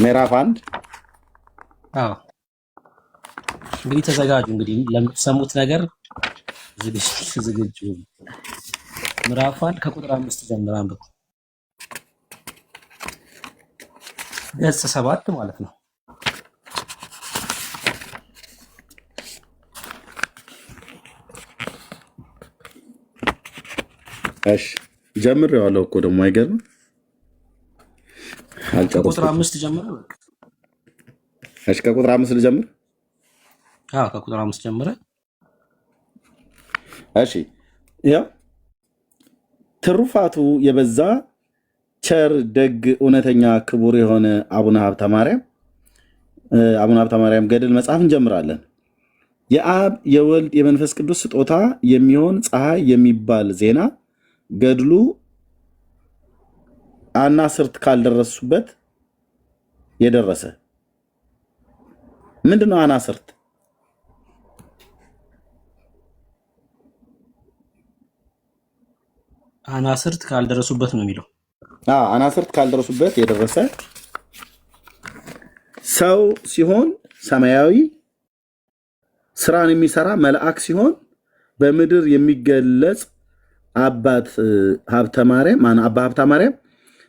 ምዕራፍ 1 አዎ እንግዲህ ተዘጋጁ። እንግዲህ ለምትሰሙት ነገር ዝግጁ። ምዕራፍ 1 ከቁጥር 5 ጀምሮ አንብቡ። ገጽ 7 ማለት ነው። እሺ ጀምሬዋለሁ እኮ ደግሞ አይገርም። ከቁጥር 5 ጀምሮ። እሺ ከቁጥር 5 ልጀምር። አዎ ከቁጥር 5 ጀምረ። እሺ ያው ትሩፋቱ የበዛ ቸር፣ ደግ፣ እውነተኛ፣ ክቡር የሆነ አቡነ ሀብተ ማርያም ገድል መጽሐፍ እንጀምራለን። የአብ የወልድ የመንፈስ ቅዱስ ስጦታ የሚሆን ፀሐይ የሚባል ዜና ገድሉ አናስርት ካልደረሱበት የደረሰ ምንድነው? አናስርት አናስርት ካልደረሱበት ነው የሚለው። አናስርት ካልደረሱበት የደረሰ ሰው ሲሆን ሰማያዊ ስራን የሚሰራ መልአክ ሲሆን በምድር የሚገለጽ አባት ሀብተ ማርያም አባ ሀብተ ማርያም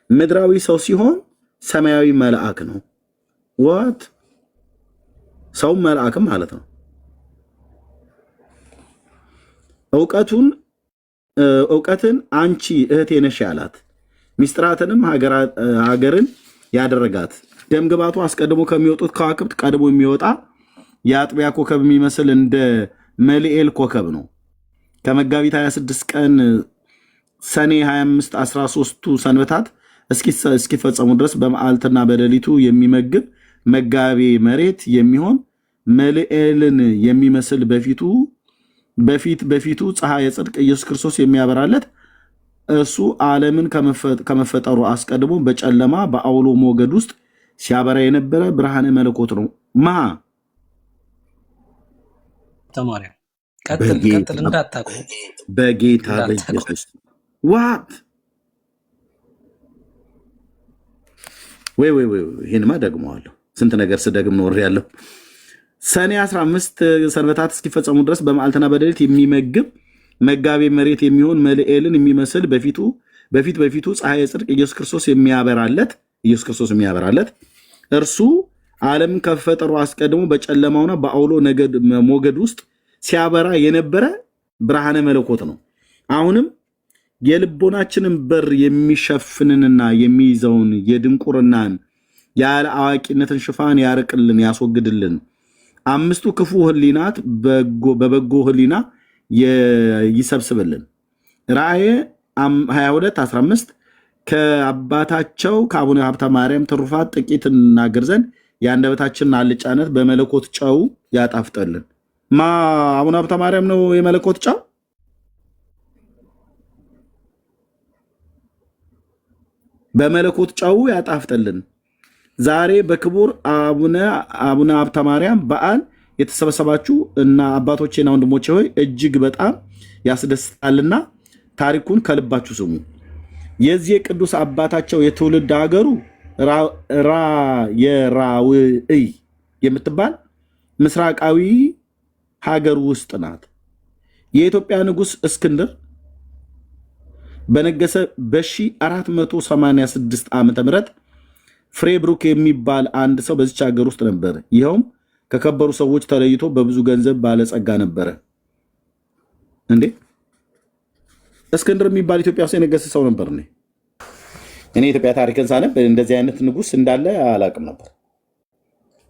ምድራዊ ሰው ሲሆን ሰማያዊ መልአክ ነው። ዋት ሰው መልአክም ማለት ነው። እውቀትን አንቺ እህቴ ነሽ ያላት፣ ሚስጥራትንም ሀገርን ያደረጋት፣ ደምግባቱ አስቀድሞ ከሚወጡት ከዋክብት ቀድሞ የሚወጣ የአጥቢያ ኮከብ የሚመስል እንደ መልኤል ኮከብ ነው። ከመጋቢት 26 ቀን ሰኔ 25 13ቱ ሰንበታት እስኪፈጸሙ ድረስ በመዓልትና በሌሊቱ የሚመግብ መጋቤ መሬት የሚሆን መልኤልን የሚመስል በፊቱ ፀሐይ የጽድቅ ኢየሱስ ክርስቶስ የሚያበራለት እሱ ዓለምን ከመፈጠሩ አስቀድሞ በጨለማ በአውሎ ሞገድ ውስጥ ሲያበራ የነበረ ብርሃነ መለኮት ነው። ተማሪያ ቀጥል እንዳታቁ በጌታ በኢየሱስ ዋት ወይ ይሄንማ ደግመዋለሁ። ስንት ነገር ስደግም ኖር ያለው ሰኔ 15 ሰንበታት እስኪፈጸሙ ድረስ በመዓልትና በሌሊት የሚመግብ መጋቤ መሬት የሚሆን መልኤልን የሚመስል በፊቱ ፀሐይ የጽድቅ ኢየሱስ ክርስቶስ የሚያበራለት እርሱ ዓለምን ከፈጠሩ አስቀድሞ በጨለማውና በአውሎ ሞገድ ውስጥ ሲያበራ የነበረ ብርሃነ መለኮት ነው። አሁንም የልቦናችንን በር የሚሸፍንንና የሚይዘውን የድንቁርናን ያለ አዋቂነትን ሽፋን ያርቅልን፣ ያስወግድልን። አምስቱ ክፉ ህሊናት በበጎ ህሊና ይሰብስብልን። ራእየ 22:15 ከአባታቸው ከአቡነ ሀብተ ማርያም ትሩፋት ጥቂት እናገር ዘንድ የአንደበታችንን አልጫነት በመለኮት ጨው ያጣፍጠልን። አቡነ ሀብተ ማርያም ነው የመለኮት ጨው። በመለኮት ጨው ያጣፍጠልን። ዛሬ በክቡር አቡነ ሀብተ ማርያም በዓል የተሰበሰባችሁ እና አባቶቼና ወንድሞቼ ሆይ እጅግ በጣም ያስደስታልና ታሪኩን ከልባችሁ ስሙ። የዚህ የቅዱስ አባታቸው የትውልድ ሀገሩ የራውዕይ የምትባል ምስራቃዊ ሀገር ውስጥ ናት። የኢትዮጵያ ንጉሥ እስክንድር በነገሰ በ486 ዓመተ ምህረት ፍሬብሩክ የሚባል አንድ ሰው በዚች ሀገር ውስጥ ነበር። ይኸውም ከከበሩ ሰዎች ተለይቶ በብዙ ገንዘብ ባለጸጋ ነበረ። እንዴ እስክንድር የሚባል ኢትዮጵያ ውስጥ የነገሰ ሰው ነበር። እኔ ኢትዮጵያ ታሪክን ሳነብ እንደዚህ አይነት ንጉሥ እንዳለ አላውቅም ነበር።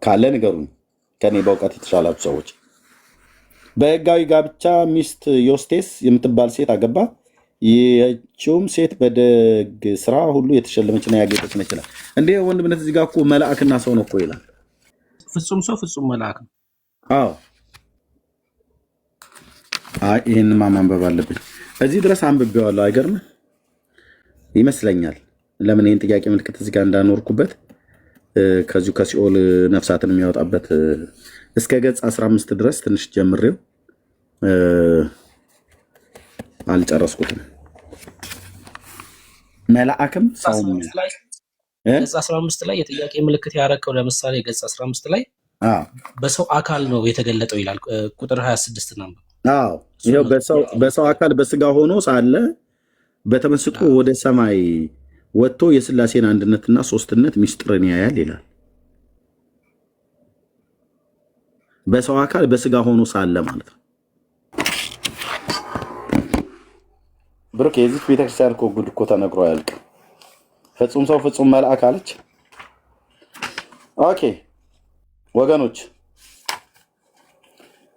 ካለ ንገሩኝ፣ ከኔ በእውቀት የተሻላችሁ ሰዎች። በህጋዊ ጋብቻ ሚስት ዮስቴስ የምትባል ሴት አገባ። ይህችውም ሴት በደግ ስራ ሁሉ የተሸለመችና ያጌጠች ነች ይላል። እንዴ ወንድምነት እዚህ ጋር እኮ መልአክና ሰው ነው እኮ ይላል። ፍጹም ሰው ፍጹም መልአክ ነው። አዎ ይህን ማንበብ አለብኝ። እዚህ ድረስ አንብቤዋለሁ። አይገርም ይመስለኛል። ለምን ይህን ጥያቄ ምልክት እዚህ ጋር እንዳኖርኩበት ከዚሁ ከሲኦል ነፍሳትን የሚያወጣበት እስከ ገጽ 15 ድረስ ትንሽ ጀምሬው አልጨረስኩትም። መልአክም ሰው ገጽ 15 ላይ የጥያቄ ምልክት ያረቀው ለምሳሌ ገጽ 15 ላይ በሰው አካል ነው የተገለጠው ይላል። ቁጥር 26 ነው። አዎ ይሄው በሰው አካል በስጋ ሆኖ ሳለ በተመስጦ ወደ ሰማይ ወጥቶ የሥላሴን አንድነትና ሶስትነት ሚስጥርን ያያል ይላል። በሰው አካል በስጋ ሆኖ ሳለ ማለት ነው። ብሩክ የዚህ ቤተክርስቲያን እኮ ጉድ እኮ ተነግሮ አያልቅም። ፍጹም ሰው ፍጹም መልአክ አለች። ኦኬ ወገኖች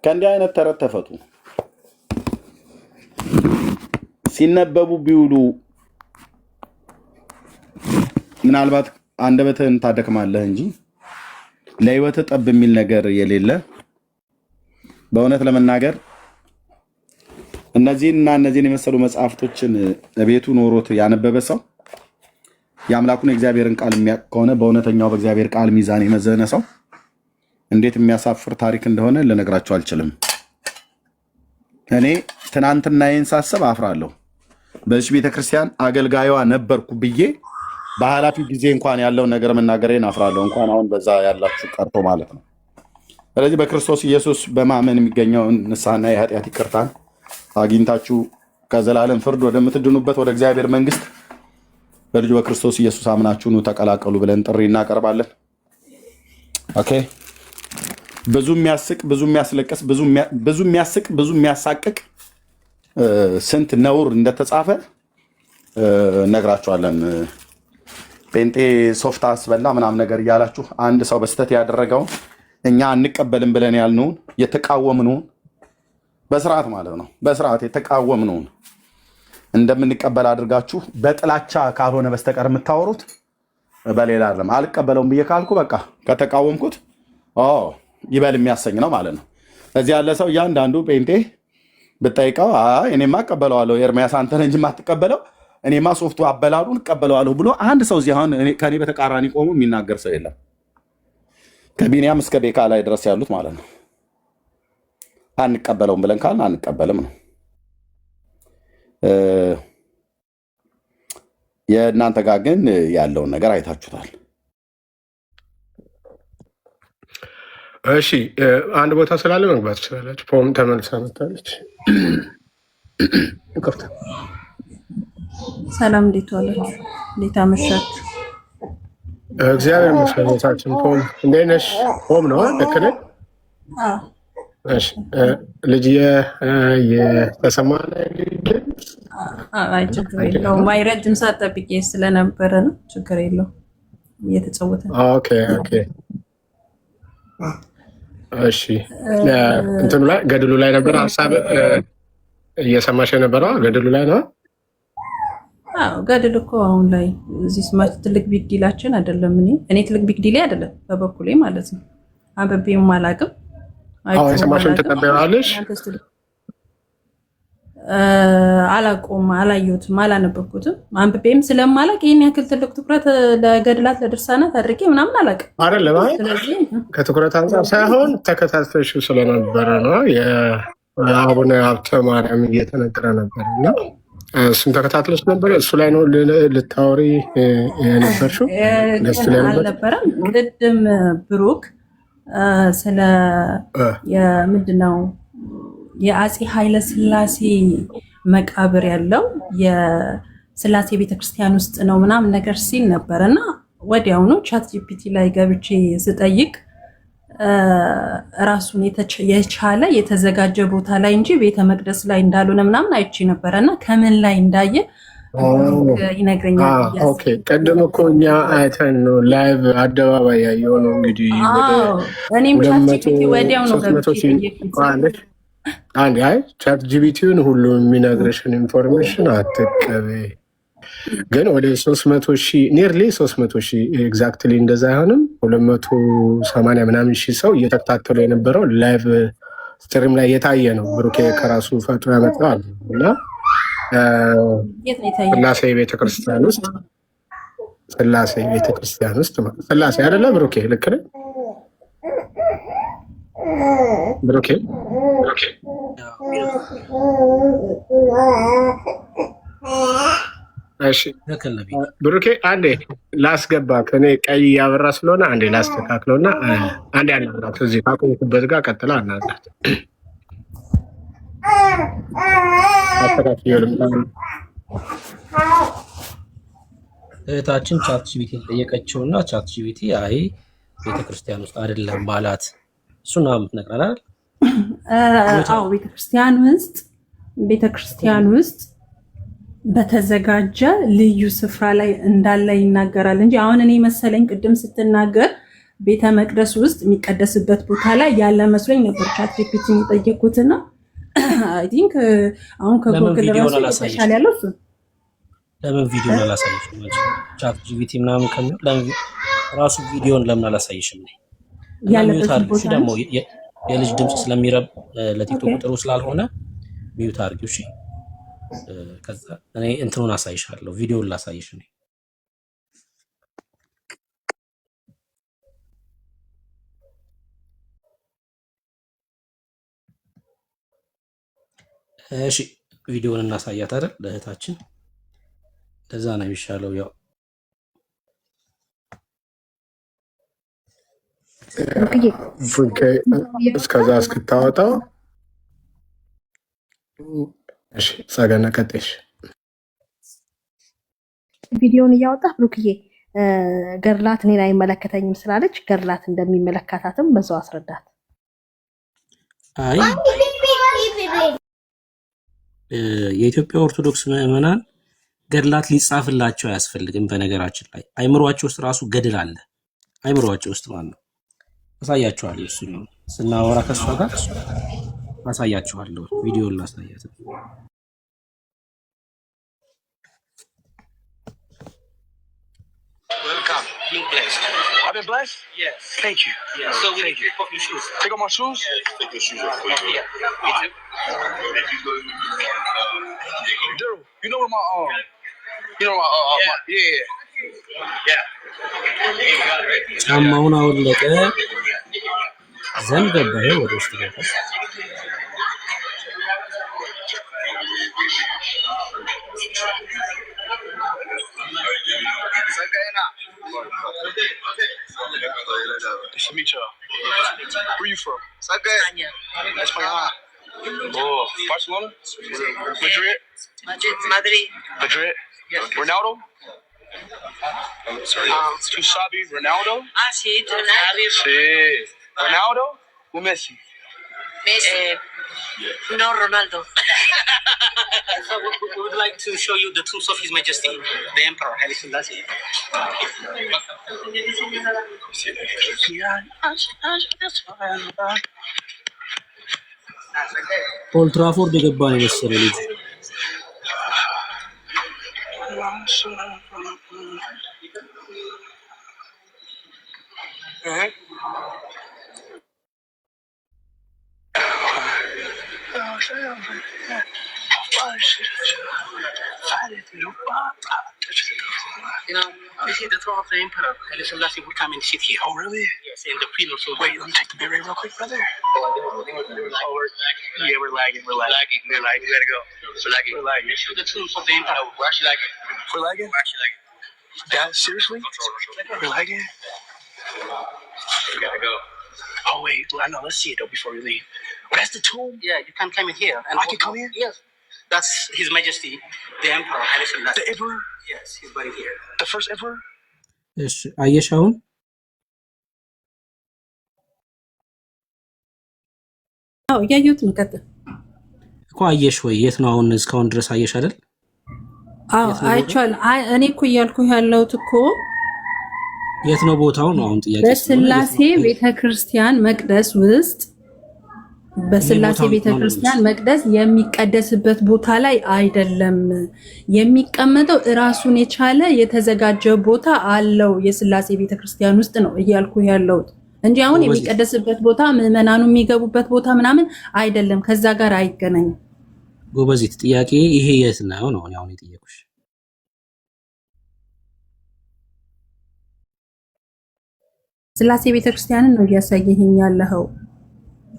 ከእንዲህ አይነት ተረት ተፈቱ። ሲነበቡ ቢውሉ ምናልባት አንደበትህን ታደክማለህ እንጂ ለህይወት ጠብ የሚል ነገር የሌለ በእውነት ለመናገር እነዚህን የመሰሉ መጽሐፍቶችን ቤቱ ኖሮት ያነበበ ሰው የአምላኩን የእግዚአብሔርን ቃል የሚያውቅ ከሆነ በእውነተኛው በእግዚአብሔር ቃል ሚዛን የመዘነ ሰው እንዴት የሚያሳፍር ታሪክ እንደሆነ ልነግራቸው አልችልም። እኔ ትናንትናዬን ሳስብ አፍራለሁ። በዚህ ቤተክርስቲያን አገልጋዩዋ ነበርኩ ብዬ በኃላፊ ጊዜ እንኳን ያለውን ነገር መናገሬን አፍራለሁ። እንኳን አሁን በዛ ያላችሁ ቀርቶ ማለት ነው። ስለዚህ በክርስቶስ ኢየሱስ በማመን የሚገኘውን ንስሐና የኃጢአት ይቅርታን አግኝታችሁ ከዘላለም ፍርድ ወደምትድኑበት ወደ እግዚአብሔር መንግስት በልጁ በክርስቶስ ኢየሱስ አምናችሁ ኑ ተቀላቀሉ ብለን ጥሪ እናቀርባለን። ኦኬ። ብዙ የሚያስቅ፣ ብዙ የሚያስለቅስ፣ ብዙ የሚያስቅ፣ ብዙ የሚያሳቅቅ ስንት ነውር እንደተጻፈ እነግራችኋለን። ጴንጤ ሶፍት አስበላ ምናምን ነገር እያላችሁ አንድ ሰው በስተት ያደረገውን እኛ አንቀበልም ብለን ያልነውን የተቃወምነውን በስርዓት ማለት ነው በስርዓት የተቃወምነውን እንደምንቀበል አድርጋችሁ በጥላቻ ካልሆነ በስተቀር የምታወሩት በሌላ አይደለም። አልቀበለውም ብዬ ካልኩ በቃ ከተቃወምኩት ይበል የሚያሰኝ ነው ማለት ነው። እዚህ ያለ ሰው እያንዳንዱ ጴንጤ ብጠይቀው እኔማ እቀበለዋለሁ ኤርሚያስ አንተ ነህ እንጂ የማትቀበለው እኔማ ሶፍቱ አበላሉን እቀበለዋለሁ ብሎ አንድ ሰው እዚህ አሁን ከኔ በተቃራኒ ቆሞ የሚናገር ሰው የለም። ከቢኒያም እስከ ቤካ ላይ ድረስ ያሉት ማለት ነው። አንቀበለውም ብለን ካልን አንቀበልም ነው። የእናንተ ጋር ግን ያለውን ነገር አይታችሁታል። እሺ አንድ ቦታ ስላለ መግባት ትችላለች። ፖም ተመልሳ መጣለች። ይቅርታ። ሰላም፣ እንዴት ዋላችሁ? እንዴት አመሻችሁ? እግዚአብሔር ይመስገን። ታችን ፖም እንዴት ነሽ? ፖም ነው ልክ ነኝ? እሺ ልጅ የተሰማ ችግር የለውም። አይ ረጅም ሰዓት ጠብቄ ስለነበረ ነው። ችግር የለውም። እየተጫወተ ነው። ኦኬ ኦኬ። እሺ እንትኑ ላይ ገድሉ ላይ ነበር ሀሳብ እየሰማሽ የነበረው ገድሉ ላይ ነው። ገድል እኮ አሁን ላይ እዚህ ስማች ትልቅ ቢግ ዲላችን አይደለም። እኔ ትልቅ ቢግ ዲሌ አይደለም በበኩሌ ማለት ነው። አንብቤም አላውቅም። የሰማሽውን ትቀበያለሽ? አላውቀውም፣ አላየሁትም፣ አላነበብኩትም። አንብቤም ስለማላውቅ ይህን ያክል ትልቅ ትኩረት ለገድላት ለድርሳናት አድርጌ ምናምን አላውቅም። አይደለም ከትኩረት አንጻር ሳይሆን ተከታትለሽው ስለነበረ ነው። የአቡነ ሀብተ ማርያም እየተነገረ ነበር እና እሱን ተከታትለሽ ነበር። እሱ ላይ ነው ልታወሪ የነበርሽው? አልነበረም። ቅድም ብሩክ ስለ ምንድነው የአፄ ኃይለ ሥላሴ መቃብር ያለው የሥላሴ ቤተክርስቲያን ውስጥ ነው ምናምን ነገር ሲል ነበር እና ወዲያውኑ ቻት ጂፒቲ ላይ ገብቼ ስጠይቅ ራሱን የቻለ የተዘጋጀ ቦታ ላይ እንጂ ቤተ መቅደስ ላይ እንዳልሆነ ምናምን አይቼ ነበረ እና ከምን ላይ እንዳየ ይነግረኛል። ኦኬ ቀደም እኮ እኛ አይተን ነው ላይቭ አደባባይ ያየው ነው። እንግዲህ እኔም ቻት ጂፒቲ ወዲያው ነው ገብቼ ቻት ጂፒቲውን ሁሉ የሚነግርሽን ኢንፎርሜሽን አትቀበይ። ግን ወደ 300,000 ኒርሊ 300,000 ኤግዛክትሊ እንደዛ አይሆንም 280 ምናምን ሺህ ሰው እየተከታተሉ የነበረው ላይቭ ስትሪም ላይ የታየ ነው። ብሩኬ ከራሱ ፈጥሮ ያመጣል እና ስላሴ ቤተክርስቲያን ውስጥ ስላሴ አይደለ ብሩኬ? ልክ ነህ ብሩኬ? እሺ ብሩኬ አንዴ ላስገባ ከኔ ቀይ ያበራ ስለሆነ አንዴ ላስተካክለውና አንዴ አናግራት። እዚህ ካቆምኩበት ጋር ቀጥላ አናግራት። እህታችን ቻት ጂፒቲ ጠየቀችውና ቻት ጂፒቲ አይ ቤተክርስቲያን ውስጥ አይደለም ባላት እሱን ነው የምትነግረን አይደል? አዎ ቤተክርስቲያን ውስጥ በተዘጋጀ ልዩ ስፍራ ላይ እንዳለ ይናገራል እንጂ አሁን እኔ መሰለኝ ቅድም ስትናገር ቤተ መቅደስ ውስጥ የሚቀደስበት ቦታ ላይ ያለ መስሎኝ ነበር ቻት ጂፒቲ የጠየቁትና አይ ቲንክ አሁን ከጎግል ራሱ ተሻለ ያለው እሱ ለምን ቪዲዮን አላሳይሽም? ቻት ጂፒቲ ምናምን ከሚሆን ለምን ራሱ ቪዲዮን ለምን አላሳይሽም? ነው ያለበት ቦታ ደግሞ የልጅ ድምጽ ስለሚረብ ለቲክቶክ ጥሩ ስላልሆነ ሚውት አድርጊው። እሺ ከዛ እኔ እንትኑን አሳይሻለሁ፣ ቪዲዮውን ላሳይሽ ነው። እሺ ቪዲዮውን እናሳያት አይደል ለእህታችን፣ ለዛ ነው የሚሻለው። ያው እስከዛ እስክታወጣው እሺ ጸገነ ቀጥሽ ቪዲዮውን እያወጣህ ብሩክዬ ገድላት እኔን አይመለከተኝም ስላለች ገድላት እንደሚመለከታትም በዛው አስረዳት። አይ የኢትዮጵያ ኦርቶዶክስ ምዕመናን ገድላት ሊጻፍላቸው አያስፈልግም። በነገራችን ላይ አይምሯቸው ውስጥ ራሱ ገድል አለ። አይምሯቸው ውስጥ ማለት ነው። አሳያችኋለሁ። እሱ ነው ስናወራ ከሷ ጋር አሳያችኋለሁ። ቪዲዮውን ላሳያት። Welcome. Being blessed. I've been blessed? Yes. Thank you. Yes. So we need to take off your shoes. Take off my shoes? Yes. Take your shoes off. Yeah. Me too. Daryl, you know where my yeah. ጫማውን አወለቀ። ዘንገባ ወደ ውስጥ ገባ። Nice to meet y'all. Where you from? España. España. Oh, Barcelona? Madrid? Madrid? Yes. Ronaldo? Sorry. Tu sabe Ronaldo? Ah, sí, Ronaldo. Sí. Ronaldo or Messi? Messi. No, Ronaldo. So we would like to show you the tools of His Majesty, the Emperor Haile Selassie. ኦልድ ትራፎርድ የገባ ነው መሰለኝ ልጅ። You know, this is the throne of the Emperor Haile Selassie would come and sit here. Oh, really? Yes, and the Queen also. Wait, let me take the beer real quick, brother. We're lagging. We gotta go. We're lagging. Show the tools of the Emperor. We're actually lagging. We're lagging? We're actually lagging. Dad, seriously? We're lagging? We gotta go. Oh, wait. I know. Let's see it, though, before we leave. Oh, that's the tomb? Yeah, you can come in here. And I can come in? Yes. That's His Majesty, the Emperor Haile Selassie. The Emperor? Yes, he's buried here. The first Emperor? እሺ አየሽ አሁን አዎ ያየሁት ነው። ቀጥል እኮ አየሽ ወይ? የት ነው አሁን? እስካሁን ድረስ አየሽ አይደል? አዎ አይቻል። እኔ እኮ እያልኩ ያለሁት እኮ የት ነው ቦታው ነው አሁን ጥያቄ። በስላሴ ቤተክርስቲያን መቅደስ ውስጥ በስላሴ ቤተክርስቲያን መቅደስ የሚቀደስበት ቦታ ላይ አይደለም የሚቀመጠው። እራሱን የቻለ የተዘጋጀ ቦታ አለው የስላሴ ቤተክርስቲያን ውስጥ ነው እያልኩ ያለሁት እንጂ አሁን የሚቀደስበት ቦታ ምዕመናኑ የሚገቡበት ቦታ ምናምን አይደለም። ከዛ ጋር አይገናኝም። ጎበዚት ጥያቄ ይሄ የት ነው ነው አሁን የጠየቁሽ? ስላሴ ቤተክርስቲያንን ነው እያሳየኸኝ ያለኸው።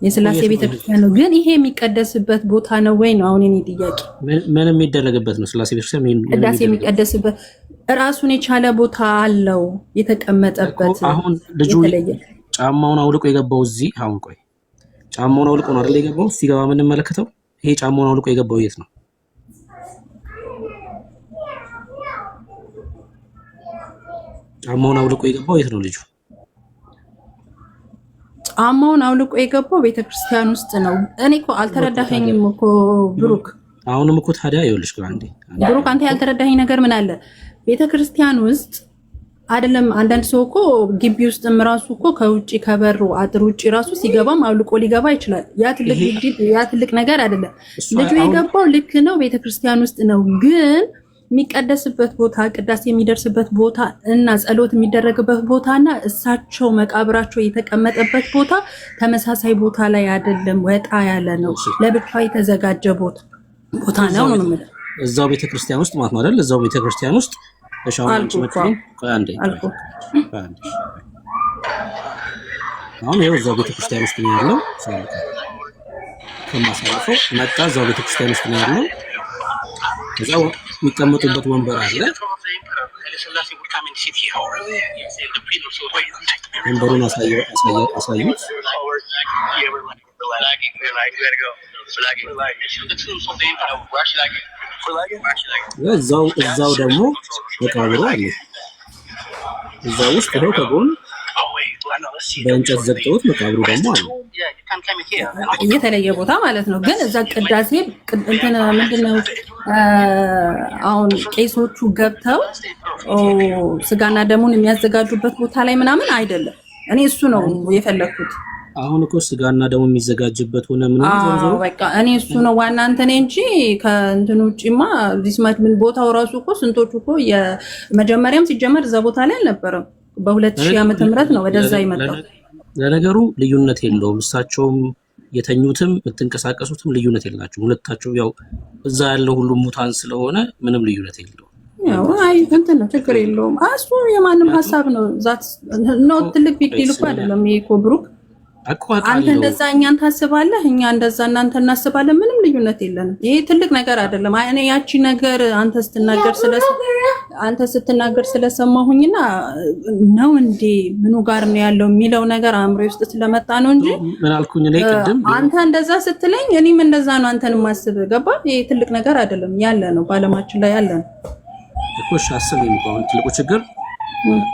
የስላሴ ቤተክርስቲያን ነው። ግን ይሄ የሚቀደስበት ቦታ ነው ወይ ነው አሁን የኔ ጥያቄ። ምን የሚደረግበት ነው? ስላሴ ቤተክርስቲያን ቅዳሴ የሚቀደስበት ራሱን የቻለ ቦታ አለው የተቀመጠበት። አሁን ልጁ ጫማውን አውልቆ የገባው እዚህ አሁን ቆይ ጫማውን አውልቆ ነው አይደል የገባው? ሲገባ ምን እንመለከተው? ይሄ ጫማውን አውልቆ የገባው የት ነው? ጫማውን አውልቆ የገባው የት ነው ልጁ? ጫማውን አውልቆ የገባው ቤተክርስቲያን ውስጥ ነው። እኔ እኮ አልተረዳኸኝም እኮ ብሩክ። አሁንም እኮ ታዲያ ይኸውልሽ አንዴ ብሩክ አንተ ያልተረዳኸኝ ነገር ምን አለ? ቤተክርስቲያን ውስጥ አይደለም አንዳንድ ሰው እኮ ግቢ ውስጥም ራሱ እኮ ከውጪ ከበሩ አጥር ውጪ ራሱ ሲገባም አውልቆ ሊገባ ይችላል። ያ ትልቅ ነገር አይደለም። ልጁ የገባው ልክ ነው ቤተክርስቲያን ውስጥ ነው። ግን የሚቀደስበት ቦታ ቅዳሴ የሚደርስበት ቦታ እና ጸሎት የሚደረግበት ቦታና እሳቸው መቃብራቸው የተቀመጠበት ቦታ ተመሳሳይ ቦታ ላይ አይደለም፣ ወጣ ያለ ነው። ለብቻ የተዘጋጀ ቦታ ነው ነው ማለት እዛው ቤተክርስቲያን ውስጥ ማለት ነው አይደል? እዛው ቤተክርስቲያን ውስጥ ተሻውንጭ መጥተው አንዴ አሁን ይኸው እዛው ቤተክርስቲያን ውስጥ ነው ያለው። ከማሳለፈው መጣ እዛው ቤተክርስቲያን ውስጥ ነው ያለው። እዛው የሚቀመጡበት ወንበር አለ። ወንበሩን አሳዩት። እዛው ደግሞ መቃብሩ አለ። እዛው ውስጥ ነው ከጎን በእንጨት ዘግተውት መቃብሩ ደግሞ አለ። የተለየ ቦታ ማለት ነው። ግን እዛ ቅዳሴ እንትን ምንድነው አሁን ቄሶቹ ገብተው ስጋና ደሙን የሚያዘጋጁበት ቦታ ላይ ምናምን አይደለም። እኔ እሱ ነው የፈለኩት። አሁን እኮ ስጋና ደሙ የሚዘጋጅበት ሆነ ምናምን በቃ እኔ እሱ ነው ዋና እንትን እንጂ ከእንትን ውጪማ ዲስማች ምን ቦታው ራሱ እኮ ስንቶቹ እኮ የመጀመሪያም ሲጀመር እዛ ቦታ ላይ አልነበረም። በ2000 ዓመተ ምህረት ነው ወደዛ ይመጣው። ለነገሩ ልዩነት የለውም። እሳቸውም የተኙትም የምትንቀሳቀሱትም ልዩነት የላቸውም። ሁለታቸው ያው እዛ ያለው ሁሉ ሙታን ስለሆነ ምንም ልዩነት የለውም። ያው አይ እንትን ነው ችግር የለውም። እሱ የማንም ሐሳብ ነው። ዛት ነው ትልቅ ቢግ ዲል እኮ አይደለም። ይሄ እኮ ብሩክ አንተ እንደዛ እኛን ታስባለህ፣ እኛ እንደዛ እናንተ እናስባለን። ምንም ልዩነት የለንም። ይሄ ትልቅ ነገር አይደለም። እኔ ያቺ ነገር አንተ ስትናገር ስለሰማሁኝና ነው እንዴ ምኑ ጋር ነው ያለው የሚለው ነገር አእምሮ ውስጥ ስለመጣ ነው እንጂ ምን አልኩኝ እኔ ቅድም አንተ እንደዛ ስትለኝ እኔም እንደዛ ነው አንተን ማስብ ገባ። ይሄ ትልቅ ነገር አይደለም፣ ያለ ነው ባለማችን ላይ ያለ ነው እኮ። ሻሰብ የሚባለው ትልቁ ችግር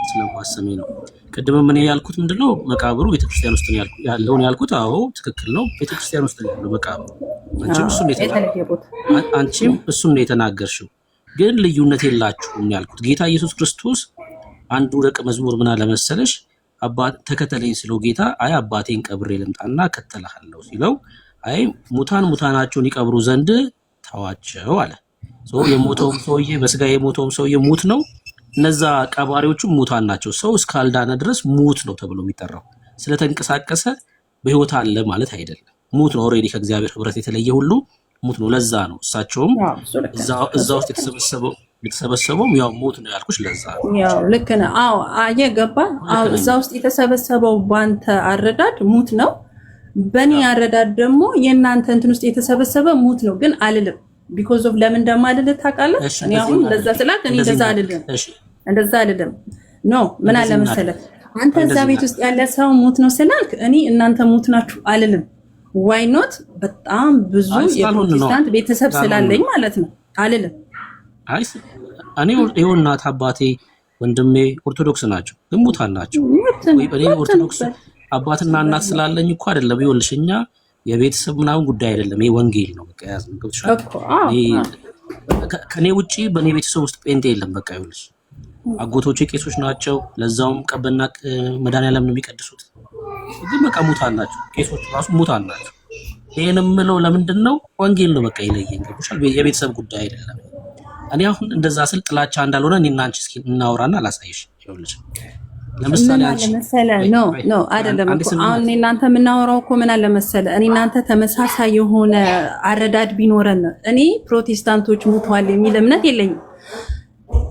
ስለማሰሚ ነው። ቅድም ምን ያልኩት ምንድነው መቃብሩ ቤተክርስቲያን ውስጥ ነው ያለው ያልኩት። አዎ ትክክል ነው፣ ቤተክርስቲያን ውስጥ ነው ያለው መቃብሩ። አንቺም እሱን ነው የተናገርሽው። ግን ልዩነት የላችሁም ያልኩት ጌታ ኢየሱስ ክርስቶስ አንዱ ደቀ መዝሙር ምን አለ መሰለሽ፣ አባት ተከተለኝ ሲለው ጌታ አይ አባቴን ቀብሬ ልምጣና እከተልሃለሁ ሲለው አይ ሙታናቸውን ይቀብሩ ዘንድ ተዋቸው አለ። የሞተውም ሰውዬ በስጋ የሞተውም ሰውዬ ሙት ነው። እነዛ ቀባሪዎቹ ሙታን ናቸው። ሰው እስካልዳነ ድረስ ሙት ነው ተብሎ የሚጠራው። ስለተንቀሳቀሰ በህይወት አለ ማለት አይደለም። ሙት ነው። ኦልሬዲ ከእግዚአብሔር ህብረት የተለየ ሁሉ ሙት ነው። ለዛ ነው እሳቸውም እዛ ውስጥ የተሰበሰበው ያው ሙት ነው ያልኩሽ። ለዛ ነው ያው ልክ ነህ። አዎ አየገባ። አዎ እዛ ውስጥ የተሰበሰበው ባንተ አረዳድ ሙት ነው። በእኔ አረዳድ ደግሞ የእናንተ እንትን ውስጥ የተሰበሰበ ሙት ነው ግን አልልም። ቢኮዝ ኦፍ ለምን እንደማልልህ ታውቃለህ? እኔ አሁን እንደዛ ስላት እኔ እንደዛ አልልም። ኖ ምን አለ መሰለህ አንተ እዛ ቤት ውስጥ ያለ ሰው ሙት ነው ስላልክ እኔ እናንተ ሙት ናችሁ አልልም። ዋይ ኖት በጣም ብዙ የፕሮቴስታንት ቤተሰብ ስላለኝ ማለት ነው አልልም። አይ እኔ ይኸው እናት አባቴ ወንድሜ ኦርቶዶክስ ናቸው ግን ሙታን ናቸው ወይ? እኔ ኦርቶዶክስ አባትና እናት ስላለኝ እኮ አይደለም። ይኸውልሽ እኛ የቤተሰብ ምናምን ጉዳይ አይደለም። ይሄ ወንጌል ነው። በቃ ያዝ ነው ገብቶሻል። ከኔ ውጪ በኔ ቤተሰብ ውስጥ ጴንጤ የለም። በቃ ይኸውልሽ አጎቶቼ ቄሶች ናቸው። ለዛውም ቀበና መድኃኒዓለም ነው የሚቀድሱት። ግን በቃ ሙታን ናቸው። ቄሶች ራሱ ሙታን ናቸው። ይሄን የምለው ለምንድን ነው? ወንጌል ነው በቃ ይለየኝ። ገብቶሻል። የቤተሰብ ጉዳይ አይደለም። እኔ አሁን እንደዛ ስል ጥላቻ እንዳልሆነ እኔና አንቺ እስኪ እናወራና ላሳይሽ። ይኸውልሽ ለምሳሌ አንቺ ኖ አይደለም እኮ አሁን እናንተ የምናወራው እኮ ምን አለ መሰለ እኔ እናንተ ተመሳሳይ የሆነ አረዳድ ቢኖረን እኔ ፕሮቴስታንቶች ሙተዋል የሚል እምነት የለኝም።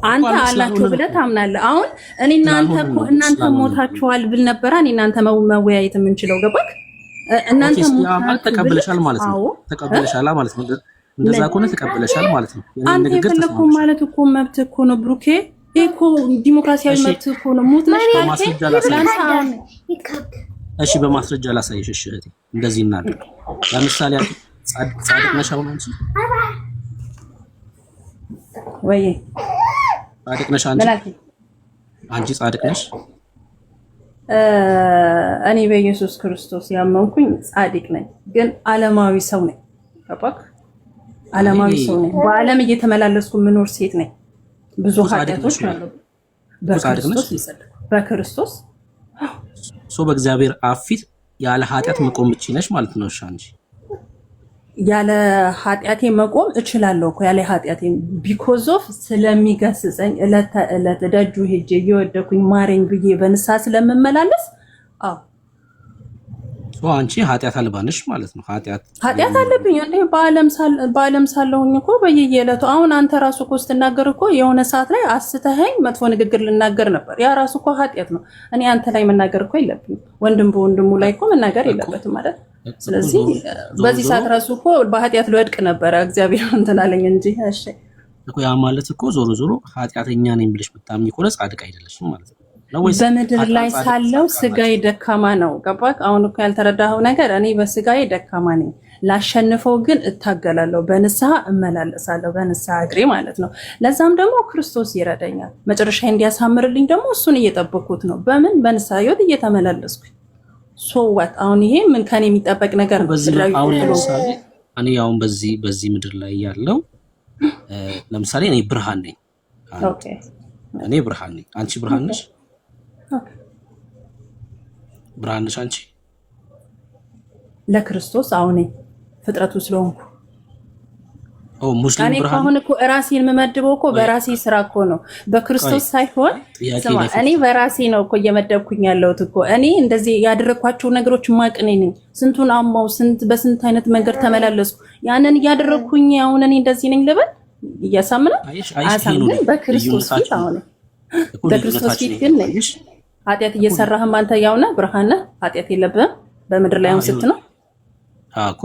አንተ አላችሁ ብለህ ታምናለህ። አሁን እኔ እናንተ ሞታችኋል ብል ነበረ እኔ እናንተ መወያየት የምንችለው ገባክ? እናንተ ተቀበለሻል ማለት ነው። ተቀበለሻል ማለት ነው። እንደዛ ከሆነ ተቀበለሻል ማለት ነው። አንተ የፈለከው ማለት እኮ መብት እኮ ነው ብሩኬ። እኮ ዲሞክራሲያዊ መብት እኮ ነው። ሙት ነሽ እሺ፣ በማስረጃ ላሳይሽ። እሺ እህቴ፣ እንደዚህ እናድርግ። ለምሳሌ ጻድቅ ነሽ አሁን አንቺ? ወይ ጻድቅ ነሽ አንቺ? አንቺ ጻድቅ ነሽ? እኔ በኢየሱስ ክርስቶስ ያመንኩኝ ጻድቅ ነኝ፣ ግን ዓለማዊ ሰው ነኝ። ገባክ? ዓለማዊ ሰው ነኝ። በዓለም እየተመላለስኩ የምኖር ሴት ነኝ። ብዙ ኃጢአቶች አሉ። በክርስቶስ በእግዚአብሔር አፍ ፊት ያለ ኃጢአት መቆም ብቻ ነሽ ማለት ነው። እሺ አንቺ ያለ ኃጢአቴ መቆም እችላለሁ እኮ ያለ ኃጢአቴ ቢኮዝ ኦፍ ስለሚገስጸኝ እለት ተእለት ደጁ ሄጄ እየወደኩኝ ማረኝ ብዬ በንስሐ ስለምመላለስ። አዎ አንቺ ኃጢአት አልባ ነሽ ማለት ነው። ኃጢአት አለብኝ እንዴ? በዓለም ሳለሁኝ እኮ በየየዕለቱ አሁን አንተ ራሱ እኮ ስትናገር እኮ የሆነ ሰዓት ላይ አስተኸኝ መጥፎ ንግግር ልናገር ነበር። ያ ራሱ እኮ ኃጢአት ነው። እኔ አንተ ላይ መናገር እኮ የለብኝም። ወንድም በወንድሙ ላይ እኮ መናገር የለበትም ማለት። ስለዚህ በዚህ ሰዓት ራሱ እኮ በኃጢአት ልወድቅ ነበረ። እግዚአብሔር እንትን አለኝ እንጂ። እሺ እኮ ያ ማለት እኮ ዞሮ ዞሮ ኃጢአተኛ ነኝ ብለሽ ብታምኚ እኮ ጻድቅ አይደለሽም ማለት ነው። በምድር ላይ ሳለው ስጋዬ ደካማ ነው። ገባክ? አሁን እኮ ያልተረዳኸው ነገር እኔ በስጋዬ ደካማ ነኝ፣ ላሸንፈው ግን እታገላለሁ፣ በንስሐ እመላለሳለሁ፣ በንስሐ እግሬ ማለት ነው። ለዛም ደግሞ ክርስቶስ ይረዳኛል። መጨረሻ እንዲያሳምርልኝ ደግሞ እሱን እየጠበኩት ነው። በምን? በንስሐ ህይወት እየተመላለስኩኝ። ሶዋት አሁን ይሄ ምን ከኔ የሚጠበቅ ነገር ነው? አሁን ለምሳሌ እኔ አሁን በዚህ ምድር ላይ ያለው ለምሳሌ እኔ ብርሃን ነኝ። ኦኬ እኔ ብርሃን ነኝ። አንቺ ብርሃን ነሽ? ብርሃን ነሽ አንቺ? ለክርስቶስ አሁን ፍጥረቱ ስለሆንኩ ሙስሊም ብርሃን። አሁን እኮ ራሴን የምመድበው እኮ በራሴ ስራ እኮ ነው፣ በክርስቶስ ሳይሆን። እኔ በራሴ ነው እኮ እየመደብኩኝ ያለሁት እኮ። እኔ እንደዚህ ያደረኳቸው ነገሮች ማቅኔ ነኝ። ስንቱን አማው በስንት አይነት መንገድ ተመላለስኩ። ያንን እያደረኩኝ አሁን እኔ እንደዚህ ነኝ ልበል? እያሳምነው አሳምን። በክርስቶስ ፊት አሁን በክርስቶስ ፊት ግን ነኝ። ኃጢአት እየሰራህም አንተ ያው ነህ፣ ብርሃን ነህ፣ ኃጢአት የለብህም። በምድር ላይ አሁን ስትነው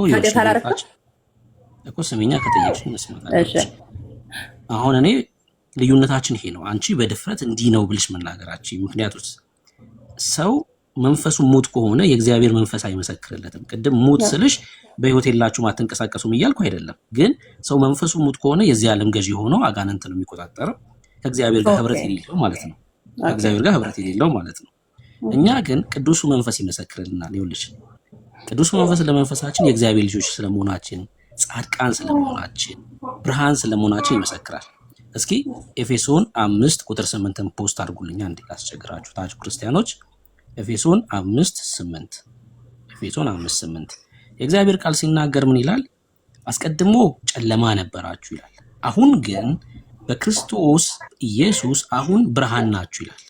ኃጢአት አላረክም እኮ። ስሚኛ ከጠየቅሽ መስማት። እሺ አሁን እኔ ልዩነታችን ይሄ ነው። አንቺ በድፍረት እንዲህ ነው ብልሽ መናገራችን ምክንያቱም ሰው መንፈሱ ሙት ከሆነ የእግዚአብሔር መንፈስ አይመሰክርለትም። ቅድም ሙት ስልሽ በህይወት የላችሁም አትንቀሳቀሱም እያልኩ አይደለም። ግን ሰው መንፈሱ ሙት ከሆነ የዚህ ዓለም ገዢ ሆኖ አጋንንት ነው የሚቆጣጠረው፣ ከእግዚአብሔር ጋር ህብረት የሌለው ማለት ነው። ከእግዚአብሔር ጋር ህብረት የሌለው ማለት ነው። እኛ ግን ቅዱሱ መንፈስ ይመሰክርልናል። ይኸውልሽ ቅዱሱ መንፈስ ለመንፈሳችን የእግዚአብሔር ልጆች ስለመሆናችን፣ ጻድቃን ስለመሆናችን፣ ብርሃን ስለመሆናችን ይመሰክራል። እስኪ ኤፌሶን 5:8 ፖስት አድርጉልኝ አንዴ አስቸግራችሁ ታች ክርስቲያኖች። ኤፌሶን 5:8 ኤፌሶን 5:8 የእግዚአብሔር ቃል ሲናገር ምን ይላል? አስቀድሞ ጨለማ ነበራችሁ ይላል፣ አሁን ግን በክርስቶስ ኢየሱስ አሁን ብርሃን ናችሁ ይላል።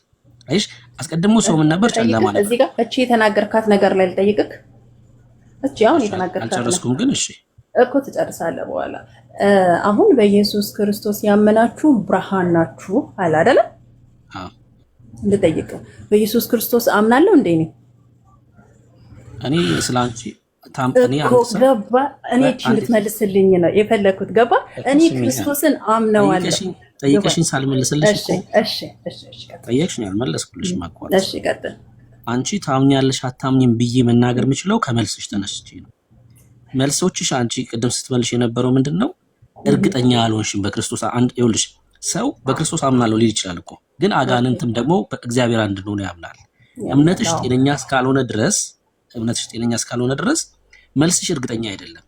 አይሽ አስቀድሞ ሰው ምን ነበር? ጨለማ ነበር። እዚህ ጋር እቺ የተናገርካት ነገር ላይ ልጠይቅክ። እቺ አሁን የተናገርካት አልጨረስኩም፣ ግን እሺ እኮ ትጨርሳለህ በኋላ። አሁን በኢየሱስ ክርስቶስ ያመናችሁ ብርሃን ናችሁ አለ አይደለ? አዎ ልጠይቅ። በኢየሱስ ክርስቶስ አምናለሁ እንዴ? እኔ ስላንቺ እኔ እንድትመልስልኝ ነው የፈለኩት። ገባ? እኔ ክርስቶስን አምነዋለሁ። ጠይቀሽኝ ሳልመልስልሽ እሺ ጠየቅሽኝ አልመለስኩልሽ። ማቋረጥ። እሺ ቀጥል። አንቺ ታምኛለሽ አታምኝም ብዬ መናገር የምችለው ከመልስሽ ተነስቼ ነው። መልሶችሽ አንቺ ቅድም ስትመልሽ የነበረው ምንድነው? እርግጠኛ ያልሆንሽም በክርስቶስ አንድ። ይኸውልሽ ሰው በክርስቶስ አምናለሁ ሊል ይችላል እኮ፣ ግን አጋንንትም ደግሞ በእግዚአብሔር አንድ እንደሆነ ያምናል። እምነትሽ ጤነኛ እስካልሆነ ድረስ መልስሽ እርግጠኛ አይደለም።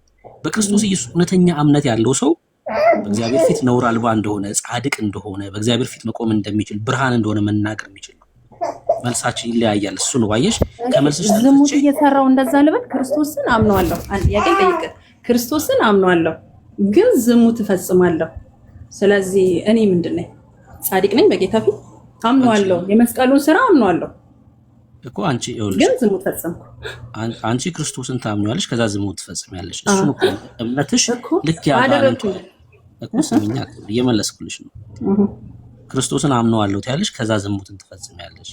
በክርስቶስ ኢየሱስ እውነተኛ እምነት ያለው ሰው በእግዚአብሔር ፊት ነውር አልባ እንደሆነ፣ ጻድቅ እንደሆነ፣ በእግዚአብሔር ፊት መቆም እንደሚችል፣ ብርሃን እንደሆነ መናገር የሚችል ነው። መልሳችን ይለያያል። እሱ ነው ዋየሽ። ከመልስሽ ዝሙት እየሰራው እንደዛ ልበል? ክርስቶስን አምነዋለሁ። አንድ ጥያቄ ጠይቅ። ክርስቶስን አምነዋለሁ ግን ዝሙት እፈጽማለሁ። ስለዚህ እኔ ምንድን ነኝ? ጻድቅ ነኝ በጌታ ፊት? አምነዋለሁ፣ የመስቀሉን ስራ አምነዋለሁ እኮ። አንቺ ይኸውልሽ ግን ዝሙት ፈጽምኩ። አንቺ ክርስቶስን ታምኚዋለሽ፣ ከዛ ዝሙት ትፈጽሚያለሽ። እሱ ነው እምነትሽ። ልክ ያጋንንቱ እኮ ስሚኛ፣ እየመለስኩልሽ ነው። ክርስቶስን አምነዋለሁ ትያለሽ፣ ከዛ ዝሙትን ትፈጽሚያለሽ።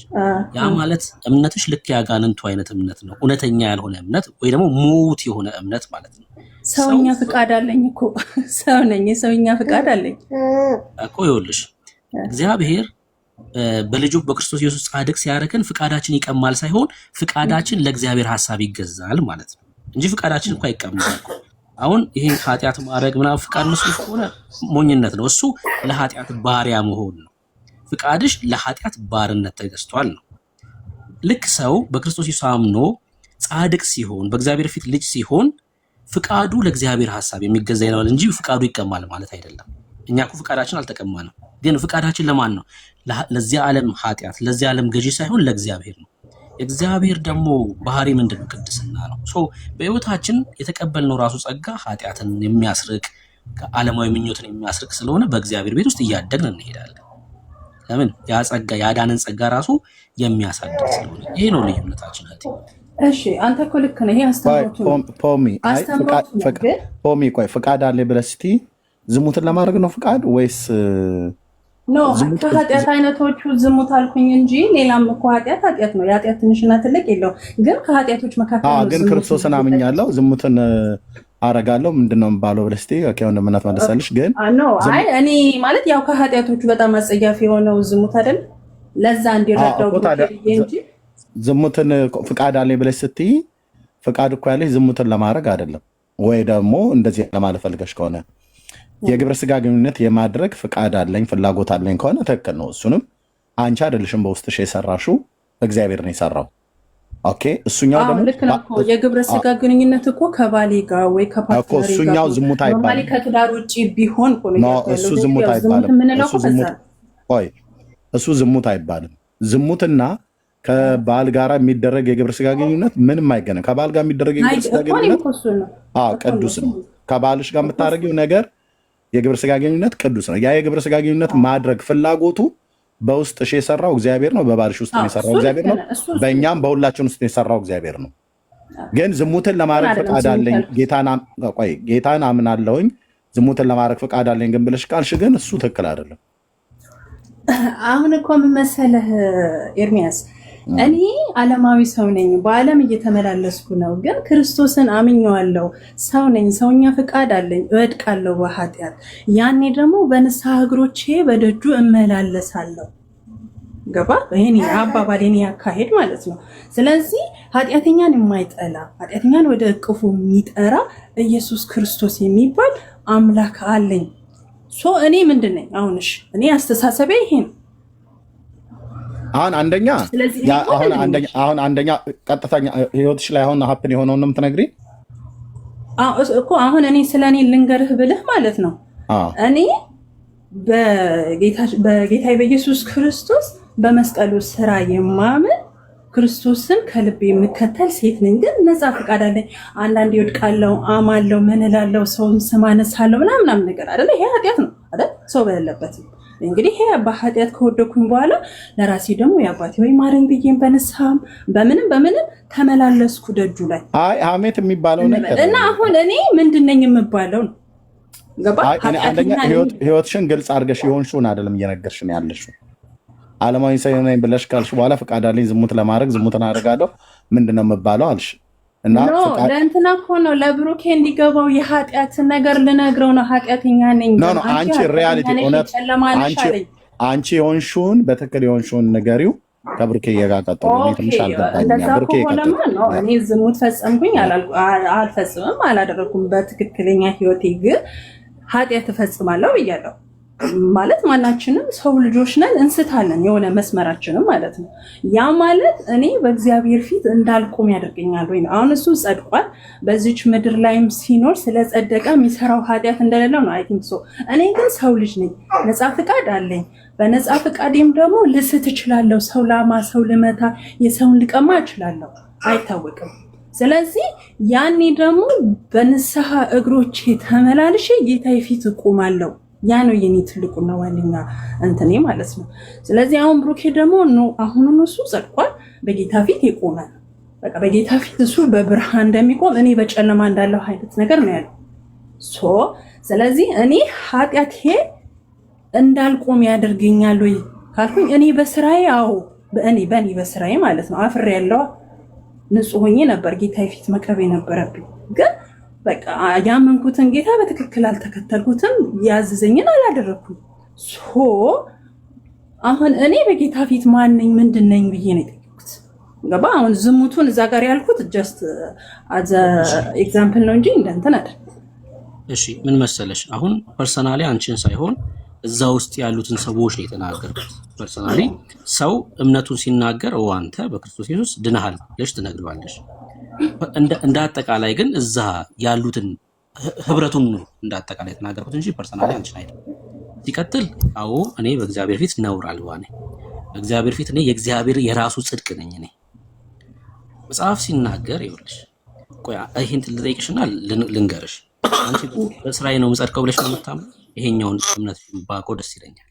ያ ማለት እምነትሽ ልክ ያጋንንቱ አይነት እምነት ነው፣ እውነተኛ ያልሆነ እምነት ወይ ደግሞ ሙት የሆነ እምነት ማለት ነው። ሰውኛ ፍቃድ አለኝ እኮ ሰው ነኝ፣ የሰውኛ ፍቃድ አለኝ እኮ። ይኸውልሽ እግዚአብሔር በልጁ በክርስቶስ ኢየሱስ ጻድቅ ሲያደርገን ፍቃዳችን ይቀማል ሳይሆን ፍቃዳችን ለእግዚአብሔር ሐሳብ ይገዛል ማለት ነው እንጂ ፍቃዳችን እንኳን አይቀማል። አሁን ይሄ ኃጢአት ማድረግ ምናምን ፍቃድ መስሎ ከሆነ ሞኝነት ነው። እሱ ለኃጢአት ባሪያ መሆን ነው። ፍቃድሽ ለኃጢአት ባርነት ተገዝቷል ነው። ልክ ሰው በክርስቶስ ኢየሱስ አምኖ ጻድቅ ሲሆን በእግዚአብሔር ፊት ልጅ ሲሆን ፍቃዱ ለእግዚአብሔር ሐሳብ የሚገዛ ይሆናል እንጂ ፍቃዱ ይቀማል ማለት አይደለም። እኛ እኮ ፍቃዳችን አልተቀማንም፣ ግን ፍቃዳችን ለማን ነው? ለዚህ ዓለም ኃጢአት ለዚህ ዓለም ገዢ ሳይሆን ለእግዚአብሔር ነው። የእግዚአብሔር ደግሞ ባህሪ ምንድነው? ቅድስና ነው። በህይወታችን የተቀበልነው ራሱ ጸጋ ኃጢአትን የሚያስርቅ ከዓለማዊ ምኞትን የሚያስርቅ ስለሆነ በእግዚአብሔር ቤት ውስጥ እያደግን እንሄዳለን። ለምን? ያ ጸጋ ያዳነን ጸጋ ራሱ የሚያሳድግ ስለሆነ ይሄ ነው ልዩነታችን። እሺ አንተ እኮ ልክ ነህ። ይሄ አስተምሮቱ ፖሚ ቆይ ፍቃድ አለ ብለህ እስቲ ዝሙትን ለማድረግ ነው ፍቃድ ወይስ ኖ? ከኃጢአት አይነቶቹ ዝሙት አልኩኝ እንጂ ሌላም እኮ ኃጢአት ነው። የኃጢአት ትንሽና ትልቅ የለውም። ግን ከኃጢአቶች መካከል ነው። ግን ክርስቶስን አምኛለሁ ዝሙትን አረጋለሁ ምንድነው ባለው ብለህ እስቲ ወንድምነት መለሰልሽ። ግን እኔ ማለት ያው ከኃጢአቶቹ በጣም አጸያፊ የሆነው ዝሙት አይደል? ለዛ እንዲረዳው እንጂ ዝሙትን ፍቃድ አለኝ ብለሽ ስትይ ፍቃድ እኮ ያለሽ ዝሙትን ለማድረግ አይደለም። ወይ ደግሞ እንደዚህ ለማለት ፈልገሽ ከሆነ የግብረ ስጋ ግንኙነት የማድረግ ፍቃድ አለኝ ፍላጎት አለኝ ከሆነ ትክክል ነው። እሱንም አንቺ አይደለሽም በውስጥሽ የሰራሽው እግዚአብሔር ነው የሰራው። ኦኬ እሱኛው ደግሞ ልክ ነው እኮ የግብረ ስጋ ግንኙነት እኮ ከባሌ ጋር ወይ ከፓርትነር ጋር እሱኛው ዝሙት አይባልም። ባሌ ከትዳር ውጪ ቢሆን ነው እሱ ዝሙት አይባልም። እሱ ዝሙት አይባልም። ዝሙትና ከባል ጋር የሚደረግ የግብረ ስጋ ግንኙነት ምንም አይገናኝም። ከባል ጋር የሚደረግ የግብረ ስጋ ግንኙነት ቅዱስ ነው። ከባልሽ ጋር የምታደርጊው ነገር የግብረ ስጋ ግንኙነት ቅዱስ ነው። ያ የግብረ ስጋ ግንኙነት ማድረግ ፍላጎቱ በውስጥሽ የሰራው እግዚአብሔር ነው። በባልሽ ውስጥ የሰራው እግዚአብሔር ነው። በእኛም በሁላችን ውስጥ የሰራው እግዚአብሔር ነው። ግን ዝሙትን ለማድረግ ፈቃድ አለኝ ጌታን አምናለሁኝ ዝሙትን ለማድረግ ፈቃድ አለኝ ግን ብለሽ ካልሽ ግን እሱ ትክክል አይደለም። አሁን እኮ ምን መሰለህ ኤርሚያስ፣ እኔ ዓለማዊ ሰው ነኝ፣ በዓለም እየተመላለስኩ ነው። ግን ክርስቶስን አምኜዋለሁ፣ ሰው ነኝ፣ ሰውኛ ፍቃድ አለኝ፣ እወድቃለሁ በኃጢአት። ያኔ ደግሞ በንስሐ እግሮቼ በደጁ እመላለሳለሁ። ገባ? ይሄን አባባል የኔ ያካሄድ ማለት ነው። ስለዚህ ኃጢአተኛን የማይጠላ ኃጢአተኛን ወደ እቅፉ የሚጠራ ኢየሱስ ክርስቶስ የሚባል አምላክ አለኝ። እኔ ምንድን ነኝ? እኔ አስተሳሰቤ ይሄ ነው። አሁን አንደኛ ቀጥተኛ ህይወትሽ ላይ አሁን ሀፕን የሆነውን ነው የምትነግሪኝ እኮ። አሁን እኔ ስለኔ ልንገርህ ብልህ ማለት ነው። እኔ በጌታ በኢየሱስ ክርስቶስ በመስቀሉ ስራ የማምን ክርስቶስን ከልብ የምከተል ሴት ነኝ። ግን ነፃ ፈቃድ አለኝ። አንዳንዴ ይወድቃለሁ፣ አማለሁ፣ ምን እላለሁ፣ ሰውን ስም አነሳለሁ ምናምን ነገር አይደለ? ይሄ ኃጢአት ነው አይደል? ሰው በሌለበት እንግዲህ ይሄ በኃጢአት ከወደኩኝ በኋላ ለራሴ ደግሞ የአባቴ ወይ ማረኝ ብዬም በንስሐም በምንም ተመላለስኩ ደጁ ላይ። ሐሜት የሚባለው ነገር እና አሁን እኔ ምንድነኝ የምባለው ነው? ገባ? አንደኛ ህይወትሽን ግልጽ አድርገሽ የሆንሽውን አይደለም እየነገርሽን ያለሽው። ዓለማዊ ሰው ነኝ ብለሽ ካልሽ በኋላ ፈቃድ አለኝ ዝሙት ለማድረግ ዝሙትን አደርጋለሁ ምንድነው የምባለው አልሽ። እና ለእንትና እኮ ነው ለብሩኬ እንዲገባው የኃጢአት ነገር ልነግረው ነው። ኃጢአተኛ ነኝ ነው አንቺ ሪያሊቲ እውነት አንቺ የሆንሽውን በትክክል የሆንሽውን ንገሪው። ከብሩኬ እየጋጠጠው ትንሽ አልገባኝም። ብሩኬ ነው እኔ ዝሙት ፈጸምኩኝ አልፈጽምም አላደረኩም። በትክክለኛ ህይወቴ ግን ኃጢአት እፈጽማለሁ ብያለሁ። ማለት ማናችንም ሰው ልጆች ነን፣ እንስታለን የሆነ መስመራችንም ማለት ነው። ያ ማለት እኔ በእግዚአብሔር ፊት እንዳልቆም ያደርገኛል ወይ ነው። አሁን እሱ ጸድቋል፣ በዚች ምድር ላይም ሲኖር ስለጸደቀ የሚሰራው ኃጢአት እንደሌለው ነው። አይ ቲንክ ሶ። እኔ ግን ሰው ልጅ ነኝ፣ ነፃ ፍቃድ አለኝ። በነፃ ፍቃዴም ደግሞ ልስት እችላለሁ። ሰው ላማ፣ ሰው ልመታ፣ የሰውን ልቀማ እችላለሁ፣ አይታወቅም። ስለዚህ ያኔ ደግሞ በንስሐ እግሮቼ ተመላልሼ ጌታዬ ፊት እቆማለሁ። ያ ነው የኔ ትልቁና ዋነኛ እንትኔ ማለት ነው። ስለዚህ አሁን ብሩኬ ደግሞ አሁን እሱ ጸድቋል፣ በጌታ ፊት ይቆማል። በቃ በጌታ ፊት እሱ በብርሃን እንደሚቆም እኔ በጨለማ እንዳለው አይነት ነገር ነው ያለው። ስለዚህ እኔ ኃጢአቴ እንዳልቆም ያደርገኛል ወይ ካልኩኝ እኔ በስራዬ በእኔ በስራዬ ማለት ነው አፍሬ ያለው ንጹህ ሆኜ ነበር ጌታ ፊት መቅረብ የነበረብኝ። ግን በቃ ያመንኩትን ጌታ በትክክል አልተከተልኩትም፣ ያዘዘኝን አላደረኩም። አሁን እኔ በጌታ ፊት ማን ነኝ ምንድን ነኝ ብዬ ነው የጠየኩት። ገባ? አሁን ዝሙቱን እዛ ጋር ያልኩት ጀስት አዘ ኤግዛምፕል ነው እንጂ እንደንተን አይደል። እሺ ምን መሰለሽ፣ አሁን ፐርሰናሊ አንቺን ሳይሆን እዛ ውስጥ ያሉትን ሰዎች ነው የተናገርኩት። ፐርሰናሊ ሰው እምነቱን ሲናገር አንተ በክርስቶስ ኢየሱስ ድነሃል ብለሽ ትነግሪዋለሽ። እንደ አጠቃላይ ግን እዛ ያሉትን ህብረቱን ነው እንደ አጠቃላይ የተናገርኩት እንጂ ፐርሰናሊ አንቺን አይደለም። ሲቀጥል አዎ እኔ በእግዚአብሔር ፊት ነውር አልባ ነኝ። በእግዚአብሔር ፊት እኔ የእግዚአብሔር የራሱ ጽድቅ ነኝ። እኔ መጽሐፍ ሲናገር ይኸውልሽ፣ ቆይ ይሄን ልጠይቅሽና ልንገርሽ። አንቺ በስራዬ ነው የምጸድቀው ብለሽ ነው የምታምነው? ይሄኛውን እምነት ባውቀው ደስ ይለኛል።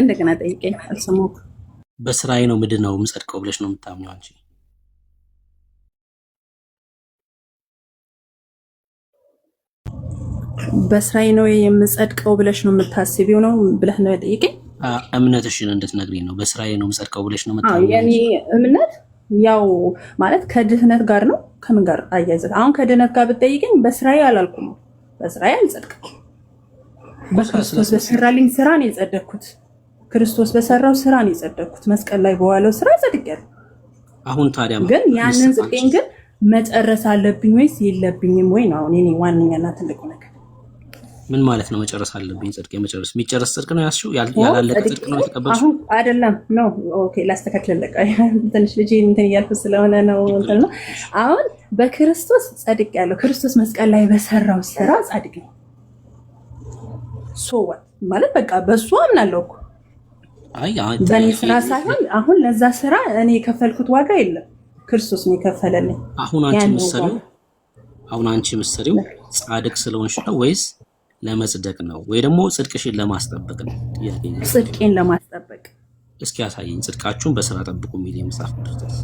እንደገና ጠይቀኝ፣ አልሰማሁም። በስራዬ ነው ምንድነው የምጸድቀው ብለሽ ነው የምታምነው አንቺ? በስራዬ ነው የምጸድቀው ብለሽ ነው የምታስቢው ነው ብለህ ነው የጠየቀኝ? እምነትሽን እንድትነግሪኝ ነው። በስራዬ ነው የምጸድቀው ብለሽ ነው የምታምነው? የኔ እምነት ያው ማለት ከድህነት ጋር ነው። ከምን ጋር አያይዘት? አሁን ከድህነት ጋር ብትጠይቀኝ በስራዬ አላልኩም። በስራዬ አልጸድቅም። በክርስቶስ በሰራልኝ ስራ ነው የጸደቅኩት። ክርስቶስ በሰራው ስራ ነው የጸደቅኩት። መስቀል ላይ በዋለው ስራ ጸድቄያለሁ። አሁን ታዲያ ግን ያንን ጽድቄን ግን መጨረስ አለብኝ ወይስ የለብኝም ወይ ነው አሁን የኔ ዋነኛና ትልቁ ነገር። ምን ማለት ነው መጨረስ አለብኝ? ጽድቅ የመጨረስ የሚጨረስ ጽድቅ ነው ያስሽው? ያላለቀ ጽድቅ ነው የተቀበልሽው? አሁን አይደለም ነው። ኦኬ ላስተካክልልህ። ትንሽ ልጅ እንትን እያልኩ ስለሆነ ነው እንትን ነው። አሁን በክርስቶስ ጸድቄያለሁ። ክርስቶስ መስቀል ላይ በሰራው ስራ ጻድቅ ነው። ሶ ማለት በቃ በሱ አምናለሁ እኮ በእኔ ስራ ሳይሆን አሁን ለዛ ስራ እኔ የከፈልኩት ዋጋ የለም፣ ክርስቶስ ነው የከፈለልኝ። አሁን አንቺ ምሰሪው ጻድቅ ስለሆንሽ ነው ወይስ ለመጽደቅ ነው ወይ ደግሞ ጽድቅሽን ለማስጠበቅ ነው? ጽድቄን ለማስጠበቅ። እስኪ ያሳየኝ ጽድቃችሁን በስራ ጠብቁ የሚል የመጽሐፍ ቅዱስ።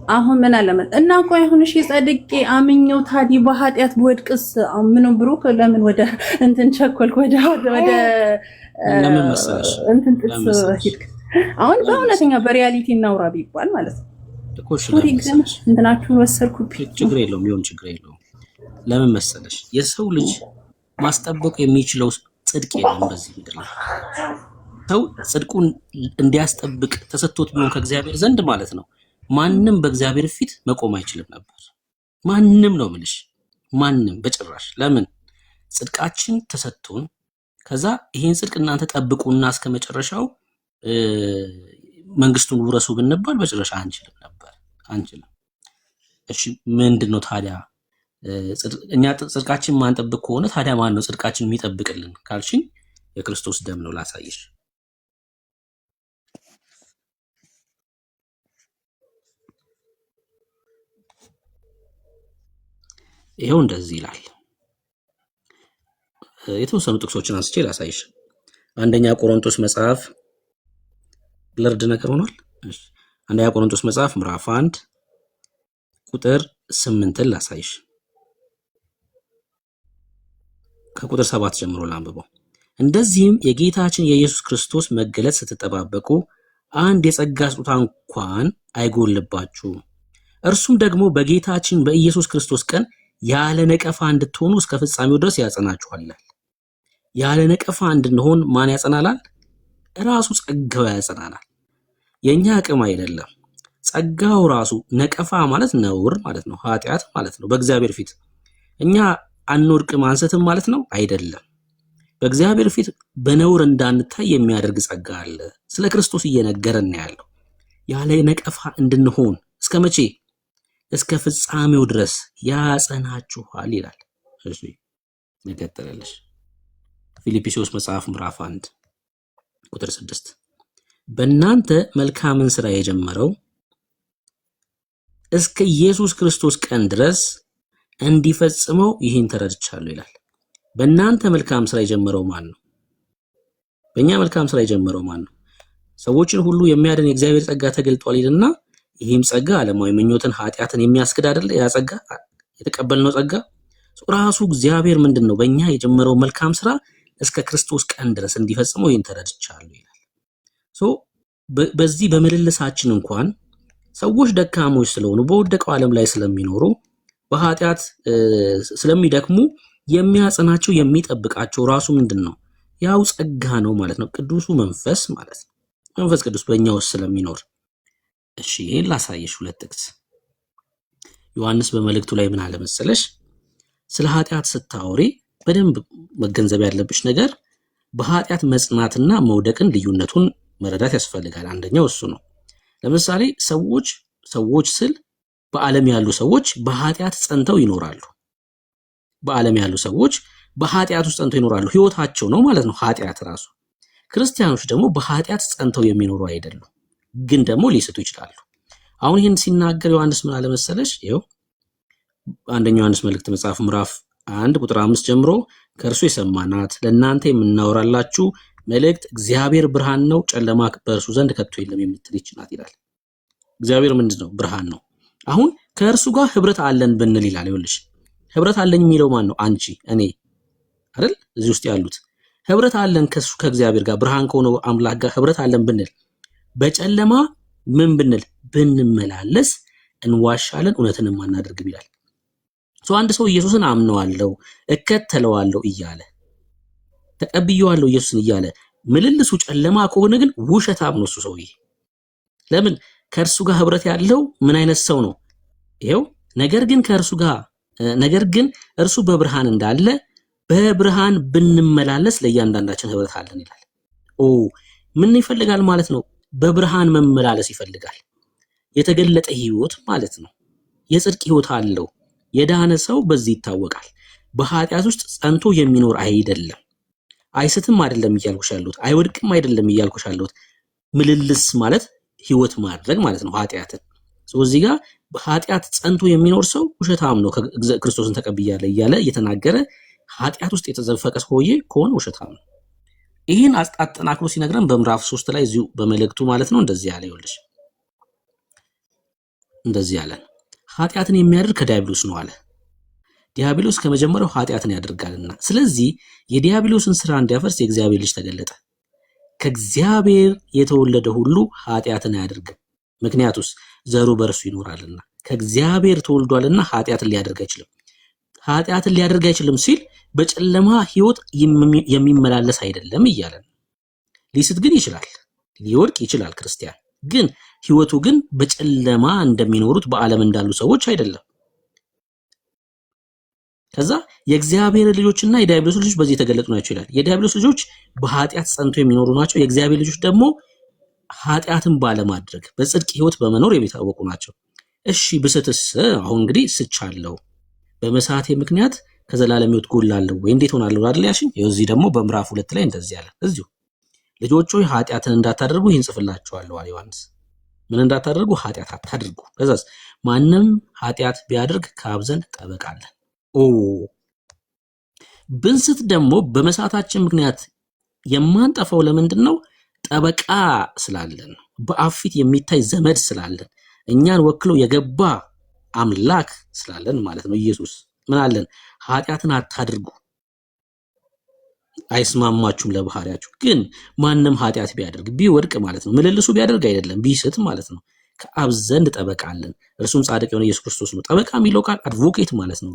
አሁን ምን አለመጥ እና ቆይ አሁን እሺ ጸድቄ አምኜው ታዲያ በኃጢአት ብወድቅስ ምንም ብሩክ ለምን ወደ እንትን ቸኮልክ? ወደ ለምን መሰለሽ እንትን ጥቅስ ሂድክ? አሁን በእውነተኛ በሪያሊቲ እናውራ ቢባል ማለት ነው እኮ ስለዚህ እንትናችሁን ወሰድኩብኝ። ችግር የለውም ይሁን ችግር የለውም። ለምን መሰለሽ የሰው ልጅ ማስጠበቅ የሚችለው ጽድቅ የለም በዚህ ምድር ላይ። ሰው ጽድቁን እንዲያስጠብቅ ተሰጥቶት ቢሆን ከእግዚአብሔር ዘንድ ማለት ነው ማንም በእግዚአብሔር ፊት መቆም አይችልም ነበር። ማንም ነው የምልሽ፣ ማንም በጭራሽ። ለምን? ጽድቃችን ተሰጥቶን ከዛ ይሄን ጽድቅ እናንተ ጠብቁና እስከ መጨረሻው መንግስቱን ውረሱ ብንባል በጭራሽ አንችልም ነበር፣ አንችልም። እሺ ምንድነው ታዲያ እኛ ጽድቃችን ማንጠብቅ ከሆነ ታዲያ ማን ነው ጽድቃችን የሚጠብቅልን ካልሽኝ የክርስቶስ ደም ነው። ላሳይሽ። ይሄው እንደዚህ ይላል። የተወሰኑ ጥቅሶችን አንስቼ ላሳይሽ። አንደኛ ቆሮንቶስ መጽሐፍ ብለርድ ነገር ሆኗል። እሺ አንደኛ ቆሮንቶስ መጽሐፍ ምዕራፍ 1 ቁጥር 8 ላሳይሽ። ከቁጥር 7 ጀምሮ ላንብበው። እንደዚህም የጌታችን የኢየሱስ ክርስቶስ መገለጥ ስትጠባበቁ አንድ የጸጋ ስጦታ እንኳን አይጎልባችሁ፣ እርሱም ደግሞ በጌታችን በኢየሱስ ክርስቶስ ቀን ያለ ነቀፋ እንድትሆኑ እስከ ፍጻሜው ድረስ ያጸናችኋል። ያለ ነቀፋ እንድንሆን ማን ያጸናናል? ራሱ ጸጋው ያጸናናል። የኛ አቅም አይደለም። ጸጋው ራሱ። ነቀፋ ማለት ነውር ማለት ነው፣ ኃጢአት ማለት ነው በእግዚአብሔር ፊት። እኛ አንወድቅም አንስትም ማለት ነው አይደለም። በእግዚአብሔር ፊት በነውር እንዳንታይ የሚያደርግ ጸጋ አለ። ስለ ክርስቶስ እየነገረን ያለው ያለ ነቀፋ እንድንሆን እስከ መቼ? እስከ ፍጻሜው ድረስ ያጸናችኋል ይላል። እሺ እንቀጥላለን። ፊልጵስዩስ መጽሐፍ ምዕራፍ 1 ቁጥር 6 በእናንተ መልካምን ስራ የጀመረው እስከ ኢየሱስ ክርስቶስ ቀን ድረስ እንዲፈጽመው ይህን ተረድቻለሁ ይላል። በእናንተ መልካም ስራ የጀመረው ማን ነው? በእኛ መልካም ስራ የጀመረው ማን ነው? ሰዎችን ሁሉ የሚያድን የእግዚአብሔር ጸጋ ተገልጧል ይልና ይህም ጸጋ ዓለማዊ ምኞትን ኃጢአትን የሚያስክድ አይደለ? ያ ጸጋ የተቀበልነው ጸጋ ራሱ እግዚአብሔር ምንድነው በእኛ የጀመረው መልካም ስራ እስከ ክርስቶስ ቀን ድረስ እንዲፈጽመው ይህን ተረድቻለሁ ይላል። በዚህ በምልልሳችን እንኳን ሰዎች ደካሞች ስለሆኑ በወደቀው ዓለም ላይ ስለሚኖሩ በኃጢአት ስለሚደክሙ የሚያጸናቸው የሚጠብቃቸው ራሱ ምንድነው ያው ጸጋ ነው ማለት ነው፣ ቅዱሱ መንፈስ ማለት ነው። መንፈስ ቅዱስ በእኛ ውስጥ ስለሚኖር እሺ ይሄን ላሳየሽ ሁለት ጥቅስ። ዮሐንስ በመልእክቱ ላይ ምን አለ መሰለሽ? ስለ ኃጢአት ስታወሪ በደንብ መገንዘብ ያለብሽ ነገር በኃጢአት መጽናትና መውደቅን ልዩነቱን መረዳት ያስፈልጋል። አንደኛው እሱ ነው። ለምሳሌ ሰዎች ስል በዓለም ያሉ ሰዎች በኃጢአት ጸንተው ይኖራሉ። በዓለም ያሉ ሰዎች በኃጢአት ውስጥ ጸንተው ይኖራሉ። ህይወታቸው ነው ማለት ነው ኃጢአት ራሱ። ክርስቲያኖች ደግሞ በኃጢአት ጸንተው የሚኖሩ አይደሉም፣ ግን ደግሞ ሊስቱ ይችላሉ። አሁን ይህን ሲናገር ዮሐንስ ምን አለ መሰለሽ? ይኸው አንደኛው ዮሐንስ መልእክት መጽሐፍ ምዕራፍ 1 ቁጥር 5 ጀምሮ ከእርሱ የሰማናት ለእናንተ የምናወራላችሁ መልእክት እግዚአብሔር ብርሃን ነው፣ ጨለማ በእርሱ ዘንድ ከቶ የለም የምትል ይችላል ይላል። እግዚአብሔር ምንድነው? ብርሃን ነው። አሁን ከእርሱ ጋር ህብረት አለን ብንል ይላል። ይኸውልሽ ህብረት አለኝ የሚለው ማን ነው? አንቺ፣ እኔ አይደል? እዚህ ውስጥ ያሉት ህብረት አለን ከሱ ከእግዚአብሔር ጋር ብርሃን ከሆነው አምላክ ጋር ህብረት አለን ብንል በጨለማ ምን ብንል ብንመላለስ እንዋሻለን፣ እውነትን ማናደርግም ይላል። አንድ ሰው ኢየሱስን አምነዋለሁ እከተለዋለሁ እያለ ተቀብየዋለሁ ኢየሱስን እያለ ምልልሱ ጨለማ ከሆነ ግን ውሸታም ነው እሱ ሰውዬ። ለምን? ከእርሱ ጋር ህብረት ያለው ምን አይነት ሰው ነው? ይሄው ነገር ግን እርሱ በብርሃን እንዳለ በብርሃን ብንመላለስ ለእያንዳንዳችን ህብረት አለን ይላል። ምን ይፈልጋል ማለት ነው? በብርሃን መመላለስ ይፈልጋል። የተገለጠ ህይወት ማለት ነው። የጽድቅ ህይወት አለው። የዳነ ሰው በዚህ ይታወቃል። በኃጢአት ውስጥ ጸንቶ የሚኖር አይደለም። አይስትም አይደለም እያልኩሽ ያለሁት፣ አይወድቅም አይደለም እያልኩሽ ያለሁት። ምልልስ ማለት ህይወት ማድረግ ማለት ነው ኃጢአትን። እዚህ ጋር በኃጢአት ጸንቶ የሚኖር ሰው ውሸታም ነው። ክርስቶስን ተቀብያለሁ እያለ እየተናገረ ኃጢአት ውስጥ የተዘፈቀ ሰውዬ ከሆነ ውሸታም ነው። ይህን አጠናክሮ ሲነግረን በምዕራፍ 3 ላይ እዚሁ በመልእክቱ ማለት ነው እንደዚህ ያለ ይኸውልሽ፣ እንደዚህ ያለ ኃጢአትን የሚያደርግ ከዲያብሎስ ነው አለ። ዲያብሎስ ከመጀመሪያው ኃጢአትን ያደርጋልና፣ ስለዚህ የዲያብሎስን ስራ እንዲያፈርስ የእግዚአብሔር ልጅ ተገለጠ። ከእግዚአብሔር የተወለደ ሁሉ ኃጢአትን አያደርግም፣ ምክንያቱስ ዘሩ በእርሱ ይኖራልና። ከእግዚአብሔር ተወልዷልና ኃጢአትን ሊያደርግ አይችልም። ኃጢአትን ሊያደርግ አይችልም ሲል በጨለማ ህይወት የሚመላለስ አይደለም እያለ ነው። ሊስት ግን ይችላል፣ ሊወድቅ ይችላል ክርስቲያን። ግን ህይወቱ ግን በጨለማ እንደሚኖሩት በዓለም እንዳሉ ሰዎች አይደለም። ከዛ የእግዚአብሔር ልጆችና የዲያብሎስ ልጆች በዚህ የተገለጡ ናቸው ይላል። የዲያብሎስ ልጆች በኃጢአት ጸንቶ የሚኖሩ ናቸው። የእግዚአብሔር ልጆች ደግሞ ኃጢአትን ባለማድረግ በጽድቅ ህይወት በመኖር የሚታወቁ ናቸው። እሺ ብስትስ? አሁን እንግዲህ ስቻለሁ፣ በመሳቴ ምክንያት ከዘላለም ህይወት ጎላለሁ ወይ እንዴት ሆናለሁ አይደል ያልሽኝ? እዚህ ደግሞ በምዕራፍ 2 ላይ እንደዚህ ያለ እዚሁ ልጆች ሆይ ኃጢአትን እንዳታደርጉ ይህን ጽፍላችኋለሁ አለ ዮሐንስ። ምን እንዳታደርጉ? ኃጢአት አታድርጉ። ከዛስ ማንም ኃጢአት ቢያደርግ ከአብ ዘንድ ጠበቃ አለን። ብንስት ደግሞ በመሳታችን ምክንያት የማንጠፋው ለምንድን ነው? ጠበቃ ስላለን፣ በአብ ፊት የሚታይ ዘመድ ስላለን፣ እኛን ወክሎ የገባ አምላክ ስላለን ማለት ነው። ኢየሱስ ምን አለን? ኃጢአትን አታድርጉ፣ አይስማማችሁም ለባህሪያችሁ። ግን ማንም ኃጢአት ቢያደርግ ቢወድቅ ማለት ነው፣ ምልልሱ ቢያደርግ አይደለም ቢስት ማለት ነው፣ ከአብ ዘንድ ጠበቃ አለን፣ እርሱም ጻድቅ የሆነ ኢየሱስ ክርስቶስ ነው። ጠበቃ የሚለው ቃል አድቮኬት ማለት ነው፣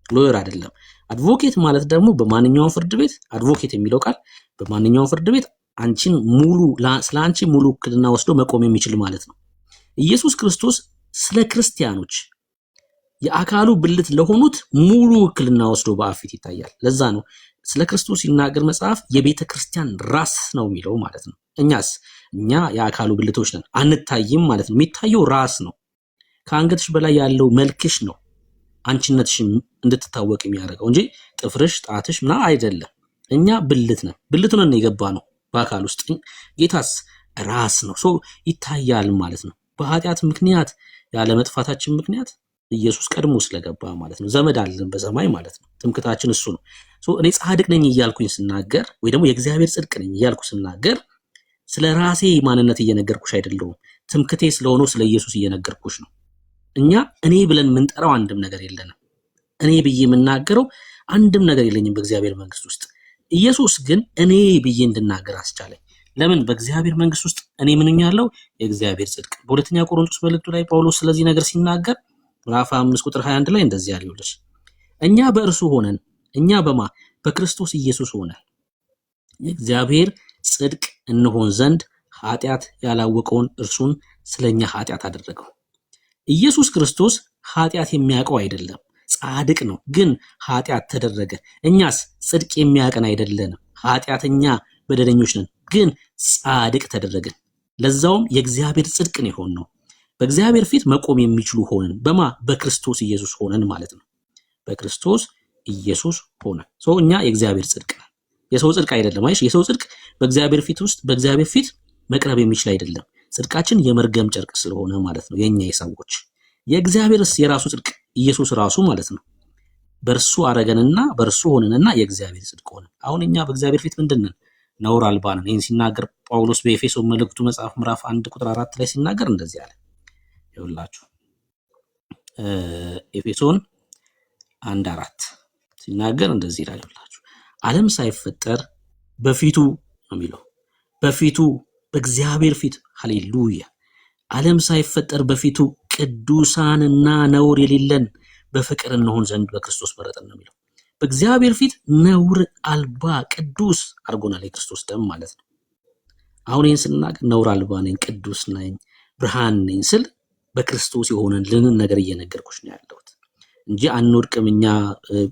ሎየር አይደለም። አድቮኬት ማለት ደግሞ በማንኛውም ፍርድ ቤት አድቮኬት የሚለው ቃል በማንኛውም ፍርድ ቤት አንቺን ሙሉ ስለ አንቺ ሙሉ ውክልና ወስዶ መቆም የሚችል ማለት ነው። ኢየሱስ ክርስቶስ ስለ ክርስቲያኖች የአካሉ ብልት ለሆኑት ሙሉ ውክልና ወስዶ በአብ ፊት ይታያል። ለዛ ነው ስለ ክርስቶስ ሲናገር መጽሐፍ የቤተ ክርስቲያን ራስ ነው የሚለው ማለት ነው። እኛ የአካሉ ብልቶች ነን፣ አንታይም ማለት ነው። የሚታየው ራስ ነው። ከአንገትሽ በላይ ያለው መልክሽ ነው አንቺነትሽ እንድትታወቅ የሚያደርገው እንጂ ጥፍርሽ፣ ጣትሽ ምና አይደለም። እኛ ብልት ነን። ብልት ነን የገባ ነው በአካል ውስጥ። ጌታስ ራስ ነው፣ ይታያል ማለት ነው። በኃጢአት ምክንያት ያለ መጥፋታችን ምክንያት ኢየሱስ ቀድሞ ስለገባ ማለት ነው። ዘመድ አለን በሰማይ ማለት ነው። ትምክታችን እሱ ነው። እኔ ጻድቅ ነኝ እያልኩኝ ስናገር ወይ ደግሞ የእግዚአብሔር ጽድቅ ነኝ እያልኩ ስናገር ስለ ራሴ ማንነት እየነገርኩሽ አይደለሁም። ትምክቴ ስለሆነው ስለ ኢየሱስ እየነገርኩሽ ነው። እኛ እኔ ብለን የምንጠራው አንድም ነገር የለንም። እኔ ብዬ የምናገረው አንድም ነገር የለኝም በእግዚአብሔር መንግስት ውስጥ። ኢየሱስ ግን እኔ ብዬ እንድናገር አስቻለኝ። ለምን? በእግዚአብሔር መንግስት ውስጥ እኔ ምንኛለው? የእግዚአብሔር ጽድቅ። በሁለተኛ ቆሮንቶስ መልእክቱ ላይ ጳውሎስ ስለዚህ ነገር ሲናገር ምዕራፍ 5 ቁጥር 21 ላይ እንደዚህ ያለውልሽ እኛ በእርሱ ሆነን እኛ በክርስቶስ ኢየሱስ ሆነን የእግዚአብሔር ጽድቅ እንሆን ዘንድ ኃጢአት ያላወቀውን እርሱን ስለኛ ኃጢአት አደረገው። ኢየሱስ ክርስቶስ ኃጢአት የሚያውቀው አይደለም፣ ጻድቅ ነው፣ ግን ኃጢአት ተደረገ። እኛስ ጽድቅ የሚያውቀን አይደለንም፣ ኃጢአተኛ በደለኞች ነን፣ ግን ጻድቅ ተደረግን። ለዛውም የእግዚአብሔር ጽድቅ ነው የሆነው። በእግዚአብሔር ፊት መቆም የሚችሉ ሆነን በክርስቶስ ኢየሱስ ሆነን ማለት ነው። በክርስቶስ ኢየሱስ ሆነን እኛ የእግዚአብሔር ጽድቅ ነን፣ የሰው ጽድቅ አይደለም። አይሽ የሰው ጽድቅ በእግዚአብሔር ፊት መቅረብ የሚችል አይደለም። ጽድቃችን የመርገም ጨርቅ ስለሆነ ማለት ነው የኛ የሰዎች። የእግዚአብሔርስ የራሱ ጽድቅ ኢየሱስ ራሱ ማለት ነው። በእርሱ አረገንና በእርሱ ሆነንና የእግዚአብሔር ጽድቅ ሆነን። አሁን እኛ በእግዚአብሔር ፊት ምንድነን? ነውር አልባ ነን። ይህን ሲናገር ጳውሎስ በኤፌሶን መልእክቱ መጽሐፍ ምዕራፍ 1 ቁጥር 4 ላይ ሲናገር እንደዚህ አለ። ይኸውላችሁ ኤፌሶን 1:4 ሲናገር እንደዚህ ይላል። ይኸውላችሁ ዓለም ሳይፈጠር በፊቱ ነው የሚለው፣ በፊቱ በእግዚአብሔር ፊት ሃሌሉያ። ዓለም ሳይፈጠር በፊቱ ቅዱሳንና ነውር የሌለን በፍቅር እንሆን ዘንድ በክርስቶስ መረጠን ነው የሚለው። በእግዚአብሔር ፊት ነውር አልባ ቅዱስ አድርጎናል የክርስቶስ ደም ማለት ነው። አሁን ይህን ስናገር ነውር አልባ ነኝ፣ ቅዱስ ነኝ፣ ብርሃን ነኝ ስል በክርስቶስ የሆነልንን ነገር እየነገርኩሽ ነው ያለሁት እንጂ አንወድቅም። እኛ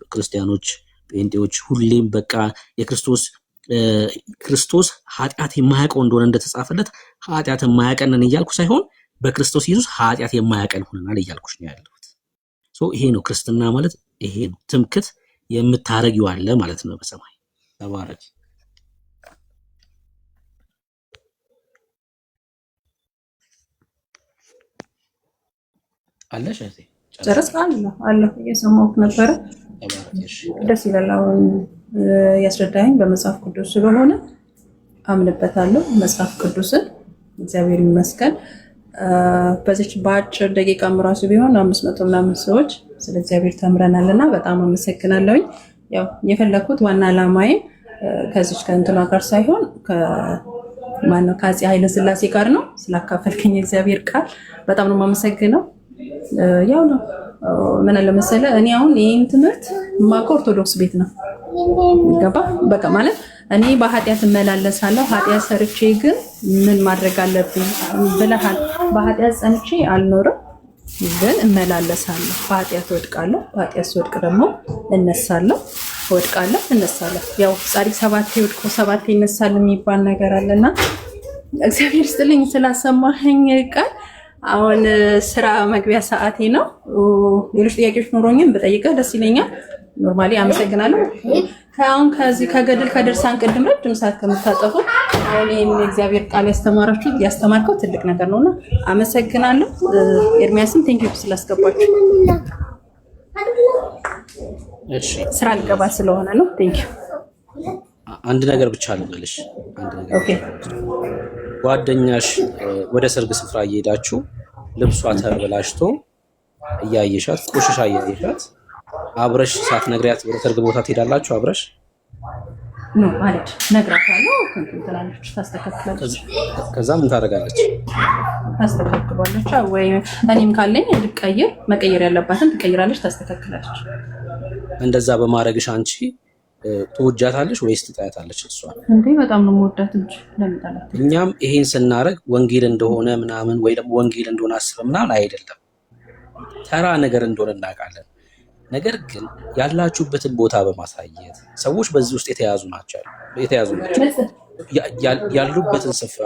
ክርስቲያኖች ጴንጤዎች ሁሌም በቃ ክርስቶስ ኃጢአት የማያውቀው እንደሆነ እንደተጻፈለት ኃጢአት የማያውቀንን እያልኩ ሳይሆን በክርስቶስ ኢየሱስ ኃጢአት የማያውቀን ሆነናል እያልኩሽ ነው ያለሁት። ይሄ ነው ክርስትና ማለት፣ ይሄ ነው ትምክት የምታረጊው አለ ማለት ነው በሰማይ። ተባረክ አለሽ እቴ ጨረስ አለ እየሰማሁት ነበረ። ደስ ይላል። አሁን ያስረዳኝ በመጽሐፍ ቅዱስ ስለሆነ አምንበታለሁ መጽሐፍ ቅዱስን። እግዚአብሔር ይመስገን። በዚች በአጭር ደቂቃም ራሱ ቢሆን 500 ምናምን ሰዎች ስለ እግዚአብሔር ተምረናልና በጣም አመሰግናለሁኝ። ያው የፈለኩት ዋና ዓላማዬ ከዚች ከእንትኗ ጋር ሳይሆን ማነው ከአፄ ኃይለ ሥላሴ ጋር ነው። ስላካፈልከኝ እግዚአብሔር ቃል በጣም ነው የማመሰግነው። ያው ነው ምን አለ መሰለህ፣ እኔ አሁን ይሄን ትምህርት የማውቀው ኦርቶዶክስ ቤት ነው። ገባ በቃ ማለት እኔ በኃጢአት እመላለሳለሁ። ኃጢአት ሰርቼ ግን ምን ማድረግ አለብኝ ብለሃል። በኃጢአት ጸንቼ አልኖርም፣ ግን እመላለሳለሁ። በኃጢአት ወድቃለሁ። በኃጢአት ስወድቅ ደግሞ እነሳለሁ። ወድቃለሁ፣ እነሳለሁ። ያው ጻድቅ 7 ወድቆ 7 ይነሳል የሚባል ነገር አለና እግዚአብሔር ይስጥልኝ ስላሰማኸኝ ቃል። አሁን ስራ መግቢያ ሰዓቴ ነው። ሌሎች ጥያቄዎች ኖሮኝም ብጠይቅህ ደስ ይለኛል። ኖርማሊ አመሰግናለሁ። አሁን ከዚህ ከገድል ከድርሳን ቅድም ረጅም ሰዓት ከምታጠፉ አሁን ይህን የእግዚአብሔር ቃል ያስተማርከው ትልቅ ነገር ነውና አመሰግናለሁ። ኤርሚያስም ቴንኪው ስላስገባችሁ። እሺ ስራ ልገባ ስለሆነ ነው። ቴንኪው። አንድ ነገር ብቻ ልበልሽ። ኦኬ ጓደኛሽ ወደ ሰርግ ስፍራ እየሄዳችሁ ልብሷ ተበላሽቶ እያየሻት ቆሽሻ እያየሻት አብረሽ ሳትነግሪያት ወደ ሰርግ ቦታ ትሄዳላችሁ? አብረሽ ነው ማለት ነግራታለሁ። ትላለች፣ ታስተካክላለች። ከዛ ምን ታደርጋለች? ታስተካክላለች። ወይ እኔም ካለኝ ልቀይር መቀየር ያለባትን ትቀይራለች፣ ታስተካክላለች። እንደዛ በማድረግሽ አንቺ ትወጃታለሽ ወይስ ትጠያታለች? እሷ እንዴ በጣም ነው የምወዳት እንጂ ለምን ጠላት? እኛም ይሄን ስናደርግ ወንጌል እንደሆነ ምናምን ወይ ደግሞ ወንጌል እንደሆነ አስበን ምናምን አይደለም፣ ተራ ነገር እንደሆነ እናውቃለን። ነገር ግን ያላችሁበትን ቦታ በማሳየት ሰዎች በዚህ ውስጥ የተያዙ ናቸው ያሉበትን ስፍራ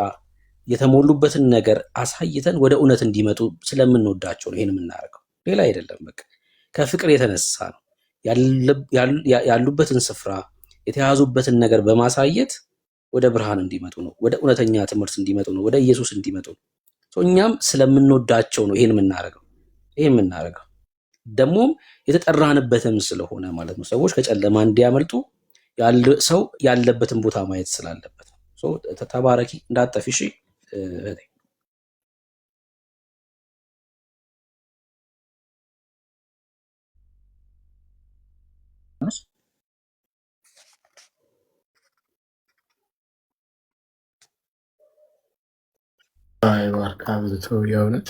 የተሞሉበትን ነገር አሳይተን ወደ እውነት እንዲመጡ ስለምንወዳቸው ነው ይሄን የምናደርገው፣ ሌላ አይደለም። በቃ ከፍቅር የተነሳ ነው። ያሉበትን ስፍራ የተያዙበትን ነገር በማሳየት ወደ ብርሃን እንዲመጡ ነው፣ ወደ እውነተኛ ትምህርት እንዲመጡ ነው፣ ወደ ኢየሱስ እንዲመጡ ነው። እኛም ስለምንወዳቸው ነው ይሄን የምናደርገው። ደግሞም የተጠራንበትም ስለሆነ ማለት ነው። ሰዎች ከጨለማ እንዲያመልጡ ሰው ያለበትን ቦታ ማየት ስላለበት ነው። ተባረኪ፣ እንዳጠፊሽ ባርካ አብዝቶ የእውነት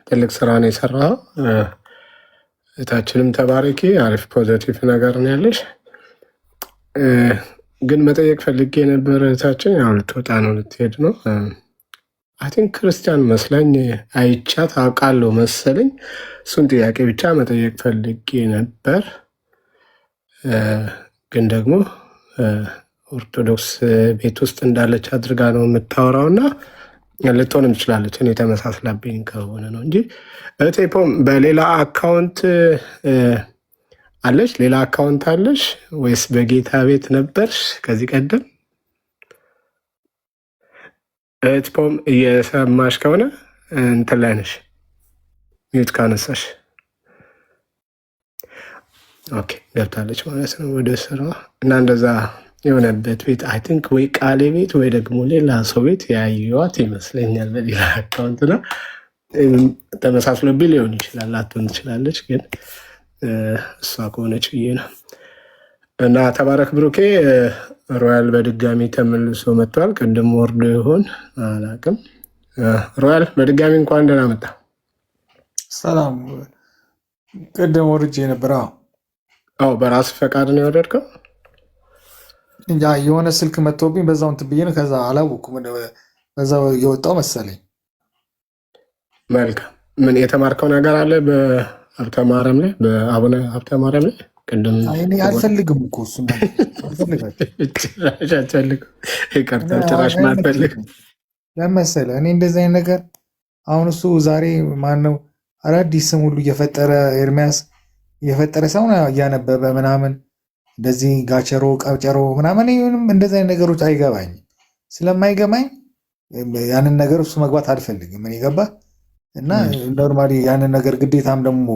ትልቅ ስራ ነው የሰራው። እታችንም ተባረኪ። አሪፍ ፖዘቲቭ ነገር ነው ያለሽ። ግን መጠየቅ ፈልጌ የነበረ እህታችን ያው ልትወጣ ነው ልትሄድ ነው። አይ ቲንክ ክርስቲያን መስላኝ አይቻት አውቃለሁ መሰለኝ። እሱን ጥያቄ ብቻ መጠየቅ ፈልጌ ነበር። ግን ደግሞ ኦርቶዶክስ ቤት ውስጥ እንዳለች አድርጋ ነው የምታወራው እና ልትሆንም ትችላለች። እኔ ተመሳስላብኝ ከሆነ ነው እንጂ እቴፖም በሌላ አካውንት አለሽ? ሌላ አካውንት አለሽ ወይስ በጌታ ቤት ነበርሽ ከዚህ ቀደም? እቴፖም እየሰማሽ ከሆነ እንትን ላይ ነሽ፣ ሚዩት ካነሳሽ። ኦኬ ገብታለች ማለት ነው ወደ ስራ እና እንደዛ የሆነበት ቤት አይ ቲንክ ወይ ቃሌ ቤት ወይ ደግሞ ሌላ ሰው ቤት ያየዋት ይመስለኛል በሌላ አካውንት ነው። ተመሳስሎብኝ ሊሆን ይችላል፣ ላትሆን ትችላለች። ግን እሷ ከሆነች ብዬ ነው። እና ተባረክ ብሩኬ። ሮያል በድጋሚ ተመልሶ መጥቷል። ቅድም ወርዶ ይሆን አላውቅም። ሮያል በድጋሚ እንኳን ደህና መጣ። ሰላም። ቅድም ወርጄ ነበር። አዎ በራስ ፈቃድ ነው የወረድከው? እንጃ የሆነ ስልክ መጥቶብኝ በዛው እንትን ብዬ ነው። ከዛ አላወኩም፣ በዛው የወጣው መሰለኝ። መልካም። ምን የተማርከው ነገር አለ በሀብተ ማርያም ላይ፣ በአቡነ ሀብተ ማርያም ላይ? ቅድም አልፈልግም እኮ እሱ ጭራሽ አልፈልግም ለመሰለ እኔ እንደዚህ አይነት ነገር አሁን እሱ ዛሬ ማነው አዳዲስ ስም ሁሉ እየፈጠረ ኤርሚያስ እየፈጠረ ሰው እያነበበ ምናምን እንደዚህ ጋቸሮ ቀብጨሮ ምናምን እንደዚህ አይነት ነገሮች አይገባኝም። ስለማይገባኝ ያንን ነገር እሱ መግባት አልፈልግም። ምን ይገባ እና ኖርማሊ ያንን ነገር ግዴታም ደግሞ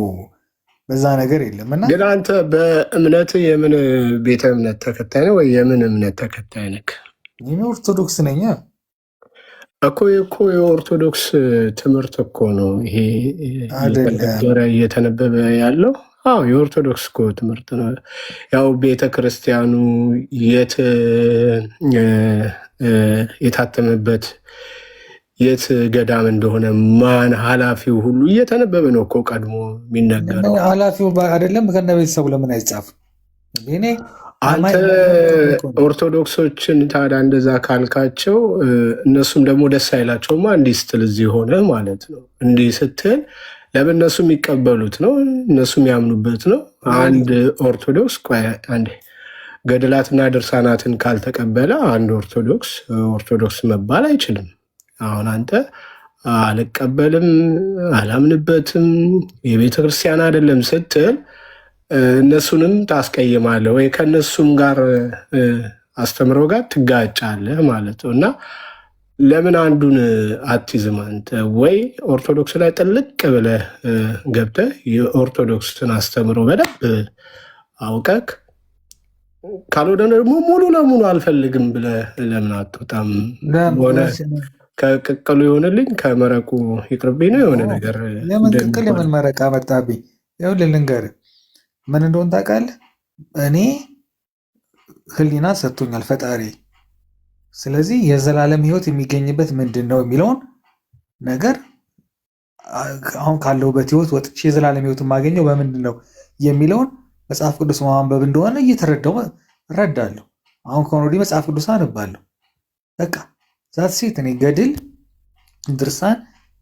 በዛ ነገር የለም። እና ግን አንተ በእምነት የምን ቤተ እምነት ተከታይ ነው ወይ የምን እምነት ተከታይ ነህ? እኔ ኦርቶዶክስ ነኝ እኮ የኦርቶዶክስ ትምህርት እኮ ነው ይሄ እየተነበበ ያለው። አዎ የኦርቶዶክስ እኮ ትምህርት ነው። ያው ቤተ ክርስቲያኑ የታተመበት የት ገዳም እንደሆነ ማን ኃላፊው ሁሉ እየተነበበ ነው እኮ ቀድሞ የሚነገረው። ኃላፊው አይደለም ከነ ቤተሰቡ ለምን አይጻፍም? አንተ ኦርቶዶክሶችን ታዲያ እንደዛ ካልካቸው እነሱም ደግሞ ደስ አይላቸውማ። እንዲህ ስትል እዚህ ሆነ ማለት ነው። እንዲህ ስትል ለምን እነሱ የሚቀበሉት ነው፣ እነሱ የሚያምኑበት ነው። አንድ ኦርቶዶክስ አንዴ ገድላትና ድርሳናትን ካልተቀበለ አንድ ኦርቶዶክስ መባል አይችልም። አሁን አንተ አልቀበልም፣ አላምንበትም፣ የቤተ ክርስቲያን አይደለም ስትል እነሱንም ታስቀይማለህ ወይ ከእነሱም ጋር አስተምረው ጋር ትጋጫለህ ማለት ነው። እና ለምን አንዱን አትይዝም አንተ? ወይ ኦርቶዶክስ ላይ ጥልቅ ብለህ ገብተህ የኦርቶዶክስን አስተምሮ በደንብ አውቀህ፣ ካልሆነ ደግሞ ሙሉ ለሙሉ አልፈልግም ብለህ ለምን አትወጣም? ሆነ ከቅቅሉ ይሆንልኝ ከመረቁ ይቅርብኝ ነው የሆነ ነገር። ለምን ቅቅል የምን መረቃ መጣብኝ? ይኸውልህ ልንገርህ ምን እንደሆነ ታውቃለህ? እኔ ህሊና ሰጥቶኛል ፈጣሪ። ስለዚህ የዘላለም ህይወት የሚገኝበት ምንድን ነው የሚለውን ነገር አሁን ካለሁበት ህይወት ወጥቼ የዘላለም ህይወት የማገኘው በምንድን ነው የሚለውን መጽሐፍ ቅዱስ ማንበብ እንደሆነ እየተረዳው እረዳለሁ። አሁን ከሆነ ወዲህ መጽሐፍ ቅዱስ አነባለሁ። በቃ ዛት ሴት እኔ ገድል ድርሳን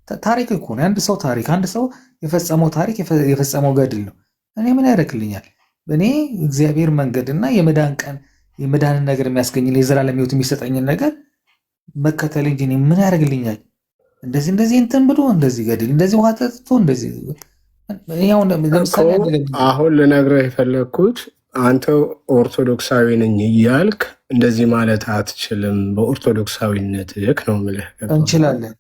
ታሪክ እኮ ነው። አንድ ሰው ታሪክ አንድ ሰው የፈጸመው ታሪክ የፈጸመው ገድል ነው። እኔ ምን ያደርግልኛል? እኔ እግዚአብሔር መንገድና የመዳን ቀን የመዳንን ነገር የሚያስገኝልኝ የዘላለም ህይወት የሚሰጠኝን ነገር መከተል እንጂ እኔ ምን ያደርግልኛል? እንደዚህ እንትን ብሎ እንደዚህ ገድል እንደዚህ ውሃ ጠጥቶ እንደዚህ አሁን ልነግርህ የፈለግኩት አንተ ኦርቶዶክሳዊ ነኝ እያልክ እንደዚህ ማለት አትችልም። በኦርቶዶክሳዊነትህ ነው የምልህ። እንችላለን።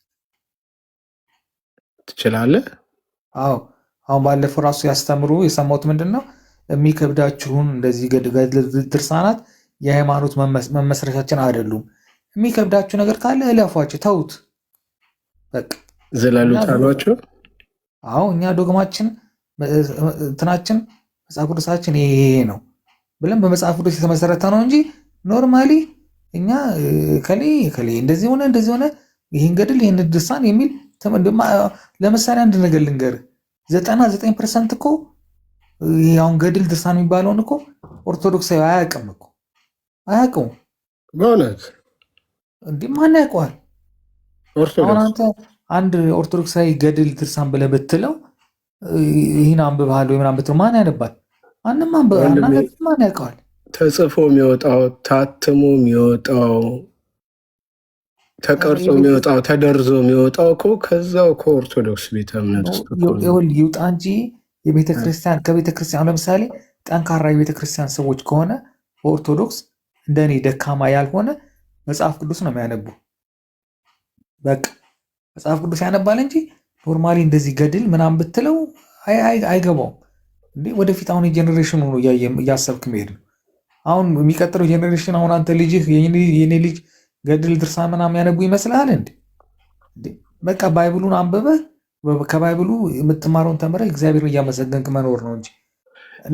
ትችላለህ? አዎ አሁን ባለፈው ራሱ ያስተምሩ የሰማሁት ምንድን ነው የሚከብዳችሁን እንደዚህ ድርሳናት የሃይማኖት መመስረቻችን አይደሉም። የሚከብዳችሁ ነገር ካለ እለፏቸው፣ ተውት፣ በቃ ዝለሉት አሏቸው። አዎ እኛ ዶግማችን እንትናችን መጽሐፍ ቅዱሳችን ይሄ ነው ብለን በመጽሐፍ ቅዱስ የተመሰረተ ነው እንጂ ኖርማሊ እኛ ከሌ እንደዚህ ሆነ ይህን ገድል ይህን ድርሳን የሚል ለምሳሌ አንድ ነገር ልንገርህ 99% እኮ ያውን ገድል ድርሳን የሚባለውን እኮ ኦርቶዶክሳዊ አያውቅም እኮ አያውቅም። በእውነት እንዲህ ማን ያውቀዋል? አሁን አንተ አንድ ኦርቶዶክሳዊ ገድል ድርሳን ብለህ ብትለው ይህን አንብበሃል ወይ ምናምን ብትለው ማን ያነባል? ማንም ማን ያውቀዋል? ተጽፎ የሚወጣው ታትሞ የሚወጣው ተቀርጾ የሚወጣው ተደርዞ የሚወጣው እኮ ከዛው ከኦርቶዶክስ ቤተ እምነት ውስጥ ይውጣ እንጂ የቤተክርስቲያን ከቤተክርስቲያን ለምሳሌ ጠንካራ የቤተክርስቲያን ሰዎች ከሆነ በኦርቶዶክስ እንደኔ ደካማ ያልሆነ መጽሐፍ ቅዱስ ነው የሚያነቡ። በቃ መጽሐፍ ቅዱስ ያነባል እንጂ ኖርማሊ እንደዚህ ገድል ምናምን ብትለው አይገባውም። እንዴ ወደፊት አሁን የጀኔሬሽኑ ነው እያሰብክ መሄድ ነው። አሁን የሚቀጥለው ጀኔሬሽን አሁን አንተ ልጅህ የኔ ልጅ ገድል ድርሳን ምናምን ያነቡ ይመስልሃል እንዴ? በቃ ባይብሉን አንብበህ ከባይብሉ የምትማረውን ተምረህ እግዚአብሔር እያመሰገንክ መኖር ነው እንጂ።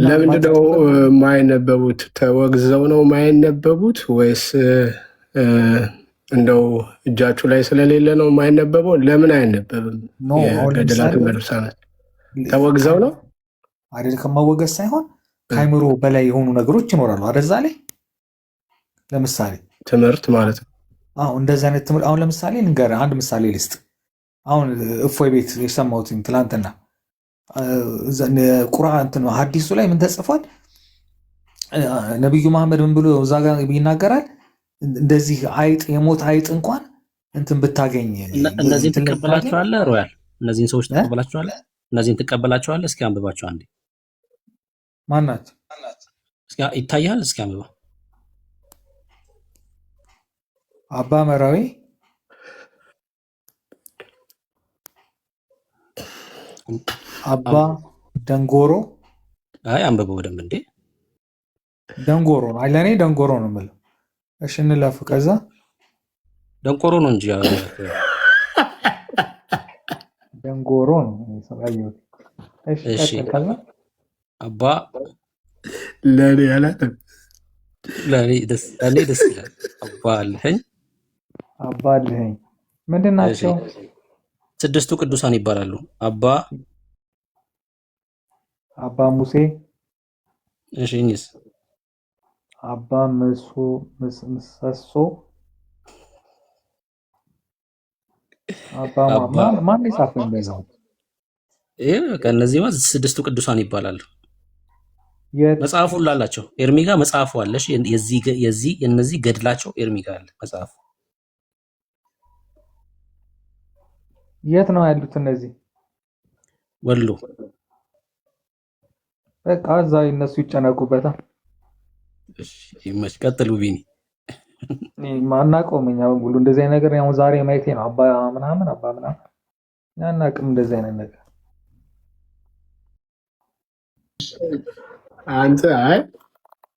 ለምንድነው ማይነበቡት? ተወግዘው ነው ማይነበቡት ወይስ እንደው እጃችሁ ላይ ስለሌለ ነው ማይነበበው? ለምን አይነበብም? ገድላትና ድርሳናት ተወግዘው ነው አይደል? ከማወገዝ ሳይሆን ከአይምሮ በላይ የሆኑ ነገሮች ይኖራሉ አደዛ ላይ ለምሳሌ ትምህርት ማለት ነው። እንደዚህ አይነት ትምህርት አሁን ለምሳሌ ልንገርህ፣ አንድ ምሳሌ ልስጥ። አሁን እፎይ ቤት የሰማሁት ትላንትና ቁርአን ሐዲሱ ላይ ምን ተጽፏል? ነቢዩ መሐመድ ምን ብሎ እዛ ጋር ይናገራል? እንደዚህ አይጥ የሞት አይጥ እንኳን እንትን ብታገኝ እነዚህን ትቀበላቸዋለህ? ሮያል እነዚህን ሰዎች ትቀበላቸዋለህ? እነዚህን ትቀበላቸዋለህ? እስኪ አንብባቸው አንዴ። ማናት? እስኪ ይታያል? እስኪ አንብባ። አባ መራዊ አባ ደንጎሮ። አይ አንብበው በደንብ እንዴ። ደንጎሮ ነው ለእኔ ደንጎሮ ነው የምለው። እሺ እንለፍ። ከዛ ደንቆሮ ነው እንጂ ደንጎሮ ነው ያየሁት። እሺ ከዛ አባ ለእኔ ያላለም ለእኔ ደስ ይላል። አባ አልኸኝ ምንድን ናቸው? ስድስቱ ቅዱሳን ይባላሉ። አባ ሙሴ። እሺ እኚህስ? አባ ምሰሶ። ማን የጻፈው እንደዛው? ከእነዚህ ስድስቱ ቅዱሳን ይባላሉ። መጽሐፉ ላላቸው ኤርሚ ጋር መጽሐፉ አለሽ። የነዚህ ገድላቸው ኤርሚ ጋር አለ መጽሐፉ። የት ነው ያሉት እነዚህ? ወሎ። በቃ እዛ እነሱ ይጨነቁበታል። እሺ ይመች። ቀጥሉ ቢኒ። ማናቆም እኛ ሁሉ እንደዚህ አይነት ነገር ያው ዛሬ ማየቴ ነው። አባ ምናምን ያናቅም እንደዚህ አይነት ነገር አንተ አይ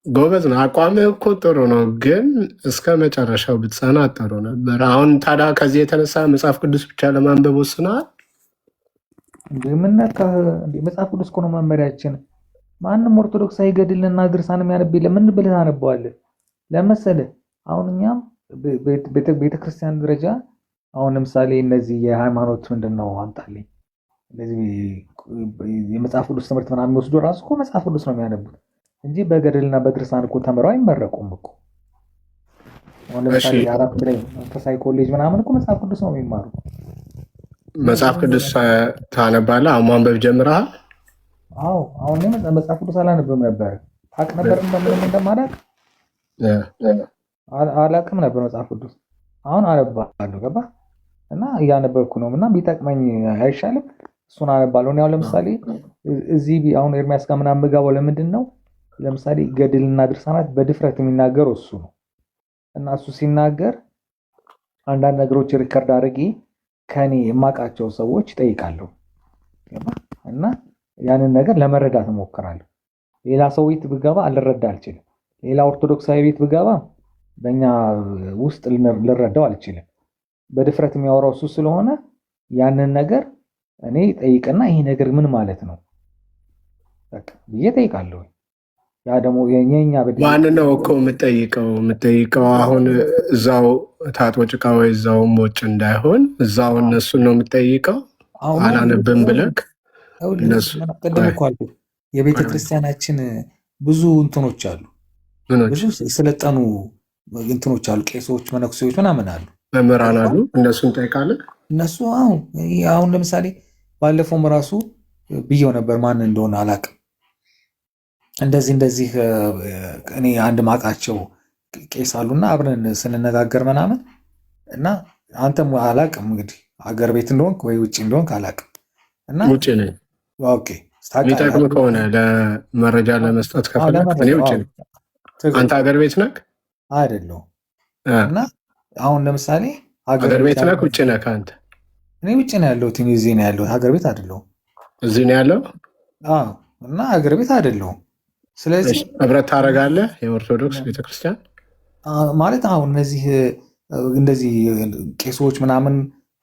ጎበዝ ነው። አቋምህ እኮ ጥሩ ነው፣ ግን እስከ መጨረሻው ብትጸና ጥሩ ነበር። አሁን ታዲያ ከዚህ የተነሳ መጽሐፍ ቅዱስ ብቻ ለማንበብ ወስነዋል? እንደምነካህ መጽሐፍ ቅዱስ እኮ ነው መመሪያችን። ማንም ኦርቶዶክሳዊ ገድልና ድርሳን የሚያነብ የለም። ምን ብለህ ታነበዋለህ? ለመሰለህ አሁን እኛም ቤተክርስቲያን ደረጃ አሁን ለምሳሌ እነዚህ የሃይማኖት ምንድን ነው አምጣልኝ፣ እነዚህ የመጽሐፍ ቅዱስ ትምህርት ምናምን የሚወስዱ ራሱ እኮ መጽሐፍ ቅዱስ ነው የሚያነቡት እንጂ በገድልና በድርሳን እኮ ተምረው አይመረቁም እኮ። አሁን ለምሳሌ አራት ላይ መንፈሳዊ ኮሌጅ ምናምን እኮ መጽሐፍ ቅዱስ ነው የሚማሩ። መጽሐፍ ቅዱስ ታነባለህ? አሁን ማንበብ ጀምረሃል? አዎ አሁን መጽሐፍ ቅዱስ አላነብም ነበር። ታውቅ ነበር እንደማላውቅ አላውቅም ነበር መጽሐፍ ቅዱስ። አሁን አነባለሁ። ገባህ? እና እያነበብኩ ነው እና ቢጠቅመኝ አይሻልም? እሱን አነባለሁ። ያው ለምሳሌ እዚህ አሁን ኤርሚያስ ጋር ምናምን የምገባው ለምንድን ነው? ለምሳሌ ገድልና ድርሳናት በድፍረት የሚናገረው እሱ ነው እና እሱ ሲናገር አንዳንድ ነገሮች ሪከርድ አድርጌ ከኔ የማውቃቸው ሰዎች እጠይቃለሁ እና ያንን ነገር ለመረዳት እሞክራለሁ። ሌላ ሰው ቤት ብገባ አልረዳ አልችልም። ሌላ ኦርቶዶክሳዊ ቤት ብገባ በእኛ ውስጥ ልረዳው አልችልም። በድፍረት የሚያወራው እሱ ስለሆነ ያንን ነገር እኔ ጠይቅና ይሄ ነገር ምን ማለት ነው በቃ ብዬ ጠይቃለሁ። ያ ደግሞ የኛ ማን ነው እኮ የምጠይቀው? አሁን እዛው ታጥቦ ጭቃ ወይ እዛው ሞጭ እንዳይሆን እዛው እነሱን ነው የምጠይቀው። አላነብም ብለክ ቅድም እኮ አልኩህ የቤተ ክርስቲያናችን ብዙ እንትኖች አሉ፣ ብዙ ስለጠኑ እንትኖች አሉ፣ ቄሶች፣ መነኩሴዎች ምናምን አሉ፣ መምህራን አሉ። እነሱን ጠይቃለን። እነሱ አሁን ለምሳሌ ባለፈውም ራሱ ብየው ነበር፣ ማን እንደሆነ አላቅም። እንደዚህ እኔ አንድ ማቃቸው ቄስ አሉና አብረን ስንነጋገር ምናምን እና አንተም አላቅም እንግዲህ አገር ቤት እንደሆንክ ወይ ውጭ እንደሆንክ አላቅም እና ውጭ ነኝ። ኦኬ የሚጠቅም ከሆነ ለመረጃ ለመስጠት ከፈለክ እኔ ውጭ ነኝ። አንተ ሀገር ቤት ነህ? አይደለሁም። እና አሁን ለምሳሌ ሀገር ቤት ነህ ውጭ ነህ? አንተ እኔ ውጭ ነው ያለሁት፣ እዚህ ነው ያለሁት፣ ሀገር ቤት አይደለሁም። እዚህ ነው ያለው እና ሀገር ቤት አይደለሁም። ስለዚህ ህብረት ታደርጋለህ የኦርቶዶክስ ቤተክርስቲያን ማለት አሁን እንደዚህ ቄሶች ምናምን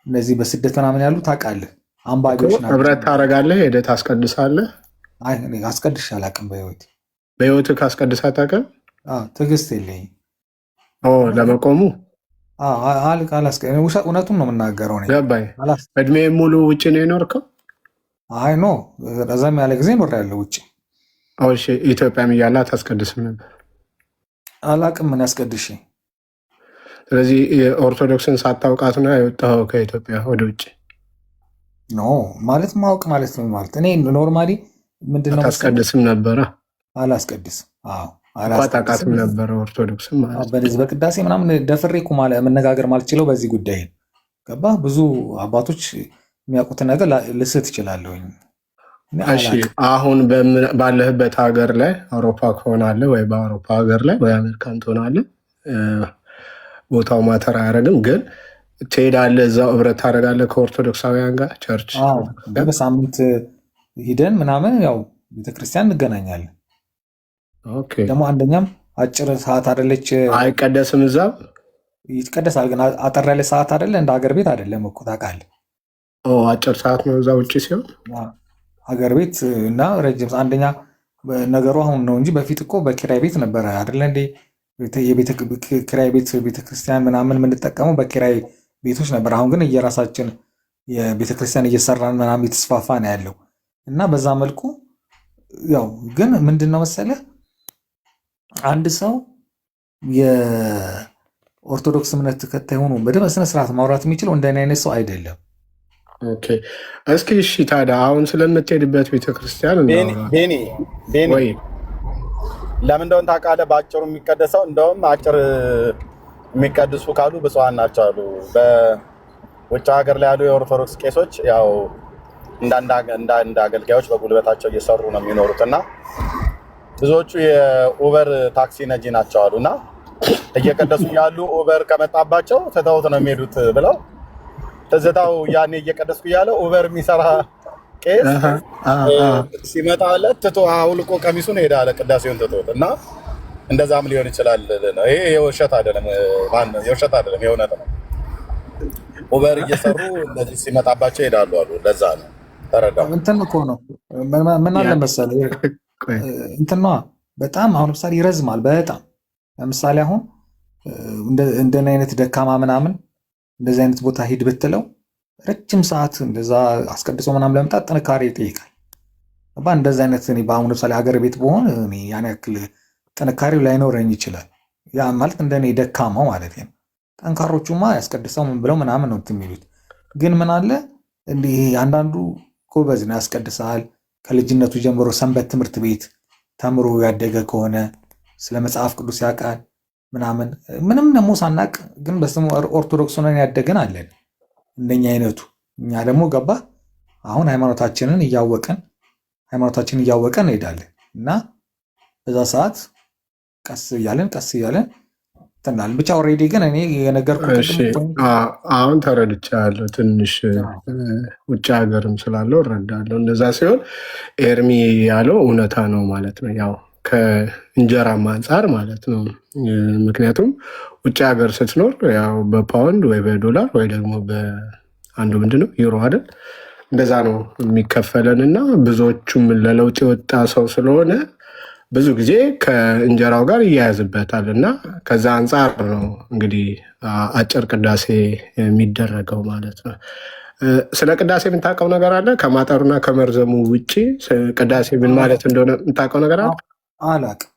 እነዚህ በስደት ምናምን ያሉ ታውቃለህ፣ አምባጆች ናቸው። ህብረት ታደርጋለህ፣ ሄደህ ታስቀድሳለህ? አስቀድሼ አላውቅም። በህይወትህ ካስቀድሰህ አታውቅም? ትዕግስት የለኝም ለመቆሙ። እውነቱን ነው የምናገረው። ገባኝ። እድሜ ሙሉ ውጭ ነው የኖርከው? አይ ኖ ረዘም ያለ ጊዜ ኖሬያለሁ ውጭ። ኢትዮጵያም እያለህ አታስቀድስም ነበር? አላውቅም ምን ያስቀድሽ። ስለዚህ ኦርቶዶክስን ሳታውቃት ነው የወጣኸው ከኢትዮጵያ ወደ ውጭ? ኖ ማለት ማወቅ ማለት ነው ማለት እኔ ኖርማሊ ምንድነው አታስቀድስም ነበረ? አላስቀድስም። አላስቀድስም ነበረ ኦርቶዶክስም ማለት በዚህ በቅዳሴ ምናምን ደፍሬ እኮ መነጋገር ማልችለው በዚህ ጉዳይ ገባህ? ብዙ አባቶች የሚያውቁትን ነገር ልስት እችላለሁኝ። እሺ አሁን ባለህበት ሀገር ላይ አውሮፓ ከሆናለህ ወይ በአውሮፓ ሀገር ላይ ወይ አሜሪካን ትሆናለህ፣ ቦታው ማተር አያደርግም። ግን ትሄዳለህ፣ እዛው ህብረት ታደርጋለህ ከኦርቶዶክሳውያን ጋር ቸርች በሳምንት ሂደን ምናምን ያው ቤተክርስቲያን እንገናኛለን። ደግሞ አንደኛም አጭር ሰዓት አደለች። አይቀደስም? እዛው ይቀደሳል፣ ግን አጠር ያለ ሰዓት አደለ፣ እንደ ሀገር ቤት አደለም እኮ ታውቃለህ። አጭር ሰዓት ነው እዛ ውጭ ሲሆን ሀገር ቤት እና ረጅም አንደኛ ነገሩ አሁን ነው እንጂ በፊት እኮ በኪራይ ቤት ነበረ አይደለ እንዴ? ኪራይ ቤት ቤተክርስቲያን ምናምን የምንጠቀመው በኪራይ ቤቶች ነበር። አሁን ግን እየራሳችን የቤተክርስቲያን እየሰራን ምናምን የተስፋፋ ነው ያለው እና በዛ መልኩ ያው ግን ምንድን ነው መሰለህ አንድ ሰው የኦርቶዶክስ እምነት ተከታይ ሆኖ በደንብ ስነ ስርዓት ማውራት የሚችለው እንደኔ አይነት ሰው አይደለም። እስኪ እሺ፣ ታዲያ አሁን ስለምትሄድበት ቤተክርስቲያን ወይ ለምን እንደሆነ ታውቃለህ? በአጭሩ የሚቀደሰው እንደውም አጭር የሚቀድሱ ካሉ ብፁዓን ናቸው አሉ። በውጭ ሀገር ላይ ያሉ የኦርቶዶክስ ቄሶች ያው እንደ አገልጋዮች በጉልበታቸው እየሰሩ ነው የሚኖሩት እና ብዙዎቹ የኡበር ታክሲ ነጂ ናቸው አሉ እና እየቀደሱ ያሉ ኡበር ከመጣባቸው ትተውት ነው የሚሄዱት ብለው ትዝታው ያኔ እየቀደስኩ እያለ ኡበር የሚሰራ ቄስ ሲመጣለት ትቶ አውልቆ ቀሚሱን ሄደ አለ ቅዳሴውን ትቶት እና እንደዛም ሊሆን ይችላል። ይሄ የውሸት አይደለም፣ የውሸት አይደለም፣ የእውነት ነው። ኡበር እየሰሩ እንደዚህ ሲመጣባቸው ይሄዳሉ አሉ። ለዛ ነው ተረዳው። እንትን እኮ ነው ምን አለ መሰለህ እንትን በጣም አሁን ለምሳሌ ይረዝማል በጣም ለምሳሌ አሁን እንደነ አይነት ደካማ ምናምን እንደዚህ አይነት ቦታ ሂድ ብትለው ረጅም ሰዓት እንደዛ አስቀድሶ ምናምን ለመምጣት ጥንካሬ ይጠይቃል። እንደዚህ አይነት እኔ በአሁኑ ለምሳሌ ሀገር ቤት በሆን ያን ያክል ጥንካሬው ላይኖረኝ ይችላል። ያ ማለት እንደኔ ደካማው ማለት ነው። ጠንካሮቹማ ያስቀድሰው ምን ብለው ምናምን ነው የሚሉት። ግን ምን አለ እንዲህ አንዳንዱ ጎበዝ ነው ያስቀድሳል። ከልጅነቱ ጀምሮ ሰንበት ትምህርት ቤት ተምሮ ያደገ ከሆነ ስለ መጽሐፍ ቅዱስ ያውቃል ምናምን ምንም ደግሞ ሳናቅ ግን በስሙ ኦርቶዶክስ ሆነን ያደገን አለን እንደኛ አይነቱ። እኛ ደግሞ ገባ አሁን ሃይማኖታችንን እያወቀን እንሄዳለን እና በዛ ሰዓት ቀስ እያለን ትናል ብቻ ኦልሬዲ ግን እኔ የነገርኩት አሁን ተረድቻለሁ። ትንሽ ውጭ ሀገርም ስላለው እረዳለሁ። እንደዛ ሲሆን ኤርሚ ያለው እውነታ ነው ማለት ነው። ያው ከእንጀራም አንጻር ማለት ነው። ምክንያቱም ውጭ ሀገር ስትኖር ያው በፓውንድ ወይ በዶላር ወይ ደግሞ በአንዱ ምንድነው ዩሮ አይደል? እንደዛ ነው የሚከፈለን እና ብዙዎቹም ለለውጥ የወጣ ሰው ስለሆነ ብዙ ጊዜ ከእንጀራው ጋር ይያያዝበታል እና ከዛ አንጻር ነው እንግዲህ አጭር ቅዳሴ የሚደረገው ማለት ነው። ስለ ቅዳሴ የምታውቀው ነገር አለ? ከማጠሩና ከመርዘሙ ውጭ ቅዳሴ ምን ማለት እንደሆነ የምታውቀው ነገር አለ? አላውቅም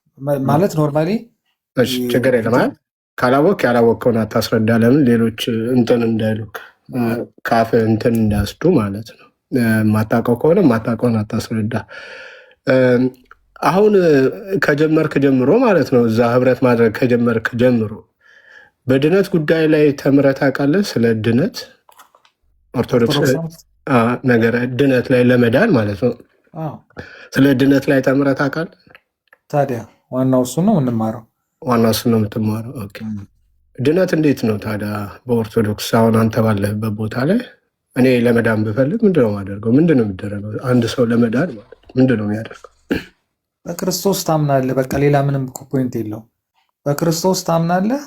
ማለት ኖርማሊ ችግር የለም። ካላወቅ ያላወቅከውን አታስረዳ። ለምን ሌሎች እንትን እንዳይሉ ካፍ እንትን እንዳያስዱ ማለት ነው። የማታውቀው ከሆነ የማታውቀውን አታስረዳ። አሁን ከጀመርክ ጀምሮ ማለት ነው እዛ ህብረት ማድረግ ከጀመርክ ጀምሮ በድነት ጉዳይ ላይ ተምረህ ታውቃለህ? ስለ ድነት ኦርቶዶክስ ነገር ድነት ላይ ለመዳን ማለት ነው። ስለ ድነት ላይ ተምረህ ታውቃለህ? ታዲያ ዋናው እሱ ነው የምንማረው። ዋናው እሱ ነው የምትማረው። ኦኬ። ድነት እንዴት ነው ታዲያ በኦርቶዶክስ? አሁን አንተ ባለህበት ቦታ ላይ እኔ ለመዳን ብፈልግ ምንድነው የማደርገው? ምንድነው የሚደረገው? አንድ ሰው ለመዳን ማለት ምንድነው የሚያደርገው? በክርስቶስ ታምናለህ። በቃ ሌላ ምንም ፖይንት የለው። በክርስቶስ ታምናለህ፣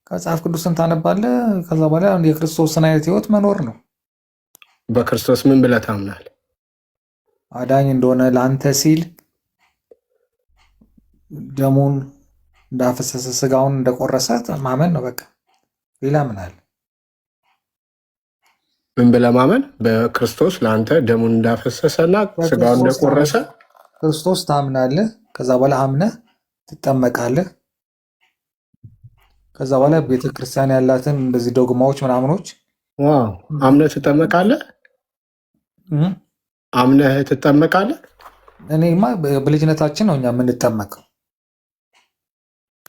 ከመጽሐፍ ቅዱስን ታነባለህ። ከዛ በኋላ የክርስቶስን አይነት ህይወት መኖር ነው። በክርስቶስ ምን ብለህ ታምናለህ? አዳኝ እንደሆነ ለአንተ ሲል ደሙን እንዳፈሰሰ ስጋውን እንደቆረሰ ማመን ነው። በቃ ሌላ ምን አለ? ምን ብለህ ማመን? በክርስቶስ ለአንተ ደሙን እንዳፈሰሰና ስጋውን እንደቆረሰ ክርስቶስ ታምናለህ። ከዛ በኋላ አምነህ ትጠመቃለህ። ከዛ በኋላ ቤተክርስቲያን ያላትን እንደዚህ ዶግማዎች ምናምኖች አምነህ ትጠመቃለህ። አምነህ ትጠመቃለህ። እኔማ በልጅነታችን ነው እኛ የምንጠመቀው።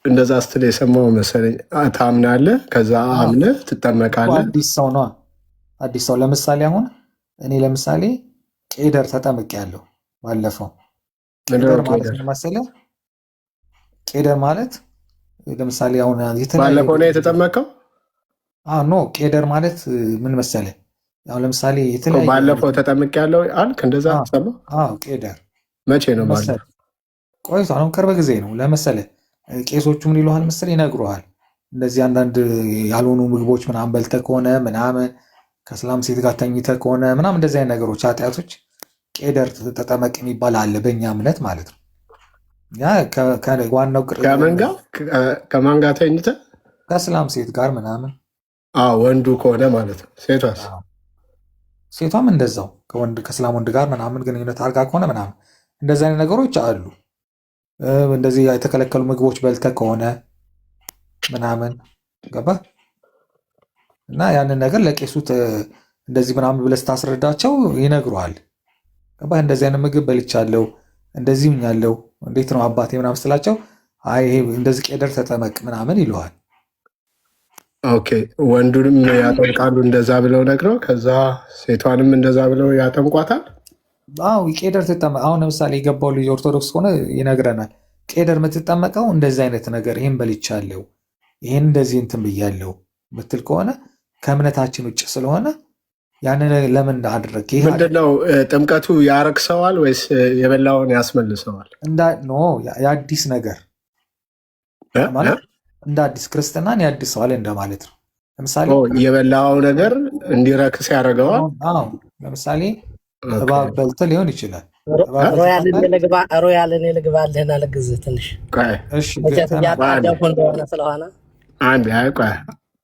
እንደዛ ስትል የሰማው መሰለኝ። ታምናለህ፣ ከዛ አምነህ ትጠመቃለህ። አዲስ ሰው ነው። አዲስ ሰው ለምሳሌ አሁን እኔ ለምሳሌ ቄደር ተጠምቄያለሁ ባለፈው። ቄደር ማለት ምን መሰለህ? ቄደር ማለት ለምሳሌ አሁን ባለፈው ነው የተጠመቀው? ኖ ቄደር ማለት ምን መሰለህ? አሁን ለምሳሌ የተለያየ ባለፈው ተጠምቄያለሁ አልክ። እንደዛ ተሰማ? ቄደር መቼ ነው ማለት? ቆይቷል። አሁን ቅርብ ጊዜ ነው። ለምሳሌ ቄሶቹ ምን ይሉሃል መሰለህ? ይነግሩሃል። እንደዚህ አንዳንድ ያልሆኑ ምግቦች ምናምን በልተህ ከሆነ ምናምን ከእስላም ሴት ጋር ተኝተህ ከሆነ ምናምን እንደዚህ አይነት ነገሮች ኃጢአቶች ቄደር ተጠመቅ የሚባል አለ በእኛ እምነት ማለት ነው። ያ ዋናው ከማን ጋር ተኝተህ? ከእስላም ሴት ጋር ምናምን። ወንዱ ከሆነ ማለት ነው። ሴቷስ? ሴቷም እንደዛው ከእስላም ወንድ ጋር ምናምን ግንኙነት አድርጋ ከሆነ ምናምን እንደዚህ አይነት ነገሮች አሉ። እንደዚህ የተከለከሉ ምግቦች በልተህ ከሆነ ምናምን ገባህ? እና ያንን ነገር ለቄሱ እንደዚህ ምናምን ብለህ ስታስረዳቸው ይነግሩሃል። ገባህ? እንደዚህ አይነት ምግብ በልቻለሁ፣ እንደዚህ ሁኛለሁ፣ እንዴት ነው አባቴ ምናምን ስትላቸው አይ ይሄ እንደዚህ ቄደር ተጠመቅ ምናምን ይለዋል። ኦኬ። ወንዱንም ያጠምቃሉ እንደዛ ብለው ነግረው፣ ከዛ ሴቷንም እንደዛ ብለው ያጠምቋታል። ቄደር ትጠመቅ። አሁን ለምሳሌ የገባው ልጅ ኦርቶዶክስ ሆነ ይነግረናል። ቄደር የምትጠመቀው እንደዚህ አይነት ነገር ይህን በልቻለሁ፣ ይህን እንደዚህ እንትን ብያለሁ ምትል ከሆነ ከእምነታችን ውጭ ስለሆነ ያንን ለምን አደረግ? ምንድነው ጥምቀቱ ያረክሰዋል ወይስ የበላውን ያስመልሰዋል? የአዲስ ነገር ማለት እንደ አዲስ ክርስትናን ያድሰዋል እንደማለት ነው። ለምሳሌ የበላው ነገር እንዲረክስ ያደርገዋል። ለምሳሌ እባብ በልተህ ሊሆን ይችላል። ሮያልን ልግባልህና ልግዝህ ትንሽ ስለሆነ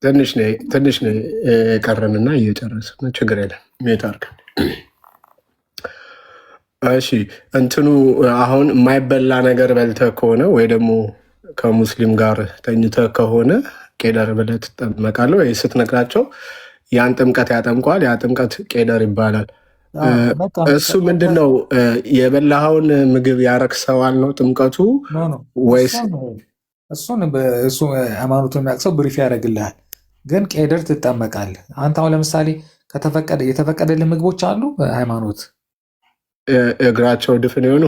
ትንሽ ነው የቀረንና እየጨረስን ችግር የለም። ሜት አድርገን እሺ። እንትኑ አሁን የማይበላ ነገር በልተህ ከሆነ ወይ ደግሞ ከሙስሊም ጋር ተኝተህ ከሆነ ቄደር ብለህ ትጠመቃለህ ወይ? ስትነግራቸው ያን ጥምቀት ያጠምቀዋል። ያ ጥምቀት ቄደር ይባላል። እሱ ምንድን ነው? የበላኸውን ምግብ ያረክሰዋል ነው ጥምቀቱ ወይስ? እሱ ሃይማኖቱን የሚያቅሰው ብሪፍ ያደርግልሃል። ግን ቄደር ትጠመቃለህ። አንተ አሁን ለምሳሌ የተፈቀደልህ ምግቦች አሉ በሃይማኖት እግራቸው ድፍን የሆኑ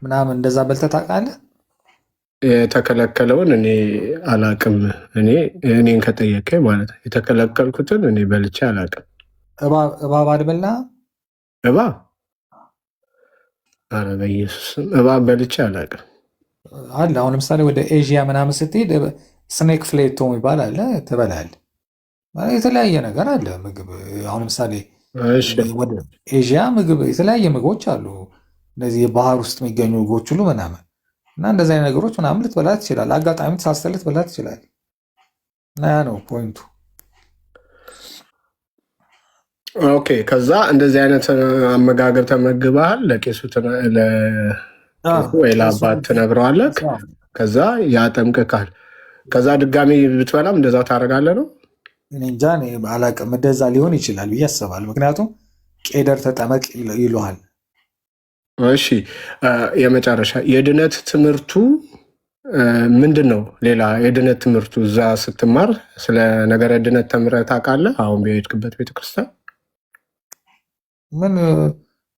ምናምን እንደዛ በልተህ ታውቃለህ? የተከለከለውን እኔ አላቅም። እኔን ከጠየቀኝ ማለት ነው። የተከለከልኩትን እኔ በልቼ አላቅም። እባብ አልበላህም? እባብ? ኧረ በኢየሱስም እባብ በልቼ አላቅም። አለ አሁን ለምሳሌ ወደ ኤዥያ ምናምን ስትሄድ ስኔክ ፍሌቶ የሚባል አለ፣ ትበላለህ። የተለያየ ነገር አለ ምግብ። አሁን ለምሳሌ ወደ ኤዥያ ምግብ የተለያየ ምግቦች አሉ። እነዚህ የባህር ውስጥ የሚገኙ ወጎች ሁሉ ምናምን እና እንደዚህ አይነት ነገሮች ምናምን ልትበላ ትችላል። አጋጣሚ ተሳስተህ ልትበላ ትችላል። እና ያ ነው ፖይንቱ። ኦኬ። ከዛ እንደዚህ አይነት አመጋገብ ተመግበሃል፣ ለቄሱ ወይ ለአባት ትነግረዋለህ። ከዛ ያጠምቅካል። ከዛ ድጋሚ ብትበላም እንደዛው ታደርጋለህ ነው? እኔ እንጃ፣ እኔ አላውቅም። እንደዛ ሊሆን ይችላል ብዬ አስባለሁ። ምክንያቱም ቄደር ተጠመቅ ይሉሃል። እሺ፣ የመጨረሻ የድነት ትምህርቱ ምንድን ነው? ሌላ የድነት ትምህርቱ እዛ ስትማር ስለ ነገረ ድነት ተምረህ ታውቃለህ? አሁን በሄድክበት ቤተክርስቲያን ምን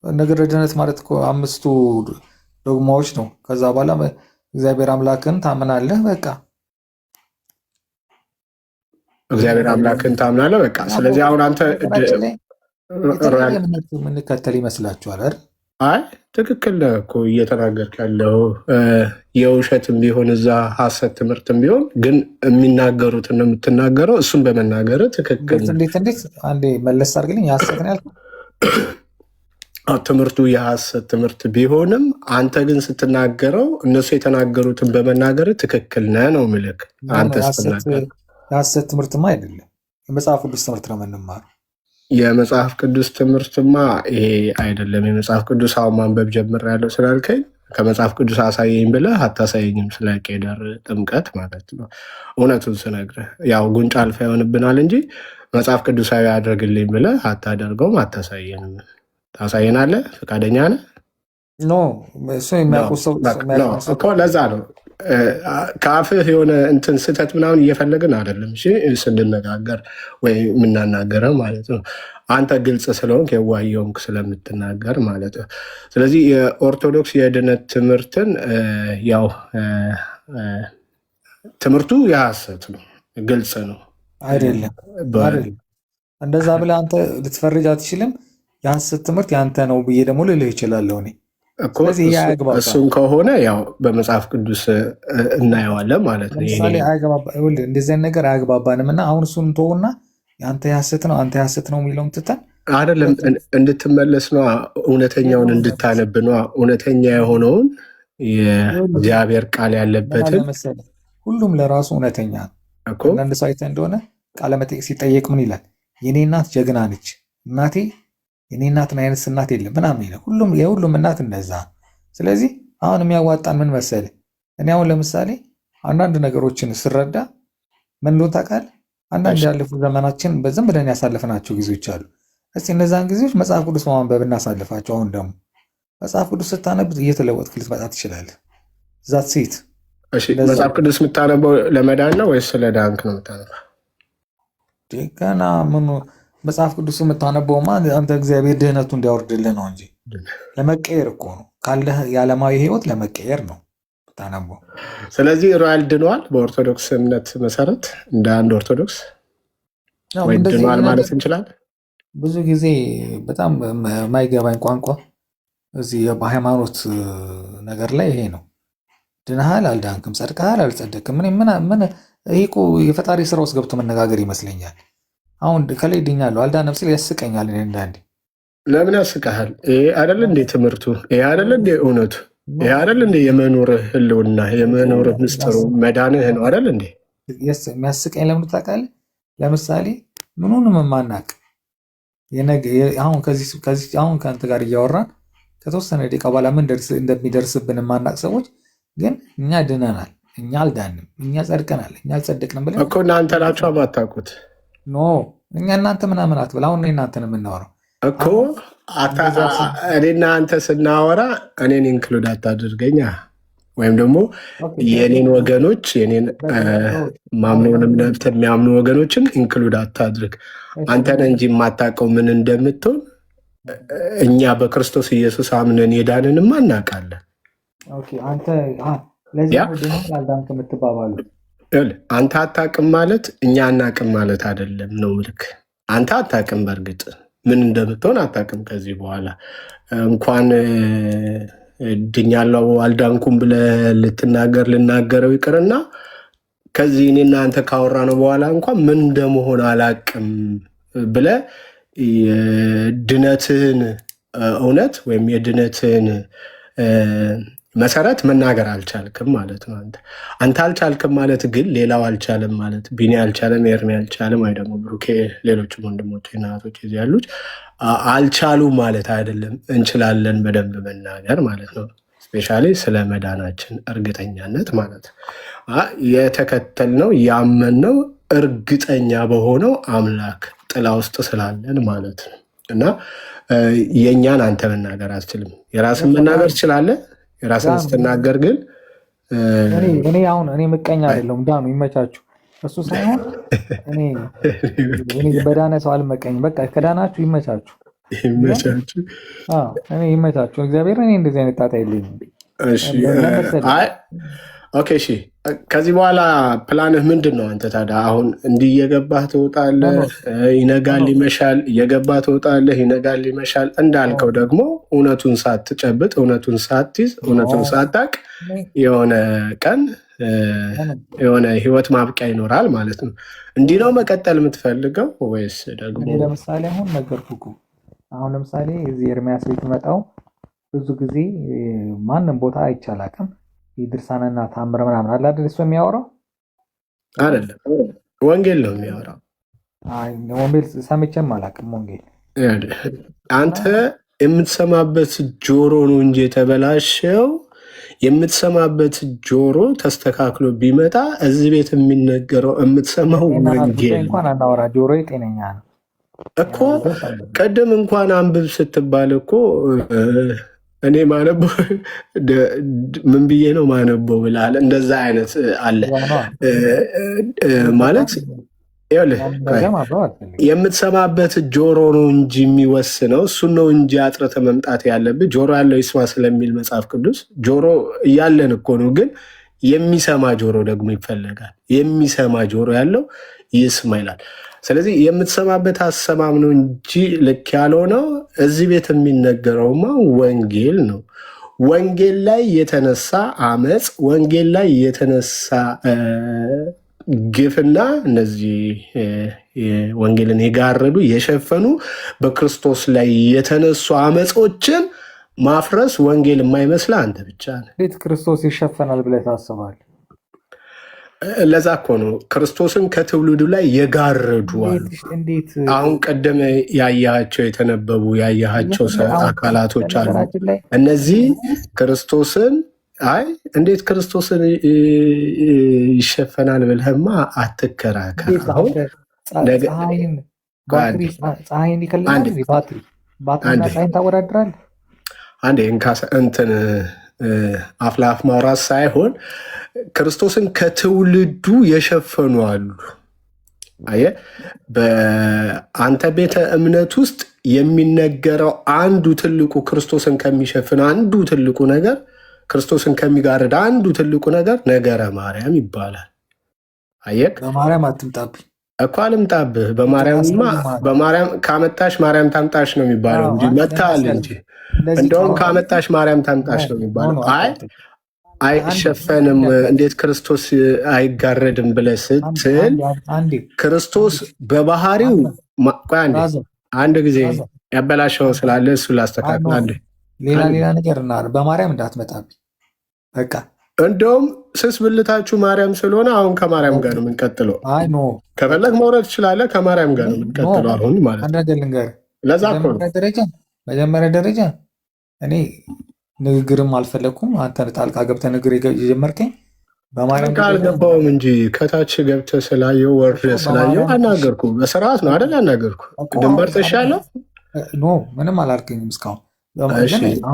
ነገረ ድነት ማለት እኮ 5ቱ ዶግማዎች ነው። ከዛ በኋላ እግዚአብሔር አምላክን ታምናለህ፣ በቃ እግዚአብሔር አምላክን ታምናለህ፣ በቃ። ስለዚህ አሁን አንተ የምንከተል ይመስላችኋል አይደል? አይ ትክክል ነህ እኮ እየተናገርክ ያለው የውሸትም ቢሆን እዛ ሐሰት ትምህርትም ቢሆን ግን የሚናገሩትን ነው የምትናገረው። እሱን በመናገር ትክክል። እንዴት አንዴ መለስ አድርግልኝ። የሐሰት ነው ያልኩት። ትምህርቱ የሐሰት ትምህርት ቢሆንም አንተ ግን ስትናገረው እነሱ የተናገሩትን በመናገር ትክክል ነህ ነው ምልክ። አንተ ስትናገር የሐሰት ትምህርትማ አይደለም፣ የመጽሐፍ ቅዱስ ትምህርት ነው የምንማረው። የመጽሐፍ ቅዱስ ትምህርትማ ይሄ አይደለም። የመጽሐፍ ቅዱስ አሁን ማንበብ ጀምሬያለሁ ስላልከኝ ከመጽሐፍ ቅዱስ አሳየኝ ብለህ አታሳየኝም። ስለ ቄደር ጥምቀት ማለት ነው። እውነቱን ስነግርህ ያው ጉንጫ አልፋ ይሆንብናል እንጂ መጽሐፍ ቅዱሳዊ አድርግልኝ ብለህ አታደርገውም፣ አታሳየንም። ታሳየናለህ? ፈቃደኛ ነህ? ኖ እሱ የሚያውቁ ሰው እኮ ለዛ ነው ከአፍህ የሆነ እንትን ስህተት ምናምን እየፈለግን አይደለም። እሺ ስንነጋገር ወይ የምናናገረው ማለት ነው። አንተ ግልጽ ስለሆንክ የዋየውንክ ስለምትናገር ማለት ነው። ስለዚህ የኦርቶዶክስ የድነት ትምህርትን ያው ትምህርቱ የሐሰት ነው፣ ግልጽ ነው። አይደለም እንደዛ ብለህ አንተ ልትፈርጅ አትችልም። የሐሰት ትምህርት ያንተ ነው ብዬ ደግሞ ልልህ ይችላለሁ እኔ። እሱም ከሆነ ያው በመጽሐፍ ቅዱስ እናየዋለን ማለት ነው። እንደዚህ ነገር አያግባባንም እና አሁን እሱን ተውና አንተ የሐሰት ነው አንተ የሐሰት ነው የሚለውን ትተን አይደለም እንድትመለስ ነዋ፣ እውነተኛውን እንድታነብ ነዋ። እውነተኛ የሆነውን የእግዚአብሔር ቃል ያለበትን ሁሉም ለራሱ እውነተኛ ነው። አንዳንድ ሰው አይተህ እንደሆነ ቃለ መጠይቅ ሲጠየቅ ምን ይላል? የኔ እናት ጀግና ነች፣ እናቴ የኔ እናትን አይነት እናት የለም ምናምን ይላል። የሁሉም እናት እንደዛ። ስለዚህ አሁን የሚያዋጣን ምን መሰለህ? እኔ አሁን ለምሳሌ አንዳንድ ነገሮችን ስረዳ ምን እንደሆነ ታውቃለህ? አንዳንድ ያለፉ ዘመናችን በዝም ብለን ያሳለፍናቸው ጊዜዎች አሉ። እስቲ እነዛን ጊዜዎች መጽሐፍ ቅዱስ በማንበብ እናሳልፋቸው። አሁን ደግሞ መጽሐፍ ቅዱስ ስታነብ እየተለወጥክ ልትመጣ ትችላለህ። ዛት ሴት መጽሐፍ ቅዱስ የምታነበው ለመዳን ነው ወይስ ስለ ዳንክ ነው የምታነበው? ገና ምኑ መጽሐፍ ቅዱስ የምታነበውማ አንተ እግዚአብሔር ድህነቱ እንዲያወርድልህ ነው እንጂ ለመቀየር እኮ ነው። ካለህ የዓለማዊ ህይወት ለመቀየር ነው የምታነበው። ስለዚህ ራይል ድኗል። በኦርቶዶክስ እምነት መሰረት እንደ አንድ ኦርቶዶክስ ወይ ድኗል ማለት እንችላለን። ብዙ ጊዜ በጣም የማይገባኝ ቋንቋ እዚህ በሃይማኖት ነገር ላይ ይሄ ነው። ድነሃል አልዳንክም፣ ጸድቀሃል አልጸደቅም። ምን ይሄ እኮ የፈጣሪ ስራ ውስጥ ገብቶ መነጋገር ይመስለኛል። አሁን ከላይ ድኛለሁ አልዳንም ሲል ያስቀኛል። እኔ እንዳንዴ ለምን ያስቀሃል? ይሄ አይደል እንዴ ትምህርቱ? ይሄ አይደል እንዴ እውነቱ? ይሄ አይደል እንዴ የመኖርህ ህልውና የመኖርህ ምስጢሩ መዳንህ ነው አይደል እንዴ? የሚያስቀኝ ለምን ታውቃለህ? ለምሳሌ ምኑንም የማናቅ አሁን ከአንተ ጋር እያወራን ከተወሰነ ደቂቃ በኋላ ምን እንደሚደርስብን የማናቅ ሰዎች ግን እኛ ድነናል፣ እኛ አልዳንም፣ እኛ ጸድቀናል፣ እኛ አልጸደቅንም ብለን እኮ እናንተ ናችሁ የማታውቁት። ኖ እኛ እናንተ ምናምን አትበል። አሁን እናንተን የምናወራው እኮ እኔና አንተ ስናወራ እኔን ኢንክሉድ አታድርገኛ፣ ወይም ደግሞ የኔን ወገኖች የኔን ማምነውን እምነት የሚያምኑ ወገኖችን ኢንክሉድ አታድርግ። አንተን እንጂ የማታውቀው ምን እንደምትሆን እኛ በክርስቶስ ኢየሱስ አምነን የዳንንማ እናውቃለን። አንተ አታውቅም ማለት እኛ አናውቅም ማለት አይደለም ነው ምልክ። አንተ አታውቅም፣ በእርግጥ ምን እንደምትሆን አታውቅም። ከዚህ በኋላ እንኳን ድኛለው አልዳንኩም ብለህ ልናገረው ይቅርና ከዚህ እኔና አንተ ካወራ ነው በኋላ እንኳን ምን እንደመሆን አላውቅም ብለህ ድነትህን እውነት ወይም የድነትን መሰረት መናገር አልቻልክም ማለት ነው። አንተ አልቻልክም ማለት ግን ሌላው አልቻለም ማለት ቢኒ አልቻለም፣ ኤርሚ አልቻለም፣ ወይ ደግሞ ብሩኬ፣ ሌሎችም ወንድሞች እና እህቶች እዚህ ያሉት አልቻሉ ማለት አይደለም። እንችላለን በደንብ መናገር ማለት ነው። ስፔሻሊ ስለ መዳናችን እርግጠኛነት ማለት የተከተልነው ያመንነው እርግጠኛ በሆነው አምላክ ጥላ ውስጥ ስላለን ማለት ነው። እና የእኛን አንተ መናገር አትችልም። የራስን መናገር ትችላለህ። የራስን ስትናገር ግን እኔ ምቀኛ አይደለሁም። ዳኑ ይመቻችሁ። እሱ ሳይሆን እኔ በዳነ ሰው አልመቀኝም። በቃ ከዳናችሁ ይመቻችሁ። ይመቻችሁ። እግዚአብሔር እኔ እንደዚህ አይነት ጣጣ የለኝም። ኦኬ እሺ። ከዚህ በኋላ ፕላንህ ምንድን ነው? አንተ ታዲያ አሁን እንዲህ እየገባህ ትወጣለህ፣ ይነጋል ይመሻል፣ እየገባህ ትወጣለህ፣ ይነጋል ይመሻል። እንዳልከው ደግሞ እውነቱን ሳትጨብጥ፣ እውነቱን ሳትይዝ፣ እውነቱን ሳታቅ የሆነ ቀን የሆነ ህይወት ማብቂያ ይኖራል ማለት ነው። እንዲህ ነው መቀጠል የምትፈልገው ወይስ ደግሞ? ለምሳሌ አሁን ነገርኩህ እኮ አሁን ለምሳሌ እዚህ ኤርሚያስ ቤት መጣው ብዙ ጊዜ ማንም ቦታ አይቻላቅም ድርሳንና ታምር ምናምን አለ አይደል? እሱ የሚያወራው አይደለም፣ ወንጌል ነው የሚያወራው። ወንጌል ሰምቼም አላውቅም። ወንጌል አንተ የምትሰማበት ጆሮ ነው እንጂ የተበላሸው። የምትሰማበት ጆሮ ተስተካክሎ ቢመጣ እዚህ ቤት የሚነገረው የምትሰማው ወንጌል እንኳን አናወራ። ጆሮ ጤነኛ ነው እኮ። ቅድም እንኳን አንብብ ስትባል እኮ እኔ ማነበው ምን ብዬ ነው ማነበው ብላል። እንደዛ አይነት አለ ማለት የምትሰማበት ጆሮ ነው እንጂ የሚወስነው እሱን ነው እንጂ አጥርተ መምጣት ያለብህ። ጆሮ ያለው ይስማ ስለሚል መጽሐፍ ቅዱስ ጆሮ እያለን እኮ ነው። ግን የሚሰማ ጆሮ ደግሞ ይፈለጋል። የሚሰማ ጆሮ ያለው ይስማ ይላል። ስለዚህ የምትሰማበት አሰማም ነው እንጂ ልክ ያልሆነው እዚህ ቤት የሚነገረውማ ወንጌል ነው። ወንጌል ላይ የተነሳ አመፅ፣ ወንጌል ላይ የተነሳ ግፍና እነዚህ ወንጌልን የጋረዱ የሸፈኑ በክርስቶስ ላይ የተነሱ አመፆችን ማፍረስ ወንጌል የማይመስል አንተ ብቻ ነህ። እንዴት ክርስቶስ ይሸፈናል ብለህ ታስባለህ? ለዛ እኮ ነው ክርስቶስን ከትውልዱ ላይ የጋረዱ አሉ። አሁን ቀደም ያያቸው የተነበቡ ያያቸው አካላቶች አሉ። እነዚህ ክርስቶስን እንዴት ክርስቶስን ይሸፈናል ብለህማ አትከራከር። ፀሐይን ይከልላል። ባትሪና ፀሐይን ታወዳድራለህ? አንዴ እንትን አፍ ለአፍ ማውራት ሳይሆን ክርስቶስን ከትውልዱ የሸፈኑ አሉ። አየህ፣ በአንተ ቤተ እምነት ውስጥ የሚነገረው አንዱ ትልቁ ክርስቶስን ከሚሸፍን አንዱ ትልቁ ነገር፣ ክርስቶስን ከሚጋርድ አንዱ ትልቁ ነገር ነገረ ማርያም ይባላል። አየህ፣ በማርያም አትምጣብኝ እኮ አልምጣብህ። በማርያም ካመጣሽ ማርያም ታምጣሽ ነው የሚባለው እንጂ መታል እንጂ እንደውም ካመጣሽ ማርያም ታምጣሽ ነው የሚባለው። አይሸፈንም እንዴት ክርስቶስ አይጋረድም ብለህ ስትል ክርስቶስ በባህሪው አንድ ጊዜ ያበላሸው ስላለ እሱ ላስተካክል። ሌላ ነገር እና በማርያም እንዳትመጣብኝ በቃ። እንደውም ስስ ብልታችሁ ማርያም ስለሆነ አሁን ከማርያም ጋር ነው የምንቀጥለው። ከፈለግ መውረድ ትችላለህ። ከማርያም ጋር ነው የምንቀጥለው አሁን ማለት ነው። ለዛ እኮ ነው መጀመሪያ ደረጃ እኔ ንግግርም አልፈለግኩም። አንተ ጣልቃ ገብተህ ንግግር የጀመርከኝ በማርያም አልገባውም እንጂ ከታች ገብተህ ስላየው ወርደህ ስላየው አናገርኩ። በስርዓት ነው አይደል አናገርኩ። ድንበር ጥሻለሁ? ኖ ምንም አላልከኝም እስካሁን።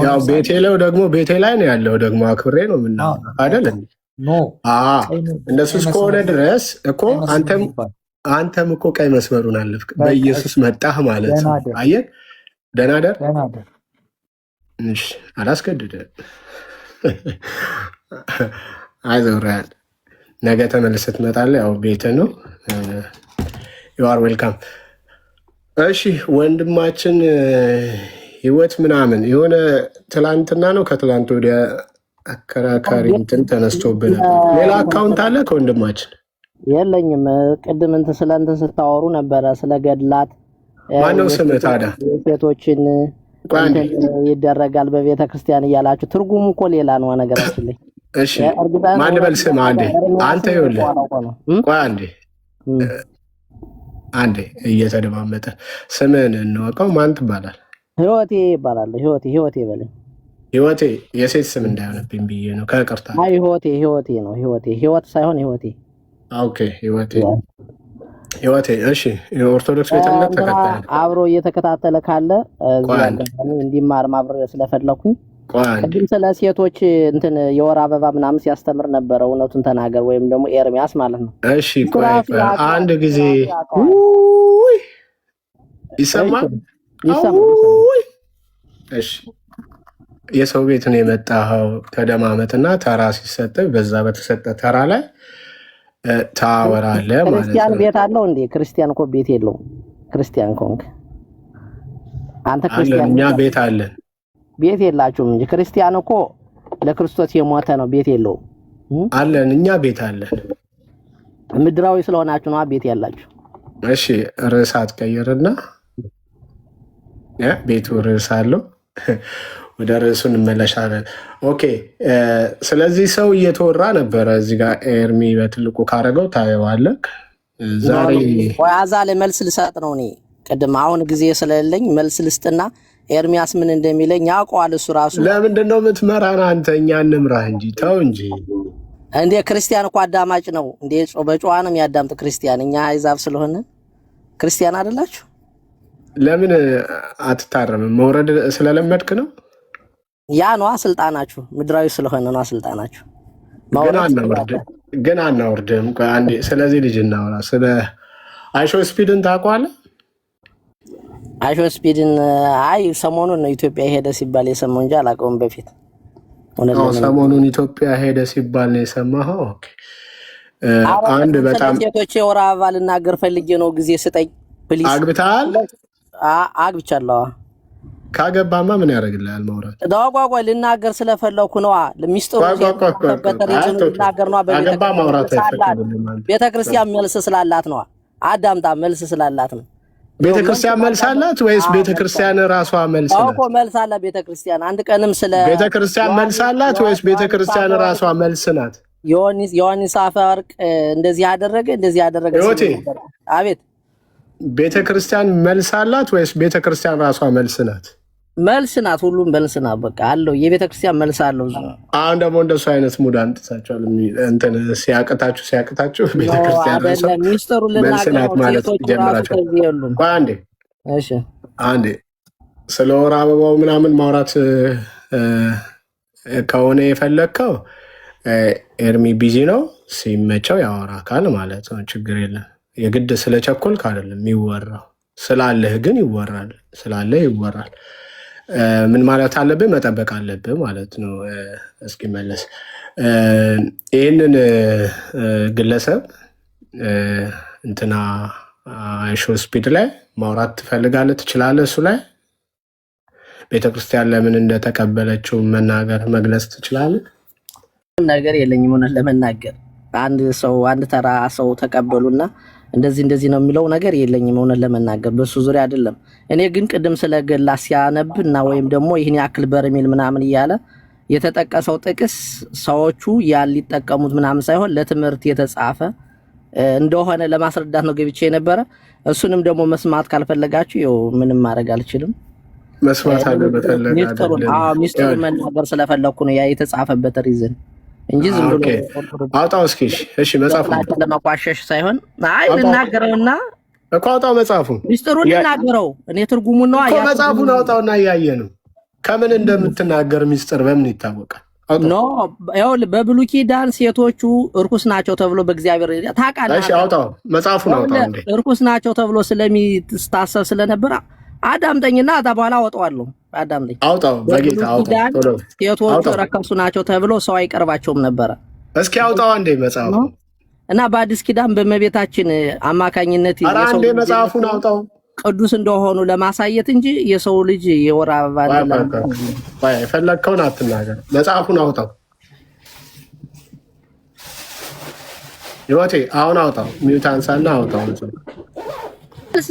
ያው ቤቴ ላይ ደግሞ ቤቴ ላይ ነው ያለው ደግሞ አክብሬ ነው የምናወራው አይደል? እንደሱ እስከሆነ ድረስ እኮ አንተም እኮ ቀይ መስመሩን አለፍክ። በኢየሱስ መጣህ ማለት ነው። አየህ፣ ደህና ደር አላስገድድህም። አይዞህ፣ ነገ ተመልሰህ ትመጣለህ። ያው ቤትህ ነው። ዩአር ዌልካም። እሺ ወንድማችን ህይወት ምናምን የሆነ ትላንትና ነው ከትላንት ወዲያ አከራካሪ እንትን ተነስቶብን ሌላ አካውንት አለ ከወንድማችን? የለኝም። ቅድም እንትን ስለ እንትን ስታወሩ ነበረ ስለ ገድላት። ማነው ስምህ ታዲያ? ሴቶችን ይደረጋል በቤተ ክርስቲያን እያላችሁ ትርጉሙ እኮ ሌላ ነው ነገራችን ላይ። እሺ ማን ልበል ስም አንተ ይኸውልህ ቆይ አንዴ እየተደማመጠ ስምህን እንወቀው። ማን ትባላለህ? ህይወቴ ይባላል። ህይወቴ በለኝ። ህይወቴ የሴት ስም እንዳይሆንብኝ ብዬ ነው ከቅርታ። አይ ህይወቴ ነው። ህይወት ሳይሆን ህይወቴ። ኦኬ ህይወቴ እሺ። የኦርቶዶክስ ቤተ እምነት ተከታይ አብሮ እየተከታተለ ካለ እንዲማር ማብረ ስለፈለኩኝ ቅድም ስለ ሴቶች እንትን የወር አበባ ምናምን ሲያስተምር ነበረ። እውነቱን ተናገር ወይም ደግሞ ኤርሚያስ ማለት ነው። እሺ ቆይ አንድ ጊዜ ይሰማል። እሺ የሰው ቤት ነው የመጣኸው። ተደማመጥና ተራ ሲሰጥ በዛ በተሰጠ ተራ ላይ ታወራለህ ማለት ነው። ክርስቲያን ቤት አለው እንዴ? ክርስቲያን እኮ ቤት የለውም። ክርስቲያን ኮንክ አንተ ክርስቲያን እኛ ቤት አለን። ቤት የላችሁም እንጂ ክርስቲያን እኮ ለክርስቶስ የሞተ ነው። ቤት የለውም። አለን እኛ ቤት አለን። ምድራዊ ስለሆናችሁ ነው ቤት ያላችሁ። እሺ ርዕስ አትቀይርና ቤቱ ርዕስ አለው። ወደ ርዕሱ እንመለሻለን። ኦኬ ስለዚህ ሰው እየተወራ ነበረ እዚህ ጋር ኤርሚ በትልቁ ካረገው ታየዋለህ። ዛሬ ወያዛ ለመልስ ልሰጥ ነው እኔ ቅድም አሁን ጊዜ ስለሌለኝ መልስ ልስጥና ኤርሚያስ ምን እንደሚለኝ ያውቀዋል እሱ ራሱ። ለምንድን ነው የምትመራን አንተ? እኛ እንምራህ እንጂ ተው እንጂ። እንዴ ክርስቲያን እኮ አዳማጭ ነው እንዴ? በጨዋ ነው የሚያዳምጥ ክርስቲያን። እኛ አይዛብ ስለሆነ ክርስቲያን አይደላችሁ? ለምን አትታረምም? መውረድ ስለለመድክ ነው? ያ ነው ስልጣናችሁ። ምድራዊ ስለሆነ ነው ስልጣናችሁ። ግን አናወርድም። አንዴ ስለዚህ ልጅ እናወራ። ስለ አይሾ ስፒድን ታውቀዋለህ? አይሾ ስፒድን አይ ሰሞኑን ነው ኢትዮጵያ ሄደ ሲባል የሰማው እንጂ አላውቀውም በፊት። ሰሞኑን ኢትዮጵያ ሄደ ሲባል ነው የሰማኸው? ኦኬ አንድ በጣም ሴቶች የወር አበባ ልናገር ፈልጌ ነው። ጊዜ ስጠኝ ፕሊዝ። አግብተሃል? አግብቻለሁ። ካገባማ ምን ያደርግልሃል ማውራት? ዳጓጓ ልናገር ስለፈለኩ ነው። ለሚስጥሩ ልናገር ነው። አገባ ማውራት አይፈቀድልም። ቤተክርስቲያን መልስ ስላላት ነው። አዳምጣ መልስ ስላላት ነው። ቤተክርስቲያን መልስ አላት ወይስ ቤተክርስቲያን ራሷ መልስ አላት? እኮ መልስ አላት ቤተክርስቲያን። አንድ ቀንም ስለ ቤተክርስቲያን መልስ አላት ወይስ ቤተክርስቲያን ራሷ መልስ ናት? ዮሐንስ አፈወርቅ እንደዚህ ያደረገ አቤት ቤተክርስቲያን መልስ አላት ወይስ ቤተክርስቲያን ራሷ መልስ ናት? መልስ ናት። ሁሉም መልስ ናት። በቃ አለው የቤተክርስቲያን መልስ አለው። አሁን ደግሞ እንደሱ አይነት ሙድ አንጥታችኋል። እንትን ሲያቅታችሁ ቤተክርስቲያን ራሷ መልስ ናት ማለት ጀምራችኋል። አንዴ ስለ ወር አበባው ምናምን ማውራት ከሆነ የፈለግከው ኤርሚ ቢዚ ነው። ሲመቸው ያወራካል ማለት ነው። ችግር የለም። የግድ ስለቸኮልክ አይደለም የሚወራው። ስላለህ ግን ይወራል። ምን ማለት አለብህ? መጠበቅ አለብህ ማለት ነው እስኪመለስ። ይህንን ግለሰብ እንትና አይሾ ስፒድ ላይ ማውራት ትፈልጋለህ? ትችላለህ? እሱ ላይ ቤተክርስቲያን ለምን እንደተቀበለችው መግለጽ ትችላለህ? ነገር የለኝም ሆነ ለመናገር አንድ ተራ ሰው ተቀበሉና እንደዚህ ነው የሚለው ነገር የለኝም ሆነ ለመናገር በሱ ዙሪያ አይደለም። እኔ ግን ቅድም ስለገላ ሲያነብና ወይም ደግሞ ይሄን ያክል በርሜል ምናምን እያለ የተጠቀሰው ጥቅስ ሰዎቹ ያን ሊጠቀሙት ምናምን ሳይሆን ለትምህርት የተጻፈ እንደሆነ ለማስረዳት ነው ገብቼ የነበረ። እሱንም ደግሞ መስማት ካልፈለጋችሁ ይኸው ምንም ማድረግ አልችልም። መስማት አለበት ሚስጥሩን መናገር ስለፈለኩ ነው ያ የተጻፈበት ሪዝን እንጂ ዝም ብሎ አውጣው እስኪ። እሺ መጽሐፉን ለማቋሸሽ ሳይሆን አይ ልናገረውና እኮ አውጣው መጽሐፉን ሚስጥሩን ልናገረው እኔ ትርጉሙን ነው እኮ መጽሐፉን አውጣውና እያየ ነው ከምን እንደምትናገር ሚስጥር በምን ይታወቃል? ኖ ይኸውልህ በብሉይ ኪዳን ሴቶቹ እርኩስ ናቸው ተብሎ በእግዚአብሔር ታውቃለህ። እሺ አውጣው መጽሐፉን አውጣው እንዴ እርኩስ ናቸው ተብሎ ስለሚታሰብ ስለነበረ አዳምጠኝና አታ በኋላ አወጣዋለሁ። አዳምጠኝ አውጣው በጌታ አውጣው። ሴቶቹ ረከሱ ናቸው ተብሎ ሰው አይቀርባቸውም ነበረ። እስኪ አውጣው አንዴ መጽሐፉ እና በአዲስ ኪዳን በእመቤታችን አማካኝነት አንዴ መጽሐፉን አውጣው ቅዱስ እንደሆኑ ለማሳየት እንጂ የሰው ልጅ የወር አበባ የፈለግከውን አትናገር። መጽሐፉን አውጣው ህይወቴ፣ አሁን አውጣው። ሚውት አንሳና አውጣው።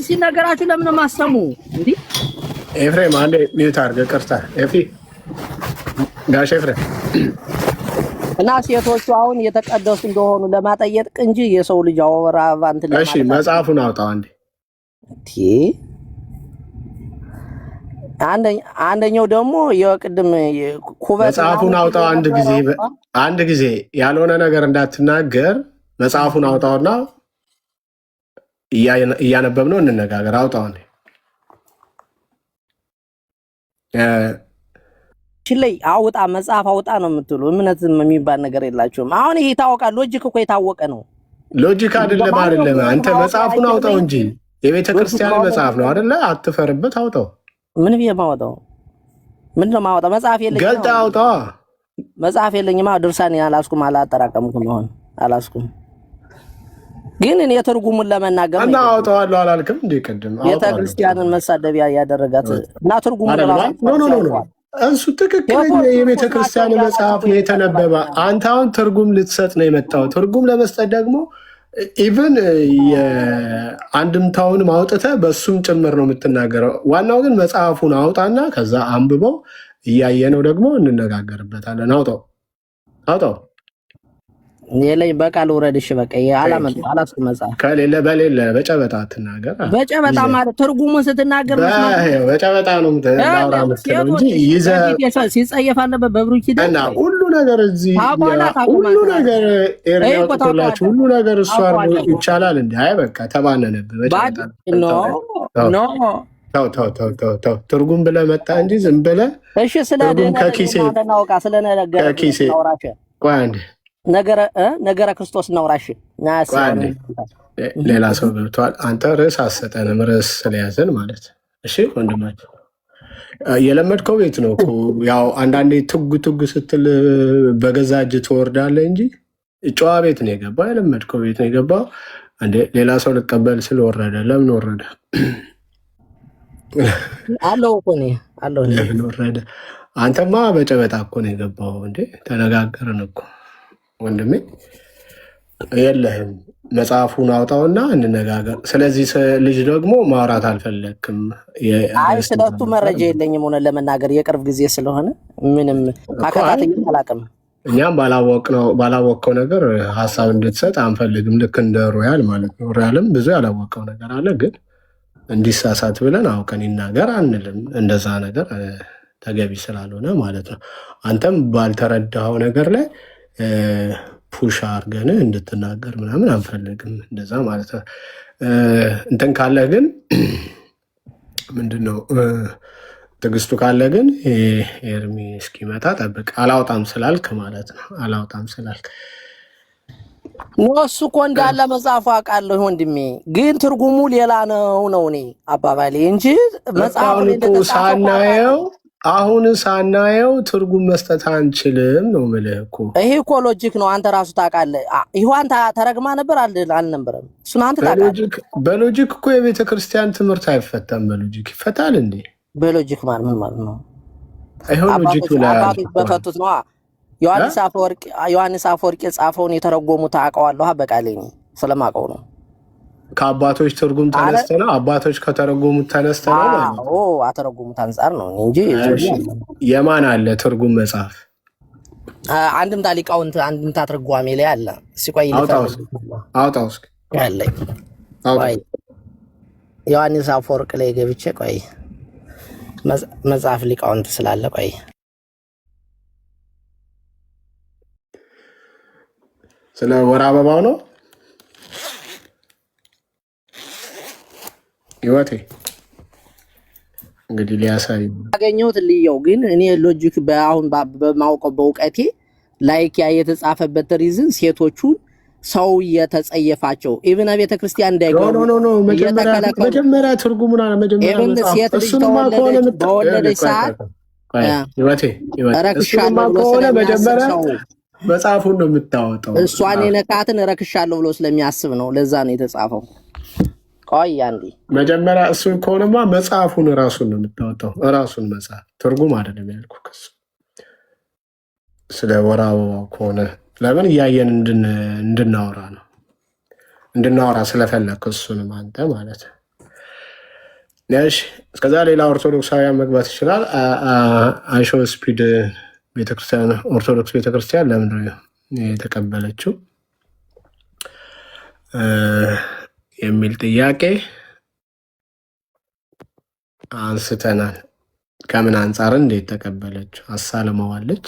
ሲነገራችሁ ለምን ማሰሙ እንዴ? ኤፍሬም አንዴ ሚዩት አድርገህ ቅርታ ኤፊ ጋሽ ኤፍሬም እና ሴቶቹ አሁን የተቀደሱ እንደሆኑ ለማጠየቅ እንጂ የሰው ልጅ አወራ ባንት ለማለት እሺ መጽሐፉን አውጣው አንዴ አንደኛው ደግሞ የቅድም ኩበት መጽሐፉን አውጣው አንድ ጊዜ ያልሆነ ነገር እንዳትናገር መጽሐፉን አውጣውና እያነበብነው እንነጋገር አውጣው አንዴ ላይ አውጣ መጽሐፍ አውጣ ነው የምትሉ እምነት የሚባል ነገር የላችሁም አሁን ይሄ ታወቃል ሎጂክ እኮ የታወቀ ነው ሎጂክ አይደለም አንተ መጽሐፉን አውጣው እንጂ የቤተ ክርስቲያን መጽሐፍ ነው አይደለ አትፈርበት አውጣው ምን ማውጣው ምንድነው ማውጣው መጽሐፍ የለኝም ገልጣ አውጣው መጽሐፍ የለኝም ድርሳን ያላስኩም አላጠራቀምኩም ይሆን አላስኩም ግን እኔ የትርጉሙን ለመናገር እና አውጣዋለሁ አላልክም እንዴ ቀደም ቤተ ክርስቲያንን መሳደቢያ ያደረጋት እና ትርጉሙን ኖ እሱ ትክክለኛ የቤተ ክርስቲያን መጽሐፍ የተነበበ አንተ አሁን ትርጉም ልትሰጥ ነው የመጣው ትርጉም ለመስጠት ደግሞ ኢቭን የአንድምታውን ማውጥተህ በሱም ጭምር ነው የምትናገረው ዋናው ግን መጽሐፉን አውጣና ከዛ አንብበው እያየነው ደግሞ እንነጋገርበታለን አውጣው የለኝ በቃል ወረድሽ በቃ አላስኩ መጽሐፍ ከሌለ በሌለ በጨበጣ አትናገር በጨበጣ ማለት ትርጉሙን ስትናገር በጨበጣ ነው የምታወራ መስለው እንጂ ይዘህ ሲጸየፍ አለበት በብሩይ ኪዳን እና ሁሉ ነገር እዚህ ሁሉ ነገር ኤሪያው ተላችሁ ሁሉ ነገር እሱ አርጎ ይቻላል እንዴ አይ በቃ ተባነነብህ በጨበጣ ተው ትርጉም ብለህ መጣ እንጂ ዝም ብለህ እሺ ስለደነ ከኪሴ ስለነገር ቆይ አንዴ ነገረ ክርስቶስ ነውራሽ ሌላ ሰው ገብቷል አንተ ርዕስ አሰጠንም ርዕስ ስለያዘን ማለት እሺ ወንድማቸው የለመድከው ቤት ነው ያው አንዳንዴ ትጉ ስትል በገዛ እጅ ትወርዳለህ እንጂ ጨዋ ቤት ነው የገባው የለመድከው ቤት ነው የገባው እንዴ ሌላ ሰው ልቀበል ስለወረደ ለምን ወረደ አለው እኮ ነው አለው ለምን ወረደ አንተማ በጨበጣ እኮ ነው የገባው እንዴ ተነጋገርን እኮ ወንድሜ የለህም መጽሐፉን አውጣውና እንነጋገር ስለዚህ ልጅ ደግሞ ማውራት አልፈለክም አይ ስለቱ መረጃ የለኝም ሆነ ለመናገር የቅርብ ጊዜ ስለሆነ ምንም አካታተኝ አላቅም እኛም ባላወቀው ነገር ሐሳብ እንድትሰጥ አንፈልግም ልክ እንደ ሮያል ማለት ነው ሮያልም ብዙ ያላወቀው ነገር አለ ግን እንዲሳሳት ብለን አውቀን ይናገር አንልም እንደዛ ነገር ተገቢ ስላልሆነ ማለት ነው አንተም ባልተረዳው ነገር ላይ ፑሽ አርገን እንድትናገር ምናምን አንፈልግም እንደዛ ማለት ነው እንትን ካለ ግን ምንድነው ትግስቱ ካለ ግን ኤርሚ እስኪመጣ ጠብቅ አላውጣም ስላልክ ማለት ነው አላውጣም ስላልክ እሱ እኮ እንዳለ መጽሐፉ አውቃለሁ ወንድሜ ግን ትርጉሙ ሌላ ነው እኔ አባባሌ እንጂ መጽሐፉን ሳናየው አሁን ሳናየው ትርጉም መስጠት አንችልም ነው የምልህ እኮ ይሄ እኮ ሎጂክ ነው አንተ ራሱ ታውቃለህ ይሁን ተረግማ ነበር አልነበረም እሱን አንተ ታውቃለህ በሎጂክ እኮ የቤተ ክርስቲያን ትምህርት አይፈታም በሎጂክ ይፈታል እንዴ በሎጂክ ማለት ምን ማለት ነው አይሆን ሎጂክ ላይ በፈቱት ነው ዮሐንስ አፈወርቅ ጻፈውን የተረጎሙ ታውቀዋለህ በቃሌ ስለማውቀው ነው ከአባቶች ትርጉም ተነስተ ነው አባቶች ከተረጎሙት ተነስተ ነው ማለት ነው አተረጎሙት አንፃር ነው እንጂ የማን አለ ትርጉም መጽሐፍ አንድምታ ሊቃውንት አንድምታ ትርጓሜ ላይ አለ ሲቆይ አውጣው እስኪ ያለ ዮሐንስ አፈወርቅ ላይ ገብቼ ቆይ መጽሐፍ ሊቃውንት ስላለ ቆይ ስለ ወር አበባው ነው ይወቴ እንግዲህ ሊያሳይ አገኘሁት ልየው ግን እኔ ሎጂክ በአሁን በማውቀው በእውቀቴ ላይክ ያ የተጻፈበት ሪዝን ሴቶቹን ሰው የተጸየፋቸው ኢቭን ቤተ ክርስቲያን እንዳይገቡ ኖ መጀመሪያ ትርጉሙና መጀመሪያ ሴት ልጅ በወለደች ሰዓት ይወቴ ረክሻለሁ ብሎ መጀመሪያ መጽሐፉን ነው የምታወጣው እሷን የነካትን ረክሻለሁ ብሎ ስለሚያስብ ነው ለዛ ነው የተጻፈው ቆይ አንዴ መጀመሪያ እሱ ከሆነማ መጽሐፉን ራሱን ነው የምታወጣው ራሱን መጽሐፍ ትርጉም አይደለም ያልኩህ ስለ ወር አበባው ከሆነ ለምን እያየን እንድናወራ ስለፈለክ እሱንም አንተ ማለት እሺ እስከዛ ሌላ ኦርቶዶክሳውያን መግባት ይችላል። አይሾ ስፒድ ቤተክርስቲያን ኦርቶዶክስ ቤተክርስቲያን ለምንድን ነው የተቀበለችው የሚል ጥያቄ አንስተናል። ከምን አንጻር እንዴት ተቀበለችው? አሳልመዋለች፣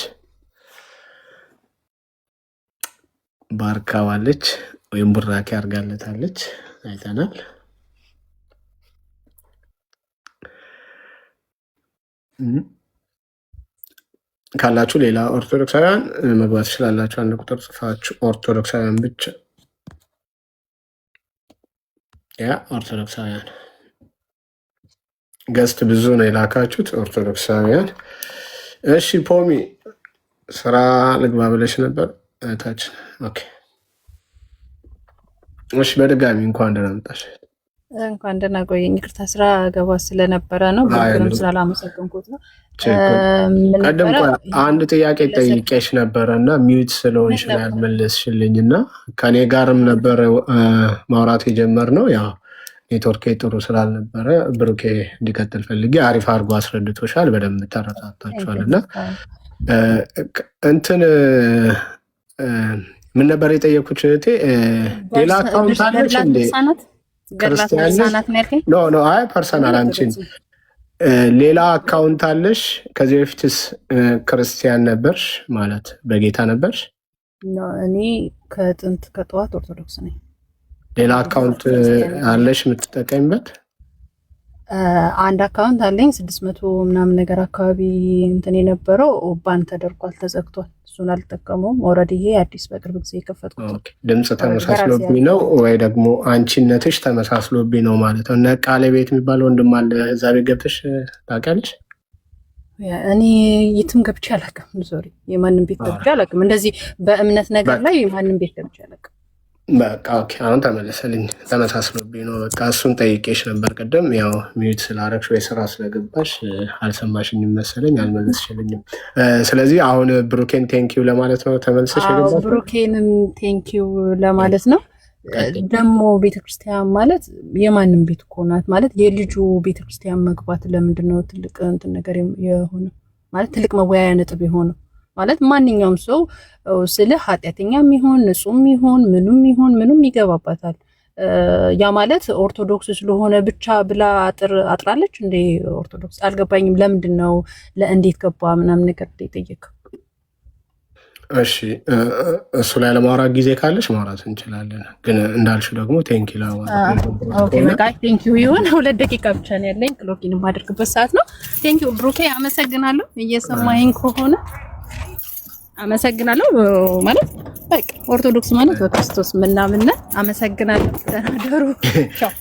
ባርካዋለች ወይም ቡራኬ አድርጋለታለች አይተናል። ካላችሁ ሌላ ኦርቶዶክሳውያን መግባት ትችላላችሁ። አንድ ቁጥር ጽፋችሁ ኦርቶዶክሳውያን ብቻ ኦርቶዶክሳውያን ገስት ብዙ ነው የላካችሁት ኦርቶዶክሳውያን። እሺ ፖሚ ስራ ልግባ ብለሽ ነበር እህታችን። ኦኬ እሺ በድጋሚ እንኳን ደህና መጣሽ። እንኳን ደህና ቆየኝ። ይቅርታ ስራ ገባ ስለነበረ ነው፣ ብሩክንም ስላላመሰገንኩት ነው። ቀደም አንድ ጥያቄ ጠይቄሽ ነበረ እና ሚዩት ስለሆንሽ ነው ያልመለስሽልኝ እና ከኔ ጋርም ነበረ ማውራት የጀመርነው ያው ኔትወርኬ ጥሩ ስላልነበረ ብሩኬ እንዲቀጥል ፈልጌ አሪፍ አድርጎ አስረድቶሻል። በደንብ ተረታታችኋል እና እንትን ምን ነበር የጠየኩት እህቴ? ሌላ አካውንት አለች እንዴ? ኖ አይ ፐርሰናል አንቺን ሌላ አካውንት አለሽ? ከዚህ በፊትስ ክርስቲያን ነበርሽ ማለት በጌታ ነበርሽ? እኔ ከጥንት ከጠዋት ኦርቶዶክስ ነኝ። ሌላ አካውንት አለሽ የምትጠቀሚበት? አንድ አካውንት አለኝ 600 ምናምን ነገር አካባቢ እንትን የነበረው ባን ተደርጓል፣ ተዘግቷል። እሱን አልጠቀመውም። ኦልሬዲ ይሄ አዲስ በቅርብ ጊዜ የከፈትኩት። ድምፅ ተመሳስሎብኝ ነው ወይ ደግሞ አንቺነትሽ ተመሳስሎብኝ ነው ማለት ነው። እነ ቃለ ቤት የሚባል ወንድም አለ፣ እዛ ቤት ገብተሽ ታውቂያለሽ? እኔ የትም ገብቼ አላውቅም። ሶሪ የማንም ቤት ገብቼ አላውቅም። እንደዚህ በእምነት ነገር ላይ የማንም ቤት ገብቼ አላውቅም። በቃ ኦኬ፣ አሁን ተመለሰልኝ። ተመሳስሎብኝ ነው። በቃ እሱን ጠይቄሽ ነበር ቅድም። ያው ሚዩት ስላረግሽ ወይ ስራ ስለገባሽ አልሰማሽኝም መሰለኝ፣ አልመለስሽልኝም። ስለዚህ አሁን ብሩኬን ቴንኪው ለማለት ነው ተመልሰሽ የገባሽ? ብሩኬንም ቴንኪው ለማለት ነው። ደግሞ ቤተክርስቲያን ማለት የማንም ቤት እኮ ናት ማለት የልጁ ቤተክርስቲያን መግባት ለምንድን ነው ትልቅ እንትን ነገር የሆነ ማለት ትልቅ መወያያ ነጥብ የሆነው? ማለት ማንኛውም ሰው ስለ ኃጢአተኛም ይሁን ንጹህም ይሁን ምኑም ይገባባታል። ያ ማለት ኦርቶዶክስ ስለሆነ ብቻ ብላ አጥራለች እንዴ? ኦርቶዶክስ አልገባኝም። ለምንድን ነው ለእንዴት ገባ ምናምን ነገር ጠየቀው። እሺ እሱ ላይ ለማውራት ጊዜ ካለሽ ማውራት እንችላለን፣ ግን እንዳልሽው ደግሞ ቴንኪ ቴንኪው ይሁን። 2 ደቂቃ ብቻ ነው ያለኝ፣ ክሎኪን የማደርግበት ሰዓት ነው። ቴንኪው ብሩኬ፣ አመሰግናለሁ። እየሰማኸኝ ከሆነ አመሰግናለሁ። ማለት በቃ ኦርቶዶክስ ማለት በክርስቶስ ምናምን። አመሰግናለሁ። ተናገሩ።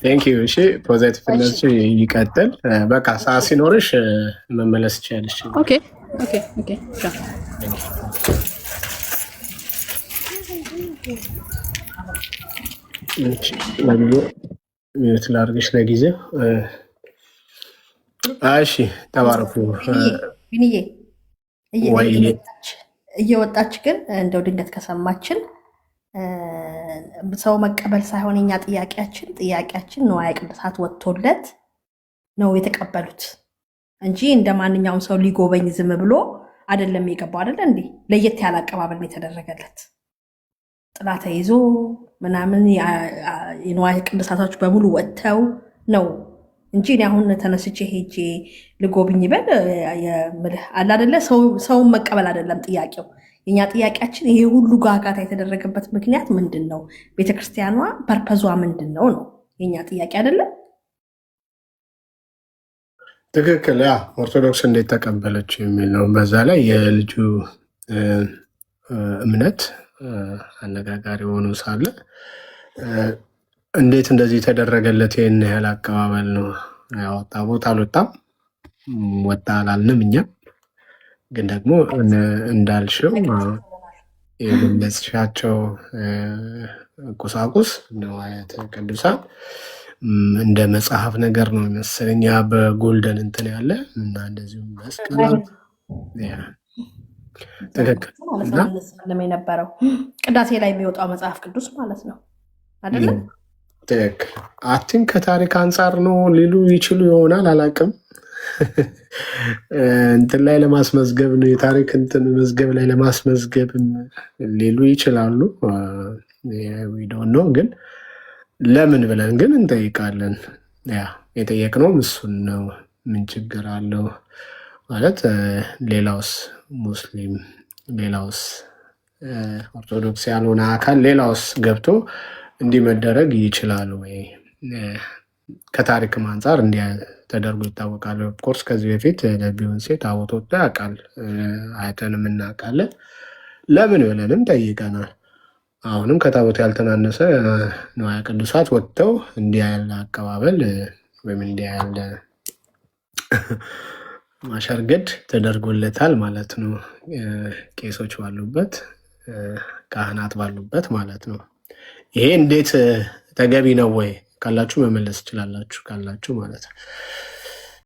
ቴንኪው። እሺ ፖዚቲቭነሱ ይቀጥል። በቃ ሰዓት ሲኖርሽ መመለስ ትችያለሽ። ኦኬ ኦኬ ኦኬ። ሚዩት ላድርግሽ ለጊዜው። እሺ ተባረኩ። እየወጣች ግን እንደው ድንገት ከሰማችን ሰው መቀበል ሳይሆን የኛ ጥያቄያችን ንዋየ ቅድሳት ወጥቶለት ነው የተቀበሉት እንጂ እንደ ማንኛውም ሰው ሊጎበኝ ዝም ብሎ አይደለም የገባው። አይደለ እንዴ? ለየት ያለ አቀባበል ነው የተደረገለት። ጥላ ተይዞ ምናምን የንዋየ ቅድሳቶች በሙሉ ወጥተው ነው እንጂ እኔ አሁን ተነስቼ ሄጄ ልጎብኝ በል የምልህ አለ አይደለ? ሰውን መቀበል አይደለም ጥያቄው። የኛ ጥያቄያችን ይሄ ሁሉ ጋጋታ የተደረገበት ምክንያት ምንድን ነው? ቤተክርስቲያኗ ፐርፐዟ ምንድን ነው ነው የኛ ጥያቄ አይደለም? ትክክል። ያ ኦርቶዶክስ እንዴት ተቀበለችው የሚል ነው። በዛ ላይ የልጁ እምነት አነጋጋሪ ሆኖ ሳለ እንዴት እንደዚህ የተደረገለት ይህን ያህል አቀባበል ነው? ያወጣ ቦታ አልወጣም፣ ወጣ አላልንም። እኛም ግን ደግሞ እንዳልሽው የገለጽሻቸው ቁሳቁስ ንዋያተ ቅዱሳን እንደ መጽሐፍ ነገር ነው መሰለኝ። ያ በጎልደን እንትን ያለ እና እንደዚሁም መስቀል ትክክል የነበረው ቅዳሴ ላይ የሚወጣው መጽሐፍ ቅዱስ ማለት ነው አይደለም? ትክክል። አቲንክ ከታሪክ አንጻር ነው ሊሉ ይችሉ ይሆናል፣ አላቅም። እንትን ላይ ለማስመዝገብ ነው የታሪክ እንትን መዝገብ ላይ ለማስመዝገብ ሊሉ ይችላሉ። ነው ግን ለምን ብለን ግን እንጠይቃለን። ያ የጠየቅነውም እሱን ነው። ምን ችግር አለው ማለት ሌላውስ ሙስሊም ሌላውስ ኦርቶዶክስ ያልሆነ አካል ሌላውስ ገብቶ እንዲህ መደረግ ይችላል ወይ? ከታሪክም አንጻር እንዲህ ተደርጎ ይታወቃል። ኦፍኮርስ ከዚህ በፊት ለቢዮንሴ ታቦት ወጥቶ ያውቃል፣ አይተንም እናውቃለን። ለምን ብለንም ጠይቀናል። አሁንም ከታቦት ያልተናነሰ ንዋየ ቅዱሳት ወጥተው እንዲህ ያለ አቀባበል ወይም እንዲህ ያለ ማሸርገድ ተደርጎለታል ማለት ነው። ቄሶች ባሉበት ካህናት ባሉበት ማለት ነው። ይሄ እንዴት ተገቢ ነው ወይ ካላችሁ መመለስ ትችላላችሁ ካላችሁ ማለት ነው።